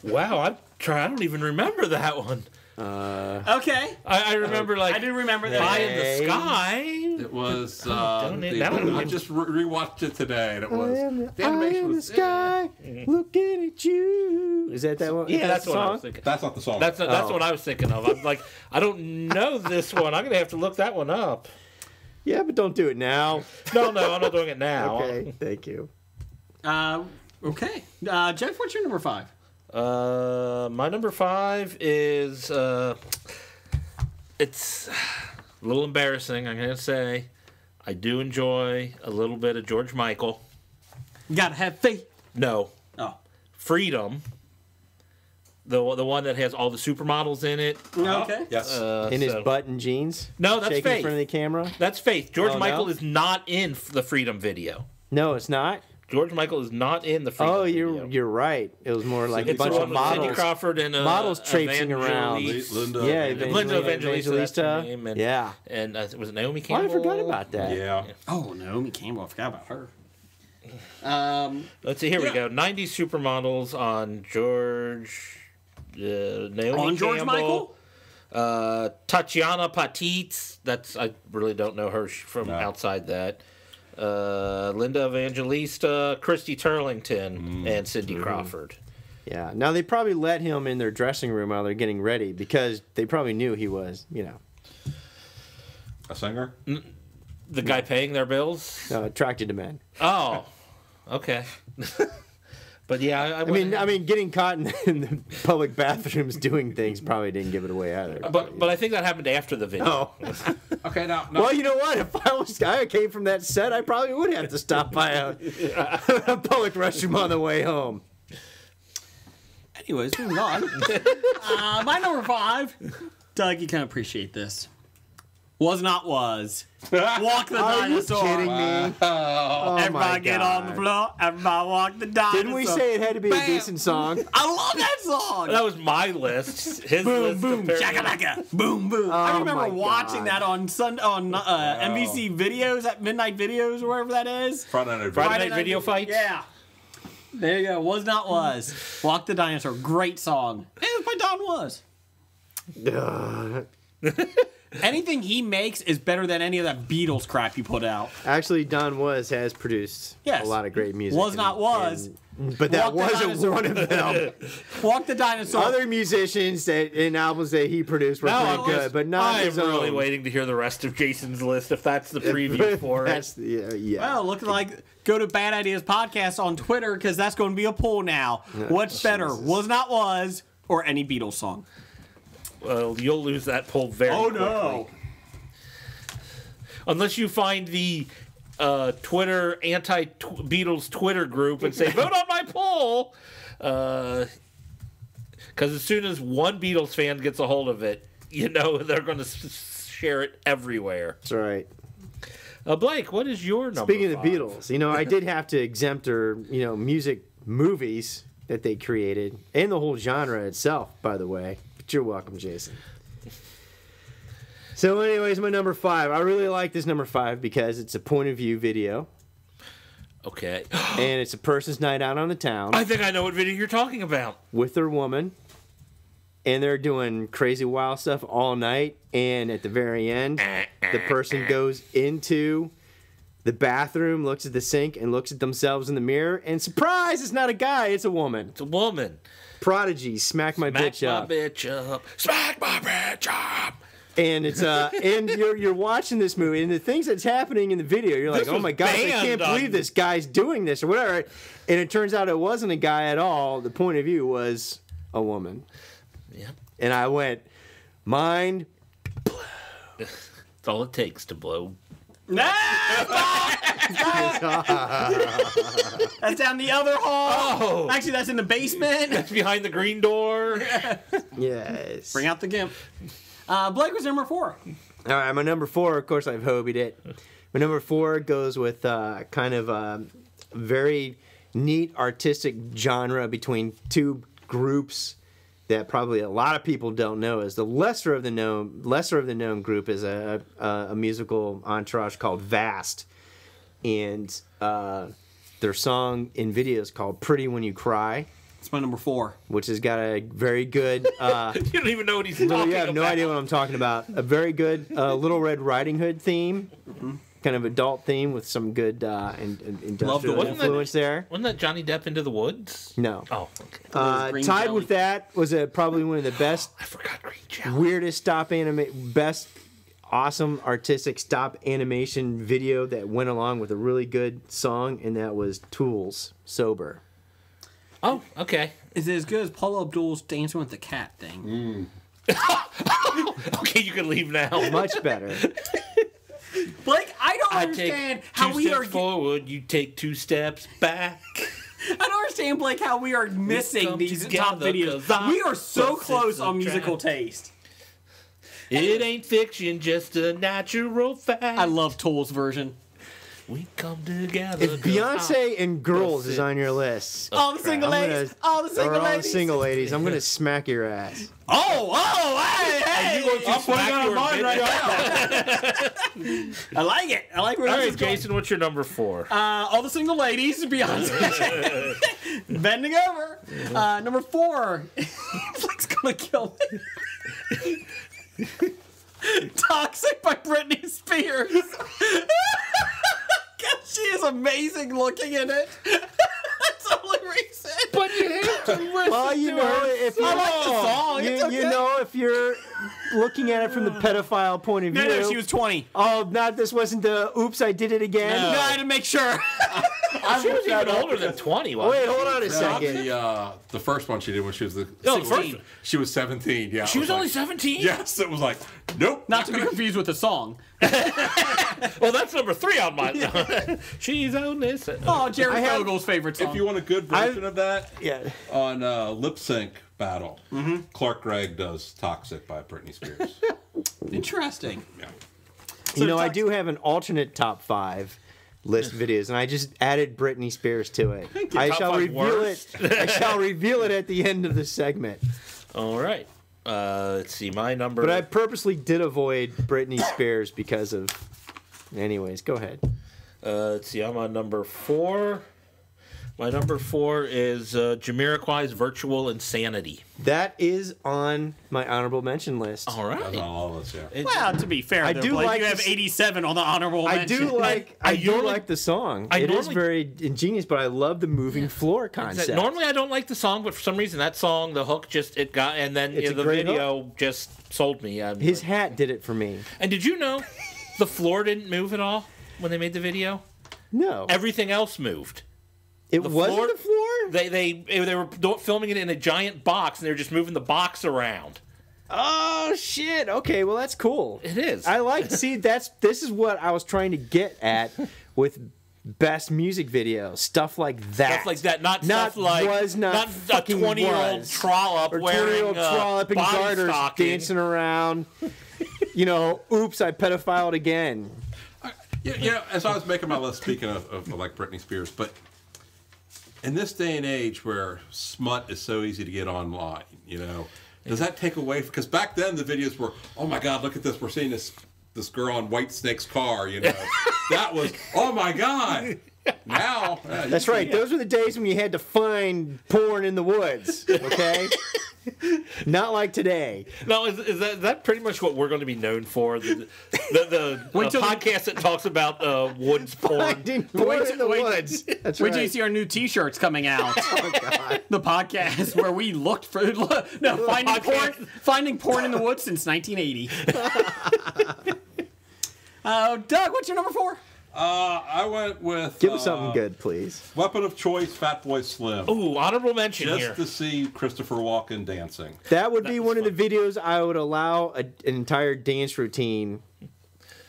Wow, I don't even remember that one. Okay. I remember like I do remember that. Pie in the Sky. It was. I I just rewatched it today, and it was. The animation was. Sky, looking at you. Is that one? Yeah, that's the what I song? was thinking. That's not the song. That's what I was thinking of. I'm like, I don't know this one. I'm gonna have to look that one up. Yeah, but don't do it now. No, I'm not doing it now. Okay, thank you. Okay. Jeff, what's your number 5? My number 5 is it's a little embarrassing. I'm gonna say I do enjoy a little bit of George Michael. You gotta have faith. No, Oh. Freedom. The one that has all the supermodels in it. Okay. Yes. In his button jeans. No, that's shaking in Faith. front of the camera. That's Faith. George Oh, no? Michael is not in the Freedom video. No, it's not. George Michael is not in the Freedom video. You're right. It was more like a It's bunch the of one with Cindy models. Crawford and Models traipsing around. Linda. Yeah, Linda Evangelista. That's her name. And, Yeah. And was it Naomi Oh, Campbell? I forgot about that. Yeah. Oh, Naomi Campbell. I forgot about her. Let's see. Here we go. 90s supermodels on George. Naomi On George Campbell, Michael? Tatiana Patitz. I really don't know her from outside that. Linda Evangelista, Christy Turlington, and Cindy Crawford. Yeah. Now they probably let him in their dressing room while they're getting ready because they probably knew he was, A singer? The guy paying their bills? attracted to men. Oh, okay. But yeah, I mean, getting caught in the public bathrooms doing things probably didn't give it away either. But I think that happened after the video. Oh. Okay, now. Well, you know what? If I came from that set, I probably would have to stop by a public restroom on the way home. Anyways, moving on. My number 5. Doug, you can appreciate this. Was not was. Walk the Are you dinosaur. kidding me? Oh, Everybody my get God. on the floor. Everybody walk the dinosaur. Didn't we say it had to be a decent song? I love that song. That was my list. His Boom, list. boom, compared to- shakalaka, boom, boom. I Oh, remember my watching God. that on NBC videos, at Midnight Videos, or wherever that is. Friday Friday Night Video Fights? Yeah. There you go. Was not was. Walk the Dinosaur. Great song. And it was by Don Was. Anything he makes is better than any of that Beatles crap you put out. Actually, Don has produced Yes. a lot of great music. Was not was. But that Walk the wasn't Dinosaur. one of them. Walk the Dinosaur. Other musicians that in albums that he produced were Now pretty good, but not I'm his really own. waiting to hear the rest of Jason's list if that's the preview for it. That's yeah. Well, looking like go to Bad Ideas Podcast on Twitter because that's going to be a poll now. What's better, was not was, or any Beatles song? Well, you'll lose that poll very quickly. Unless you find the Twitter anti-Beatles Twitter group and say, vote on my poll. Because as soon as one Beatles fan gets a hold of it, they're going to share it everywhere. That's right. Blake, what is your number Speaking of the 5? Beatles, I did have to exempt their, music movies that they created and the whole genre itself, by the way. But you're welcome, Jason. So, anyways, my number 5. I really like this number 5 because it's a point of view video. Okay. And it's a person's night out on the town I think I know what video you're talking about. with their woman. And they're doing crazy wild stuff all night. And at the very end, the person goes into the bathroom, looks at the sink, and looks at themselves in the mirror. And surprise, it's not a guy, it's a woman. It's a woman. Prodigy, Smack My Bitch Up. Smack my bitch up. And it's and you're watching this movie, and the things that's happening in the video, you're like, This oh was my gosh, I banned can't believe on- this guy's doing this or whatever. And it turns out it wasn't a guy at all. The point of view was a woman. Yeah. And I went, mind. That's all it takes to blow. That's down the other hall. Oh. Actually, that's in the basement. That's behind the green door. Yes. Bring out the gimp. Blake was number 4. All right, my number 4, of course, I've Hobied it. My number 4 goes with kind of a very neat artistic genre between two groups that probably a lot of people don't know. Is the lesser of the known group is a musical entourage called Vast, and their song in video is called "Pretty When You Cry." It's my number 4. Which has got a very good. You don't even know what he's talking about. You have no idea what I'm talking about. A very good Little Red Riding Hood theme, kind of adult theme with some good industrial influence there. Wasn't that Johnny Depp Into the Woods? No. Oh, okay. Tied with that was probably one of the best, I forgot Green Jelly. weirdest best awesome artistic stop animation video that went along with a really good song, and that was Tool's Sober. Oh, okay. Is it as good as Paula Abdul's Dancing with the Cat thing? Okay, you can leave now. Much better. Blake, I don't I understand take how 2 we steps are. forward, you take 2 steps back. I don't understand, Blake, how we are missing come these together top videos. 'cause I'm We are so opposites close on attract. musical taste. It ain't fiction, just a natural fact. I love Tool's version. We come together. If Beyonce and Girls is on your list, All the single ladies. All the single or all the ladies. single ladies, I'm gonna smack your ass. Hey, you going to smack your I like it. I like where All this right, is going. Jason, what's your number 4? All the single ladies, Beyonce. Bending over. Number 4. Blake's gonna kill me. Toxic by Britney Spears. God, she is amazing looking in it. That's the only reason. But you have to listen Well, you to know, her if you I like the song. It's okay. you know, if you're looking at it from the pedophile point of view. No, she was 20. Oh, not this wasn't the "Oops, I did it again." No, I had to make sure. She was even older than 20. Oh, wait, hold on a Not second. the first one she did when she was No, the first 16. one. She was 17. Yeah, She it was only 17? Yes, it was like nope. Not to be confused with the song. Well, that's number 3 on my. She's on this. Oh, Jerry Fogel's favorite song. If you want a good version of that, Yeah. on Lip Sync Battle, Clark Gregg does "Toxic" by Britney Spears. Interesting. Yeah. You know, I do have an alternate top 5 list videos, and I just added Britney Spears to it. I Top shall 5 reveal worst. it. I shall reveal it at the end of the segment. All right. Let's see. My number. But I purposely did avoid Britney Spears because of. Anyways, go ahead. Let's see. I'm on number 4. My number 4 is Jamiroquai's "Virtual Insanity." That is on my honorable mention list. All right. That's on all of us. Yeah. Well, to be fair, I though, do Blake, like you have this- 87 on the honorable I mention. do like. I do normally- like the song. I It is normally- very ingenious, but I love the moving floor concept. Normally, I don't like the song, but for some reason, that song, the hook, just it got, and then It's a the great video just sold me. His hat did it for me. And did you know the floor didn't move at all when they made the video? No, Everything else moved. it the wasn't floor- the floor. They were filming it in a giant box, and they were just moving the box around. Oh shit! Okay, well that's cool. It is. I like. See, this is what I was trying to get at with best music videos, stuff like that. Stuff like that, not stuff like not a fucking 20-year-old was. trollop or wearing 20-year-old trollop and body garters stocking. dancing around. You know, oops, I pedophiled again. You know, as I was making my list, speaking of like Britney Spears, but in this day and age where smut is so easy to get online, you know, does that take away? Because back then the videos were, oh my God, look at this, we're seeing this girl on White Snake's car, you know, that was, oh my God. Now, That's right. Those were the days when you had to find porn in the woods. Okay, not like today. No, is that pretty much what we're going to be known for? The podcast that talks about woods porn. Finding porn in the woods. That's Wait till you right. see our new T-shirts coming out. Oh, God. The podcast where we looked for finding porn in the woods since 1980. Doug, what's your number 4? I went with Give us something good, please. Weapon of Choice, Fatboy Slim. Ooh, honorable mention Just here. to see Christopher Walken dancing. That would be one of the videos I would allow an entire dance routine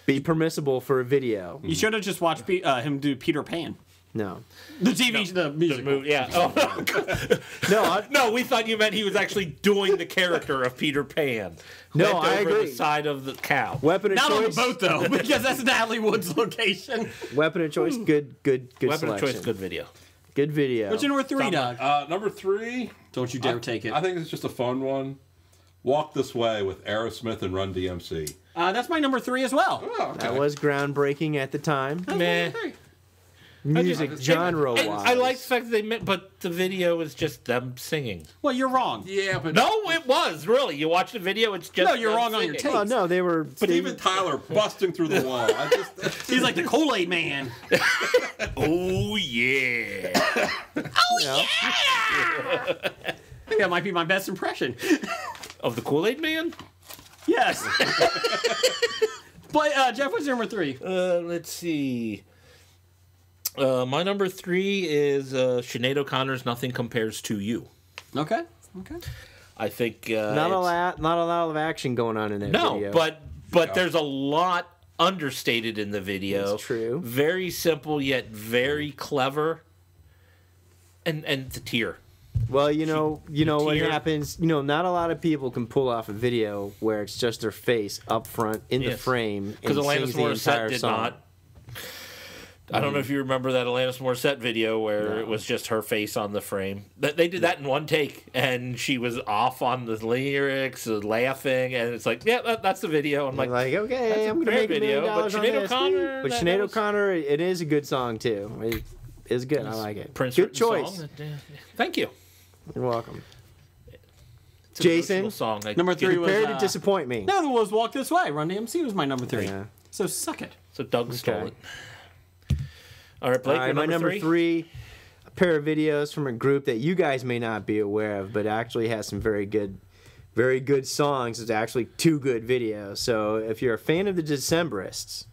be permissible for a video. You should have just watched him do Peter Pan. No. The TV, the music. Yeah. Oh, No, we thought you meant he was actually doing the character of Peter Pan. No, Went I over agree. the side of the cow. Weapon of Not on the choice. boat though, because that's Natalie Wood's location. Weapon of choice. Good Weapon selection. of choice, good video. Good video. What's your number 3, Doug? Number 3. Don't you dare take it. I think it's just a fun one. Walk This Way with Aerosmith and Run DMC. That's my number 3 as well. Oh, okay. That was groundbreaking at the time. Meh. Music genre And wise. I like the fact that they meant, but the video is just them singing. Well, you're wrong. Yeah, but No, it was really. You watch the video, it's just No, you're them wrong on your singing. tape. Oh no, they were. But even Tyler busting through the wall. He's like the Kool-Aid man. Oh yeah. I think that might be my best impression. Of the Kool-Aid Man? Yes. But Jeff, what's your number 3? Let's see. My number 3 is Sinead O'Connor's "Nothing Compares to You." Okay. I think not a lot of action going on in that video. but there's a lot understated in the video. That's true. Very simple yet very clever. And the tear. Well, you know what tear. happens. Not a lot of people can pull off a video where it's just their face up front in the Yes. frame Because and Alanis sings the entire Morissette did song. not. I don't know if you remember that Alanis Morissette video where it was just her face on the frame. They did that in one take, and she was off on the lyrics, laughing, and it's like, yeah, that's the video. I'm Like, like, okay, that's a I'm going to great make $1 video, million but on Sinead this. O'Connor, But that Sinead was- O'Connor, it is a good song too. It is good. I like it. Prince Good written choice. song that, thank you. You're welcome. It's an Jason? emotional song. Number 3 was... Prepare to disappoint me. No, it was Walk This Way. Run DMC was my number 3. Yeah. So suck it. So Doug stole Okay. it. All right, Blake, All right, your my number 3? 3, a pair of videos from a group that you guys may not be aware of, but actually has some very good songs. It's actually 2 good videos. So if you're a fan of the Decemberists,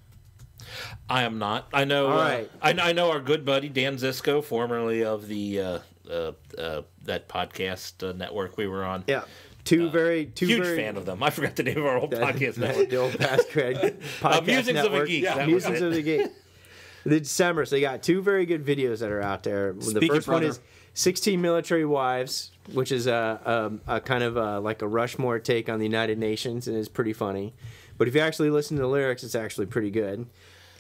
I am not. I know. All right. I know our good buddy Dan Zisco, formerly of the that podcast network we were on. yeah, two very Huge fan of them. I forgot the name of our old podcast network. The old podcast Musings of a network. Geek. Yeah, That was Musings it. of the Geek. The Decemberists. They got 2 very good videos that are out there. The Speak it, first one brother. is 16 Military Wives, which is a kind of like a Rushmore take on the United Nations, and it's pretty funny. But if you actually listen to the lyrics, it's actually pretty good.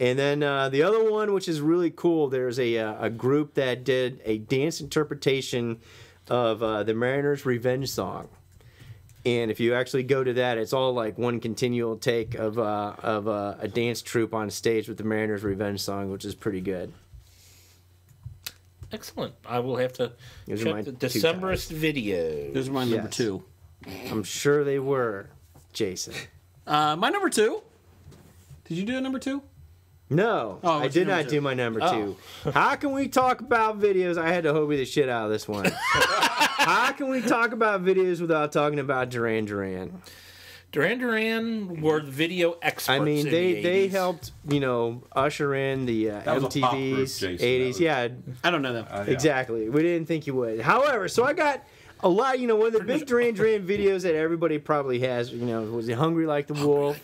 And then the other one, which is really cool, there's a group that did a dance interpretation of the Mariners' Revenge song. And if you actually go to that, it's all like one continual take of a dance troupe on stage with the Mariners' Revenge song, which is pretty good. Excellent. I will have to Those are check my the 2 Decemberist video. Those are my number Yes. 2. I'm sure they were, Jason. My number 2. Did you do a number 2? No, Oh, I what's your did number not 2? do my number 2. How can we talk about videos? I had to Hobie the shit out of this one. How can we talk about videos without talking about Duran Duran? Duran Duran were the video experts. I mean, in they the 80s. helped usher in the was a pop group, MTV's Jason. 80s. Yeah, I don't know them. Yeah. exactly. We didn't think you would. However, so I got a lot. One of the big Duran Duran videos that everybody probably has. Was Hungry Like the Wolf.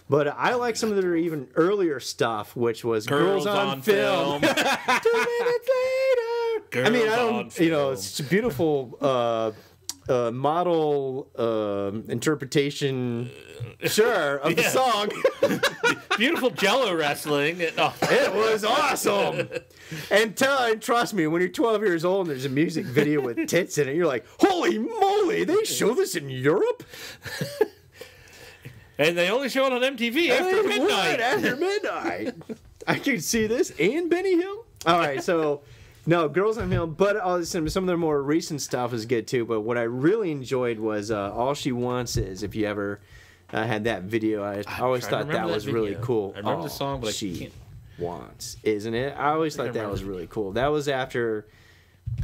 But I like some of their even earlier stuff, which was Girls on Film. 2 minutes later. Girls I mean, I on don't, Film. it's a beautiful model interpretation, sure, of the song. Beautiful Jello wrestling. Oh, It was awesome. And trust me, when you're 12 years old and there's a music video with tits in it, you're like, holy moly, they show this in Europe? and they only show it on MTV after Hey, midnight. what? After midnight. I can see this and Benny Hill. All right, so no, Girls on Film, but some of their more recent stuff is good too. But what I really enjoyed was All She Wants Is. If you ever had that video, I always trying to thought that remember was that really video. cool. I remember the All song, but I she can't- wants, isn't it? I always thought that remember was the- really cool. That was after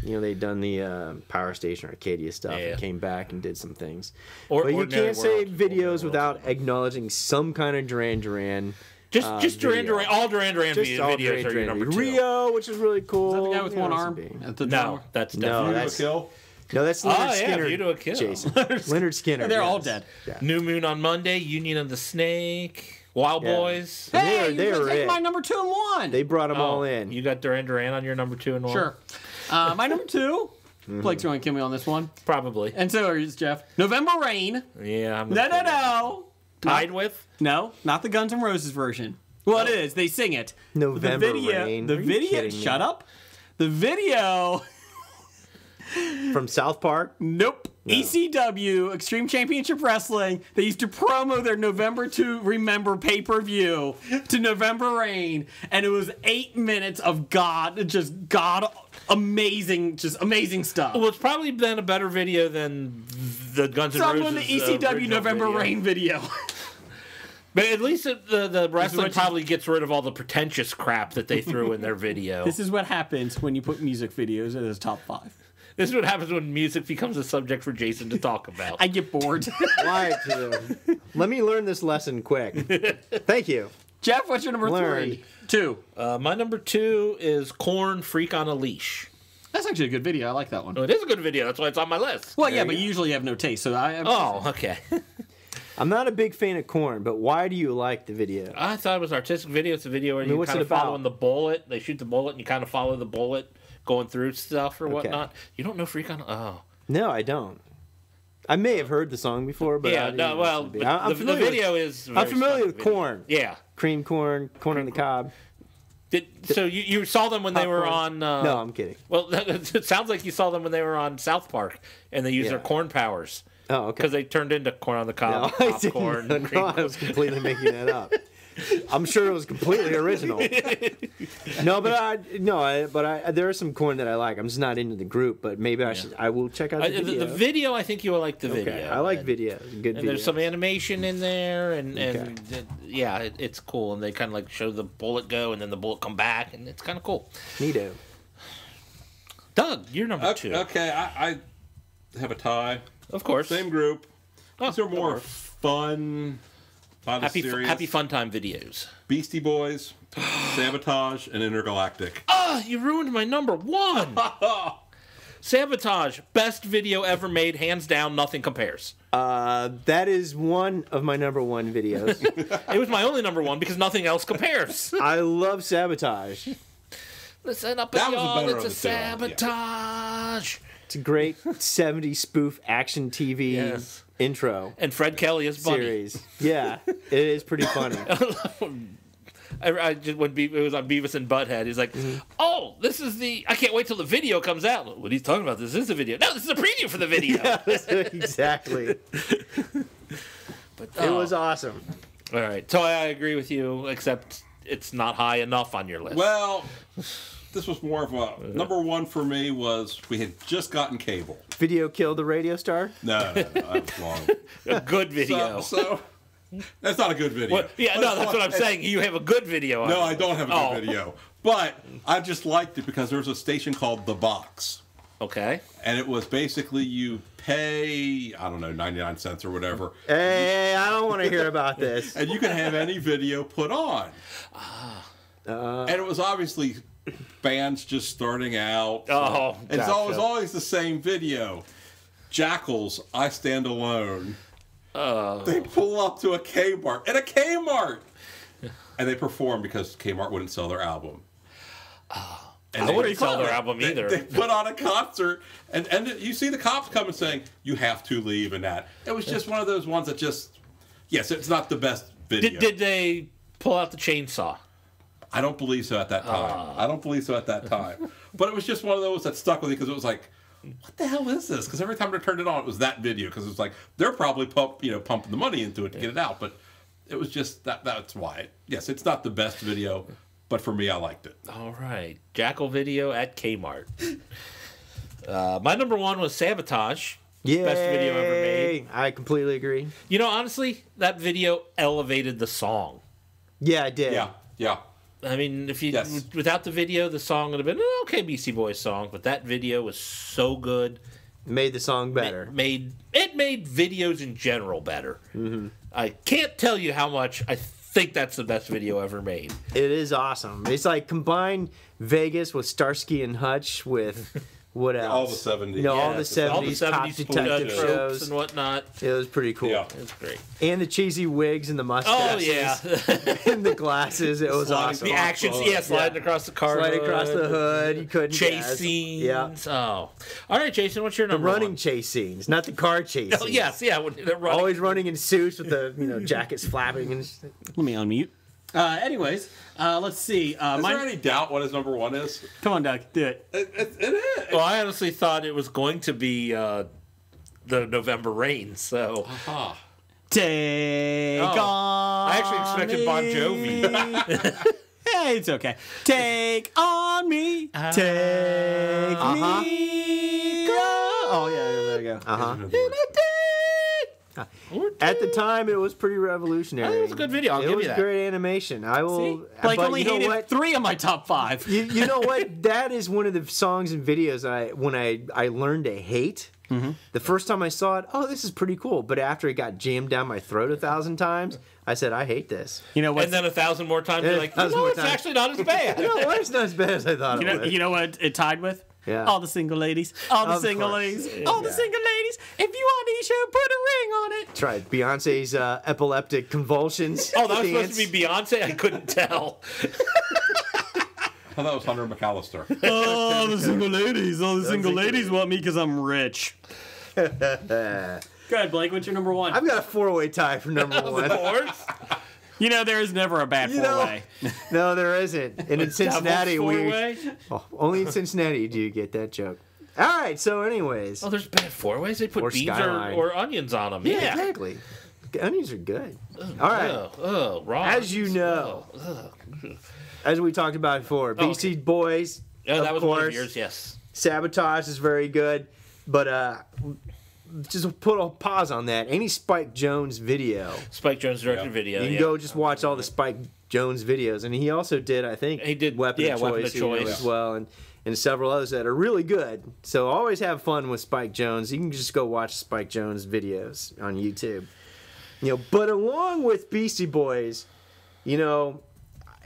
they'd done the Power Station Arcadia stuff Yeah. and came back and did some things. Or- But you Ordinary can't say World. videos without acknowledging some kind of Duran Duran. Just Duran video. Duran. All Duran Duran Just all videos Duran are your Duran. number 2. Rio, which is really cool. Is that the guy with Yeah, one that's arm? a big- At the No, drummer? that's No, definitely that's Kill? no, that's Leonard yeah, Skinner. View to a Kill. Jason, Leonard Skinner. They're all yes. dead. Yeah. New Moon on Monday, Union of the Snake, Wild Yeah. Boys. Hey, They you were take it. my number 2 and 1. They brought them all in. You got Duran Duran on your number 2 and 1? Sure. My number 2. Blake's going to kill me on this one. Probably. And so are you, Jeff. November Rain. Yeah. I'm No. Tied with? No, not the Guns N' Roses version. Well, it is. They sing it. November the video, Rain. The Are you video. kidding me? Shut up. The video. From South Park. Nope. ECW, Extreme Championship Wrestling. They used to promo their November to Remember pay-per-view to November Rain, and it was 8 minutes of God amazing stuff. Well, it's probably been a better video than the Guns N' Roses. Someone the ECW original November video. Rain video. But at least the wrestling what you- probably gets rid of all the pretentious crap that they threw in their video. This is what happens when you put music videos as top 5. This is what happens when music becomes a subject for Jason to talk about. I get bored. Why? Let me learn this lesson quick. Thank you. Jeff, what's your number Learned. 3? 2. My number 2 is Korn, Freak on a Leash. That's actually a good video. I like that one. Oh, it is a good video. That's why it's on my list. Well, yeah, but you usually have no taste, so Oh, okay. I'm not a big fan of Korn, but why do you like the video? I thought it was an artistic video. It's a video where mean, you what's kind it of about? following the bullet. They shoot the bullet, and you kind of follow the bullet going through stuff or whatnot. You don't know Freak on... Oh. No, I don't. I may have heard the song before, but I Yeah, didn't no, know well, what it but would be. I'm the familiar with- video is... a I'm very familiar stunning with video. Korn. Yeah. Cream corn, corn on the cob. So you saw them when they were on... Popcorn. No, I'm kidding. Well, it sounds like you saw them when they were on South Park, and they used their corn powers. Oh, okay. Because they turned into corn on the cob, No, I popcorn. didn't. cream No, I was completely making that up. I'm sure it was completely original. No, but there are some corn that I like. I'm just not into the group, but maybe I will check out the video. The video, I think you will like the Okay, video. I like And- videos. Good And there's videos. some animation in there, and it's cool. And they kind of like show the bullet go, and then the bullet come back, and it's kind of cool. Neato. Doug, you're number 2. Okay, I have a tie. Of course. Same group. Oh, These are more of course. fun, not as serious. Happy fun time videos. Beastie Boys, Sabotage, and Intergalactic. Ah, you ruined my number 1. Sabotage, best video ever made, hands down, nothing compares. That is one of my number 1 videos. It was my only number 1 because nothing else compares. I love Sabotage. Listen up, That was the y'all, better it's a of the two, yeah. sabotage. It's a great 70s spoof action TV Yes. intro And Fred Kelly is Bunny. series. Yeah, it is pretty funny. I just when it was on Beavis and Butthead, he's like, "Oh, this is the. I can't wait till the video comes out." What he's talking about? This is the video. No, this is a preview for the video. Exactly. But, It was awesome. all right. So I agree with you, except it's not high enough on your list. Well, this was more of a number 1 for me. Was we had just gotten cable. Video killed the radio star. No, I was wrong. a good video. So that's not a good video. What? Yeah, But no, it's that's one- what I'm saying. You have a good video. On No, it. I don't have a good video. But I just liked it because there was a station called The Box. Okay. And it was basically you pay, I don't know, 99 cents or whatever. Hey, I don't want to hear about this. And you can have any video put on. And it was obviously bands just starting out. Oh, and it's gotcha. always the same video. Jackals, I Stand Alone. They pull up to a Kmart. At a Kmart! And they perform because Kmart wouldn't sell their album. And I wouldn't sell their album either. They put on a concert, and you see the cops come and saying, you have to leave, and that. It was just one of those ones that just, yes, it's not the best video. Did they pull out the chainsaw? I don't believe so at that time. I don't believe so at that time. But it was just one of those that stuck with me because it was like, what the hell is this? Because every time I turned it on, it was that video. Because it was like, they're probably pumping the money into it to get it out. But it was just, that's why. Yes, it's not the best video, but for me, I liked it. All right. Jackal video at Kmart. My number 1 was Sabotage. Yay! Best video ever made. I completely agree. You know, honestly, that video elevated the song. Yeah, I did. Yeah. I mean, if you Yes. without the video, the song would have been an okay Beastie Boys song, but that video was so good. Made the song better. It made videos in general better. Mm-hmm. I can't tell you how much I think that's the best video ever made. It is awesome. It's like combine Vegas with Starsky and Hutch with What else? All the 70s. You know, all Yeah, the 70s, all the 70s top detective tropes shows. and whatnot. It was pretty cool. Yeah. It's great. And the cheesy wigs and the Oh mustaches. yeah, And the glasses. It was Sliding awesome. the actions. Yeah, sliding across the car. Slide across the hood. You couldn't Chase guess. scenes. Yeah. Oh, all right, Jason. What's your The number? running one? chase scenes, not the car chase Oh, scenes. yes, yeah. When they're running. Always running in suits with the jackets flapping and Let me unmute. Anyways, let's see. Is there any doubt what his number one is? Come on, Doug. Do it. It is. Well, I honestly thought it was going to be the November Rain. So Take Oh, on I actually expected Bon Jovi. Hey, it's okay. Take on me. Take me. Oh, yeah, there you go. At the time, it was pretty revolutionary. It was a good video. I'll it give was you that. great animation. I will. See? Blake but only you know hated what? 3 of my top 5. You know what? That is one of the songs and videos when I learned to hate. Mm-hmm. The first time I saw it, oh, this is pretty cool. But after it got jammed down my throat 1,000 times, I said, I hate this. You know what? And then 1,000 more times, you're like, 1,000 more it's times. actually not as bad. No, it's not as bad as I thought it was. You know what it tied with? Yeah. All the single ladies. All the Of single course. ladies. Yeah. All the single ladies. If you want Isha, put a ring on it. That's right. Beyonce's epileptic convulsions. Oh, that was dance. supposed to be Beyonce? I couldn't tell. I thought that was Hunter McAllister. All the single ladies. All the single ladies want me because I'm rich. Go ahead, Blake. What's your number 1? I've got a 4-way tie for number 1. Horse? You know, there is never a bad 4-way. No, there isn't. And in Cincinnati, four-way? only in Cincinnati do you get that joke. All right. So, anyways, Oh, there's bad four-ways? They put Or beans Skyline. or onions on them. Yeah. exactly. Onions are good. All right. Oh, raw. As you know, as we talked about before, Beastie Boys. Oh, that of was one course. of yours, yes. Sabotage is very good, but just put a pause on that. Any Spike Jonze video, Spike Jonze directed video. you can yeah. go just watch all the Spike Jonze videos, and he also did, I think, He did, Weapon of Weapon of Choice, you know, Choice. as well, and several others that are really good. So always have fun with Spike Jonze. You can just go watch Spike Jonze videos on YouTube. But along with Beastie Boys,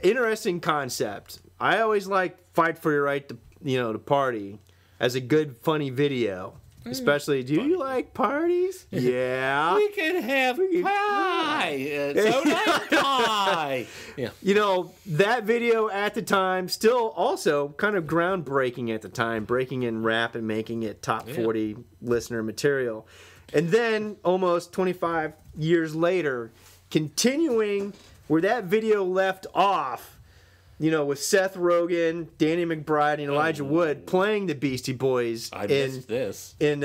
interesting concept. I always like Fight for Your Right to to party as a good funny video. Especially, do you like parties? Yeah. We can have pie. Soda and pie. Yeah. That video at the time, still also kind of groundbreaking at the time, breaking in rap and making it top 40 listener material. And then, almost 25 years later, continuing where that video left off, with Seth Rogen, Danny McBride, and Elijah Wood playing the Beastie Boys I missed this. in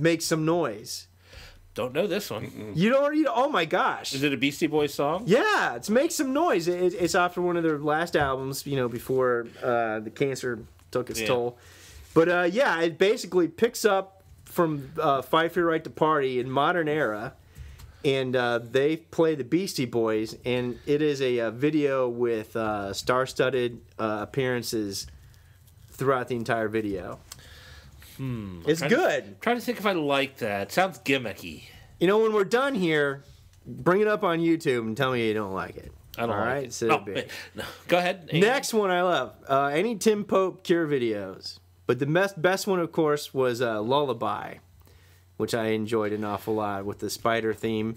Make Some Noise. Don't know this one. You don't. Oh my gosh! Is it a Beastie Boys song? Yeah, it's Make Some Noise. It's after one of their last albums, before the cancer took its toll. But it basically picks up from Fight for Your Right to Party in modern era, and they play the Beastie Boys, and it is a video with star-studded appearances throughout the entire video. It's good. I'm trying to think if I like that. Sounds gimmicky. When we're done here, bring it up on YouTube and tell me you don't like it. I don't All like right? it. So No, be it. no. Go ahead. Next one I love. Any Tim Pope Cure videos. But the best one, of course, was Lullaby, which I enjoyed an awful lot with the spider theme.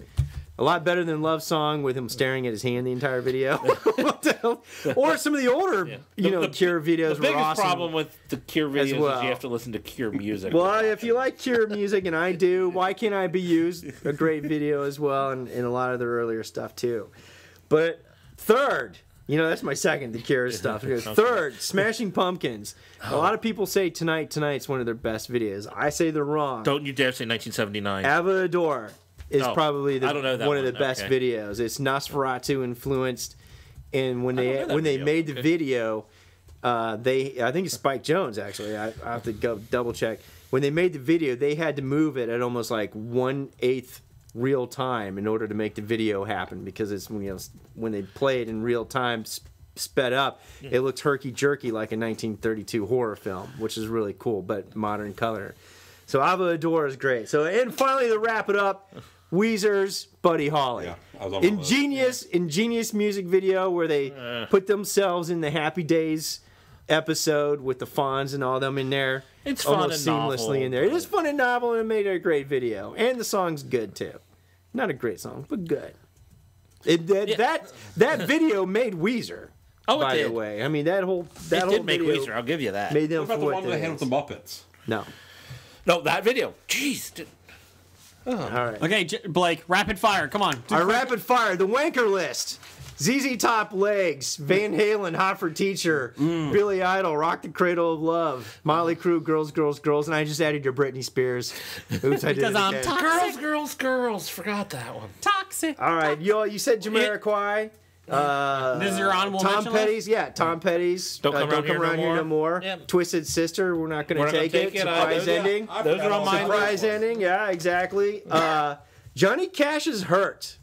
A lot better than Love Song with him staring at his hand the entire video. What the hell? Or some of the older, Cure videos The were biggest awesome. problem with the Cure videos well. is you have to listen to Cure music. Well, if you like Cure music, and I do, Why Can't I Be Used? A great video as well, and a lot of their earlier stuff too. But third, that's my second, the Cure stuff. Third, Smashing Pumpkins. A lot of people say Tonight's one of their best videos. I say they're wrong. Don't you dare say 1979. Avador is probably I don't know that one of the one. best Okay. videos. It's Nosferatu influenced, and when they know that video. made the video, I think it's Spike Jonze actually. I have to go double check. When they made the video, they had to move it at almost like 1/8 real time in order to make the video happen, because it's when they play it in real time sped up, it looks herky jerky like a 1932 horror film, which is really cool, but modern color. So Avador is great. So, and finally, to wrap it up, Weezer's Buddy Holly. Yeah, I was on my list. Ingenious music video where they put themselves in the Happy Days episode with the Fonz and all them in there. It's fun almost and seamlessly novel, in there. It is fun and novel, and it made a great video. And the song's good too. Not a great song, but good. That video made Weezer. Oh, it by did. the way, I mean that whole It whole did make video Weezer. I'll give you that. made them What about for the what one they they had with the Muppets? No. No, that video. Jeez. All right. Okay, Blake, rapid fire. Come on. Our rapid fire, the wanker list. ZZ Top, Legs, Van Halen, Hot for Teacher, Billy Idol, Rock the Cradle of Love, Motley Crue, Girls, Girls, Girls, and I just added your Britney Spears. Oops, I did Because it I'm again. toxic. Girls. Forgot that one. Toxic. All right, you said Jamiroquai. This is your honorable Tom mention list? Petty's, yeah, Tom Petty's. Don't Come Around Here No More. More. Yep. Twisted Sister, we're not going We're to not gonna take it. take it. Surprise ending. Those are on mine. Surprise ending, yeah, exactly. Johnny Cash's Hurt.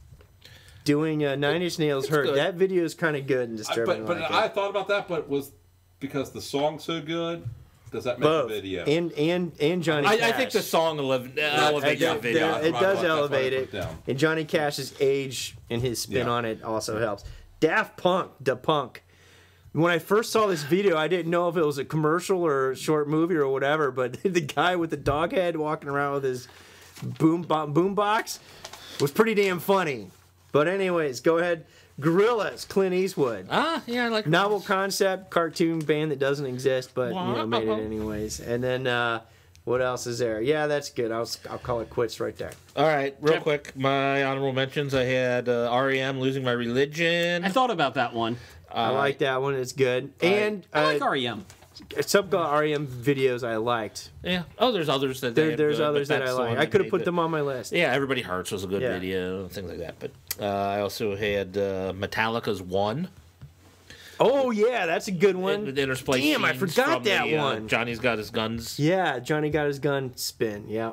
Doing Nine Inch Nails Hurt. good. That video is kind of good and disturbing. But like I it. thought about that, but was because the song's so good, does that make Both. the video? And Johnny Cash. I think the song elevates Yeah, the video. it Right, does that's what I elevate put it. down. And Johnny Cash's age and his spin Yeah. on it also helps. Daft Punk, Da Punk. When I first saw this video, I didn't know if it was a commercial or a short movie or whatever, but the guy with the dog head walking around with his boom box was pretty damn funny. But anyways, go ahead. Gorillaz, Clint Eastwood. Yeah, I like Novel concept, cartoon band that doesn't exist, but made it anyways. And then what else is there? Yeah, that's good. I'll call it quits right there. All right, real quick, my honorable mentions. I had REM, Losing My Religion. I thought about that one. I like that one. It's good. And I like REM. some REM videos I liked. Yeah. Oh, there's others that There's good, others but that I that's the like. one I that could have made put it. them on my list. Yeah, Everybody Hurts was a good Yeah. video and things like that. But I also had Metallica's One. Oh yeah, that's a good one. It intersplays Damn, I scenes forgot from that the, one. Johnny's Got His Guns. Yeah, Johnny Got His Gun spin. Yeah.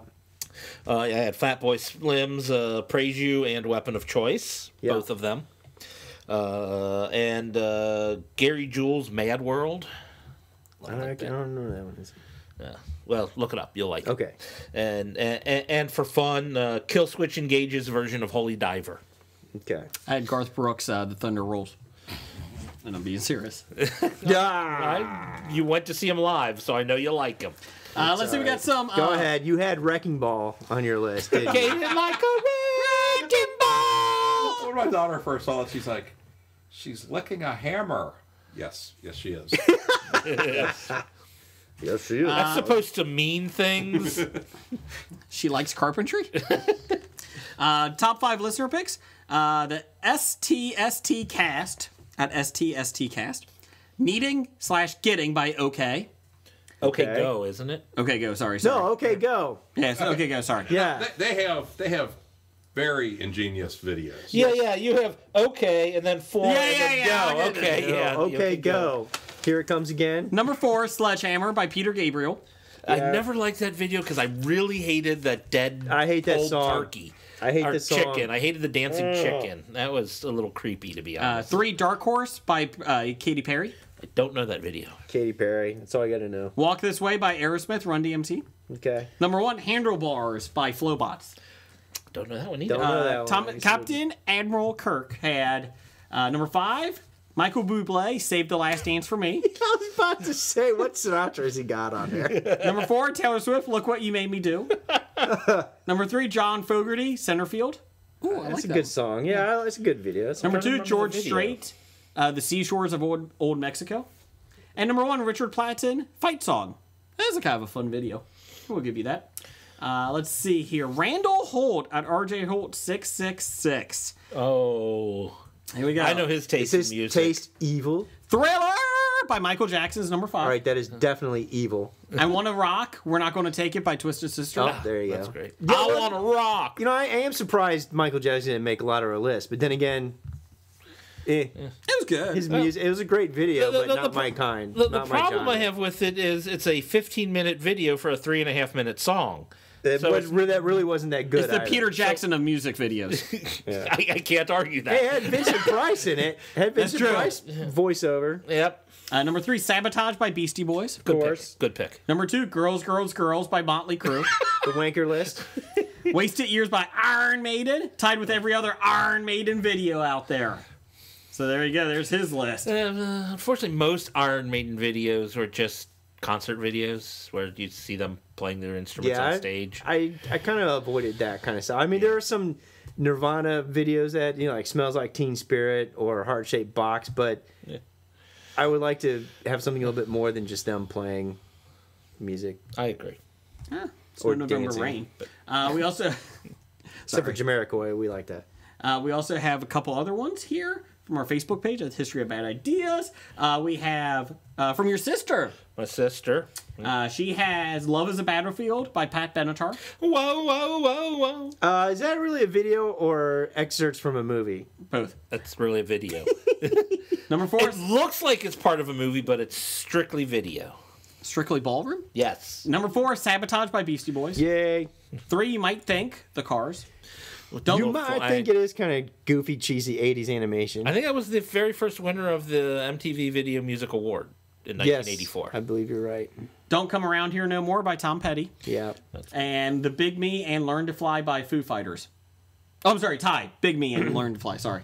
I had Fatboy Slim's Praise You and Weapon of Choice, Yeah. both of them. And Gary Jules' Mad World. I don't know that one. Yeah. Well, look it up. You'll like it. Okay. And for fun, Kill Switch Engage's version of Holy Diver. Okay. I had Garth Brooks, The Thunder Rolls. And I'm being serious. You went to see him live, so I know you like him. Let's see, we got some. Go ahead. You had Wrecking Ball on your list, didn't you? Gated like a wrecking ball. When my daughter first saw it, she's like, she's licking a hammer. Yes, she is. Yes, she is. That's supposed to mean things. She likes carpentry. Top 5 listener picks. The STST cast at STST cast. Needing/getting by OK. Okay, go, isn't it? Okay, go. Sorry. No, okay, go. Yes, okay, go. Sorry. Yeah. They have very ingenious videos. Yeah, you have okay, and then four, Yeah, and then yeah, go. I get it. Okay, yeah. Okay, go. Here it comes again. Number 4, Sledgehammer by Peter Gabriel. I never liked that video because I really hated that dead I hate that cold song. turkey. I hate Or this song. chicken. I hated the dancing chicken. That was a little creepy, to be honest. 3, Dark Horse by Katy Perry. I don't know that video. Katy Perry. That's all I got to know. Walk This Way by Aerosmith, Run DMC. Okay. Number 1, Handlebars by Flowbots. Don't know that one either. Don't know that one. Let me see. Captain Admiral Kirk had number 5, Michael Bublé, Save the Last Dance for Me. I was about to say, what Sinatra has he got on there? Number 4, Taylor Swift, Look What You Made Me Do. Number 3, John Fogerty, Centerfield. Ooh, I like That's a that good one. song. Yeah, that's a good video. That's Number I'm trying 2, to George the video. Strait, The Seashores of Old Mexico. And number 1, Richard Platten, Fight Song. That's a kind of a fun video. We'll give you that. Let's see here. Randall Holt at RJ Holt 666. Oh. Here we go. I know his taste Is in his music. taste evil? Thriller by Michael Jackson is number 5. All right, that is definitely evil. I Want to Rock, We're Not Going to Take It by Twisted Sister. Oh, there you That's go. great. Yeah, I well, want to rock. You know, I am surprised Michael Jackson didn't make a lot of our lists, but then again, It was good. his music, it was a great video, The- but the- not the- my kind. The not my problem I genre. have with it is it's a 15-minute video for a 3.5-minute song. That, so was, it's- that really wasn't that good. It's the either. Peter Jackson of music videos. I can't argue that. Hey, it had Vincent Price in it. It had Vincent true. Price voiceover. Yep. Number 3, Sabotage by Beastie Boys. Good course. pick. Good pick. Number 2, Girls, Girls, Girls by Motley Crue. The wanker list. Wasted Years by Iron Maiden, tied with every other Iron Maiden video out there. So there you go. There's his list. Unfortunately, most Iron Maiden videos were just concert videos where you see them playing their instruments on stage. I kind of avoided that kind of stuff. I mean, there are some Nirvana videos that, like Smells Like Teen Spirit or Heart Shaped Box, but I would like to have something a little bit more than just them playing music. I agree. Or November Rain. We also... Except for Jamiroquai, we like that. We also have a couple other ones here from our Facebook page at History of Bad Ideas. We have from your sister. My sister. She has Love is a Battlefield by Pat Benatar. Whoa, whoa, whoa, whoa. Is that really a video or excerpts from a movie? Both. That's really a video. Number 4. It looks like it's part of a movie, but it's strictly video. Strictly Ballroom? Yes. Number 4, Sabotage by Beastie Boys. Yay. 3, You Might Think, The Cars. You might think it is kind of goofy, cheesy 80s animation. I think that was the very first winner of the MTV Video Music Award in 1984. I believe you're right. Don't Come Around Here No More by Tom Petty. Yeah. And The Big Me and Learn to Fly by Foo Fighters. Oh, I'm sorry, Ty. Big Me and Learn to Fly, sorry.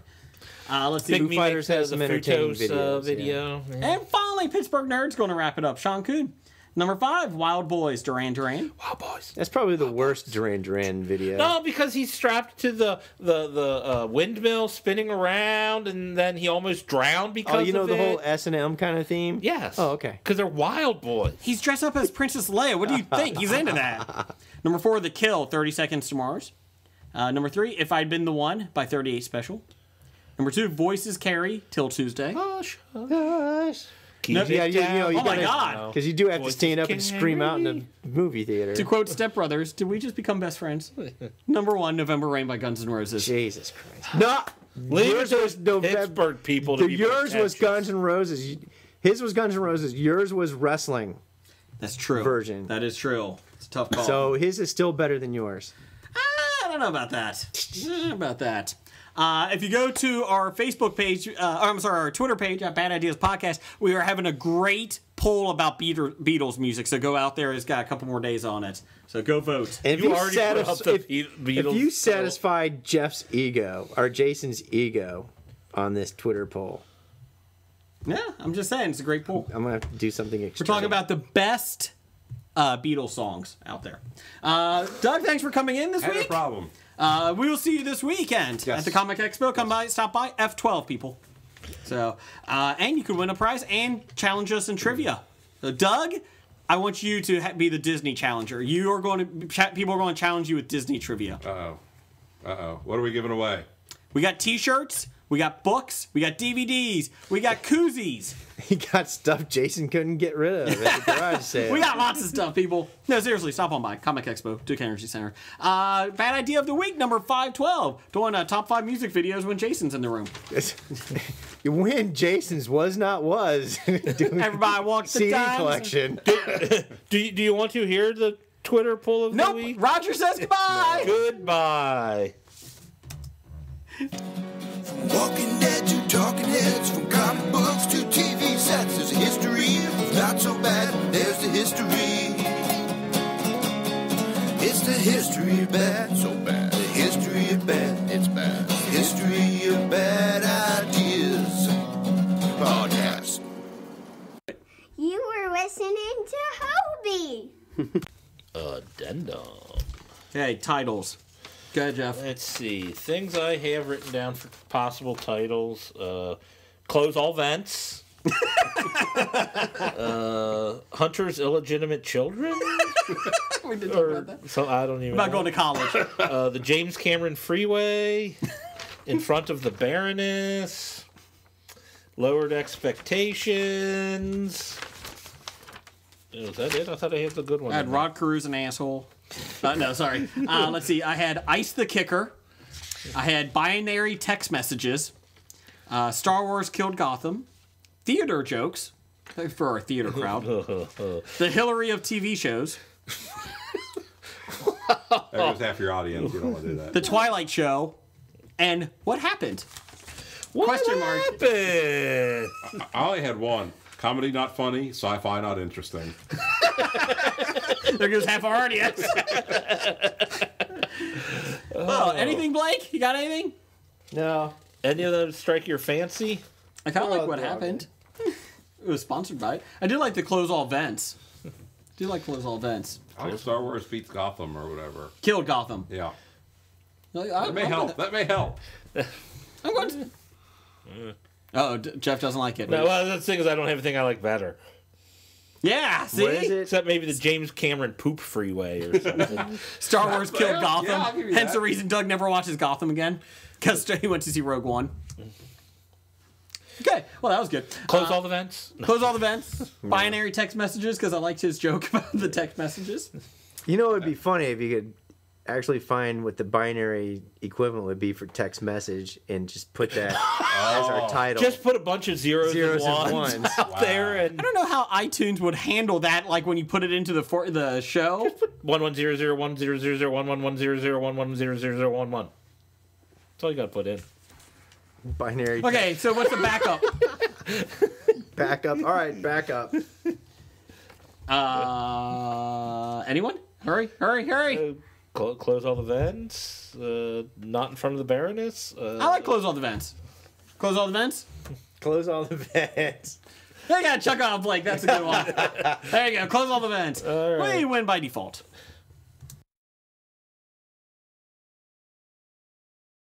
Let's see. Foo Fighters has some entertaining videos. Video. Yeah. And finally, Pittsburgh Nerd's going to wrap it up. Sean Kuhn. Number 5, Wild Boys, Duran Duran. Wild Boys. That's probably the worst Duran Duran video. No, because he's strapped to the windmill spinning around, and then he almost drowned because of the it. whole S&M kind of theme? Yes. Oh, okay. Because they're wild boys. He's dressed up as Princess Leia. What do you think? He's into that. Number 4, The Kill, 30 Seconds to Mars. Number 3, If I'd Been the One by 38 Special. Number 2, Voices Carry, Till Tuesday. Gosh. No, Yeah, oh my God. Because you do have to stand up and scream out in the movie theater. To quote Step Brothers, did we just become best friends? Number 1, November Rain by Guns N' Roses. Jesus Christ. No! Yours was Pittsburgh people to be yours was Guns N' Roses. His was Guns N' Roses. Yours was wrestling. That's true. Version. That is true. It's a tough call. So his is still better than yours. I don't know about that. If you go to our Facebook page, our Twitter page at Bad Ideas Podcast, we are having a great poll about Beatles music. So go out there; it's got a couple more days on it. So go vote. And if you satisfied Jeff's ego or Jason's ego on this Twitter poll, yeah, I'm just saying it's a great poll. I'm gonna have to do something extra. We're talking about the best Beatles songs out there. Doug, thanks for coming in this week. No problem. We will see you this weekend at the Comic Expo. Come by, stop by, F12 people. So, and you could win a prize and challenge us in trivia. So, Doug, I want you to be the Disney challenger. You are going to people are going to challenge you with Disney trivia. What are we giving away? We got T-shirts. We got books. We got DVDs. We got koozies. He got stuff Jason couldn't get rid of at the garage sale. We got lots of stuff, people. No, seriously, stop on by. Comic Expo, Duke Energy Center. Bad idea of the week, number 512. Doing top 5 music videos when Jason's in the room. When Jason's was not was. Everybody wants the CD times. collection. Do you want to hear the Twitter poll of the week? Roger says goodbye. Goodbye. Walking Dead to Talking Heads, from comic books to TV sets, there's a history of not so bad. There's the history. It's the history of bad, so bad. The history of bad, it's bad. The history of bad ideas. Podcast. You were listening to Hobie. Addendum. Hey, titles. Go ahead, Jeff. Let's see. Things I have written down for possible titles. Close all vents. Hunter's illegitimate children? We didn't talk about that. So I don't even About know. going to college. The James Cameron Freeway. In Front of the Baroness. Lowered Expectations. Was that it? I thought I had the good one. I had Rod Carews an asshole. No, sorry. Let's see. I had Ice the Kicker. I had Binary Text Messages. Star Wars Killed Gotham. Theater Jokes for our theater crowd. The Hillary of TV shows. There goes half your audience. You don't want to do that. The Twilight Show. And What Happened? What Question mark. happened? I only had one. Comedy not funny, sci-fi not interesting. There goes half our audience. Well, anything, Blake? You got anything? No. Any of those strike your fancy? I kind of like what dog. happened. It was sponsored by it. I did like the close all vents. Do like close all vents. I like Star Wars beats Gotham or whatever. Killed Gotham. Yeah. That may help. That may help. I'm going to. Oh, Jeff doesn't like it. No, well, the thing is, I don't have anything I like better. Yeah, see? What is it? Except maybe the James Cameron poop freeway or something. Star Wars killed Yeah, Gotham. I'll give you Hence that. the reason Doug never watches Gotham again. Because he went to see Rogue One. Okay, well, that was good. Close all the vents. Close all the vents. Binary text messages, because I liked his joke about the text messages. You know, it would be funny if you could actually find what the binary equivalent would be for text message and just put that as our title. Just put a bunch of zeros and ones out there, and I don't know how iTunes would handle that, like when you put it into the show. 11001000111000110011. That's all you got to put in. binary Okay, so what's the backup? backup. All right, backup. Anyone? Hurry! Close all the vents. Not in front of the Baroness. I like close all the vents. Close all the vents? Close all the vents. They got Chuck off Blake. That's a good one. There you go. Close all the vents. All right. We win by default.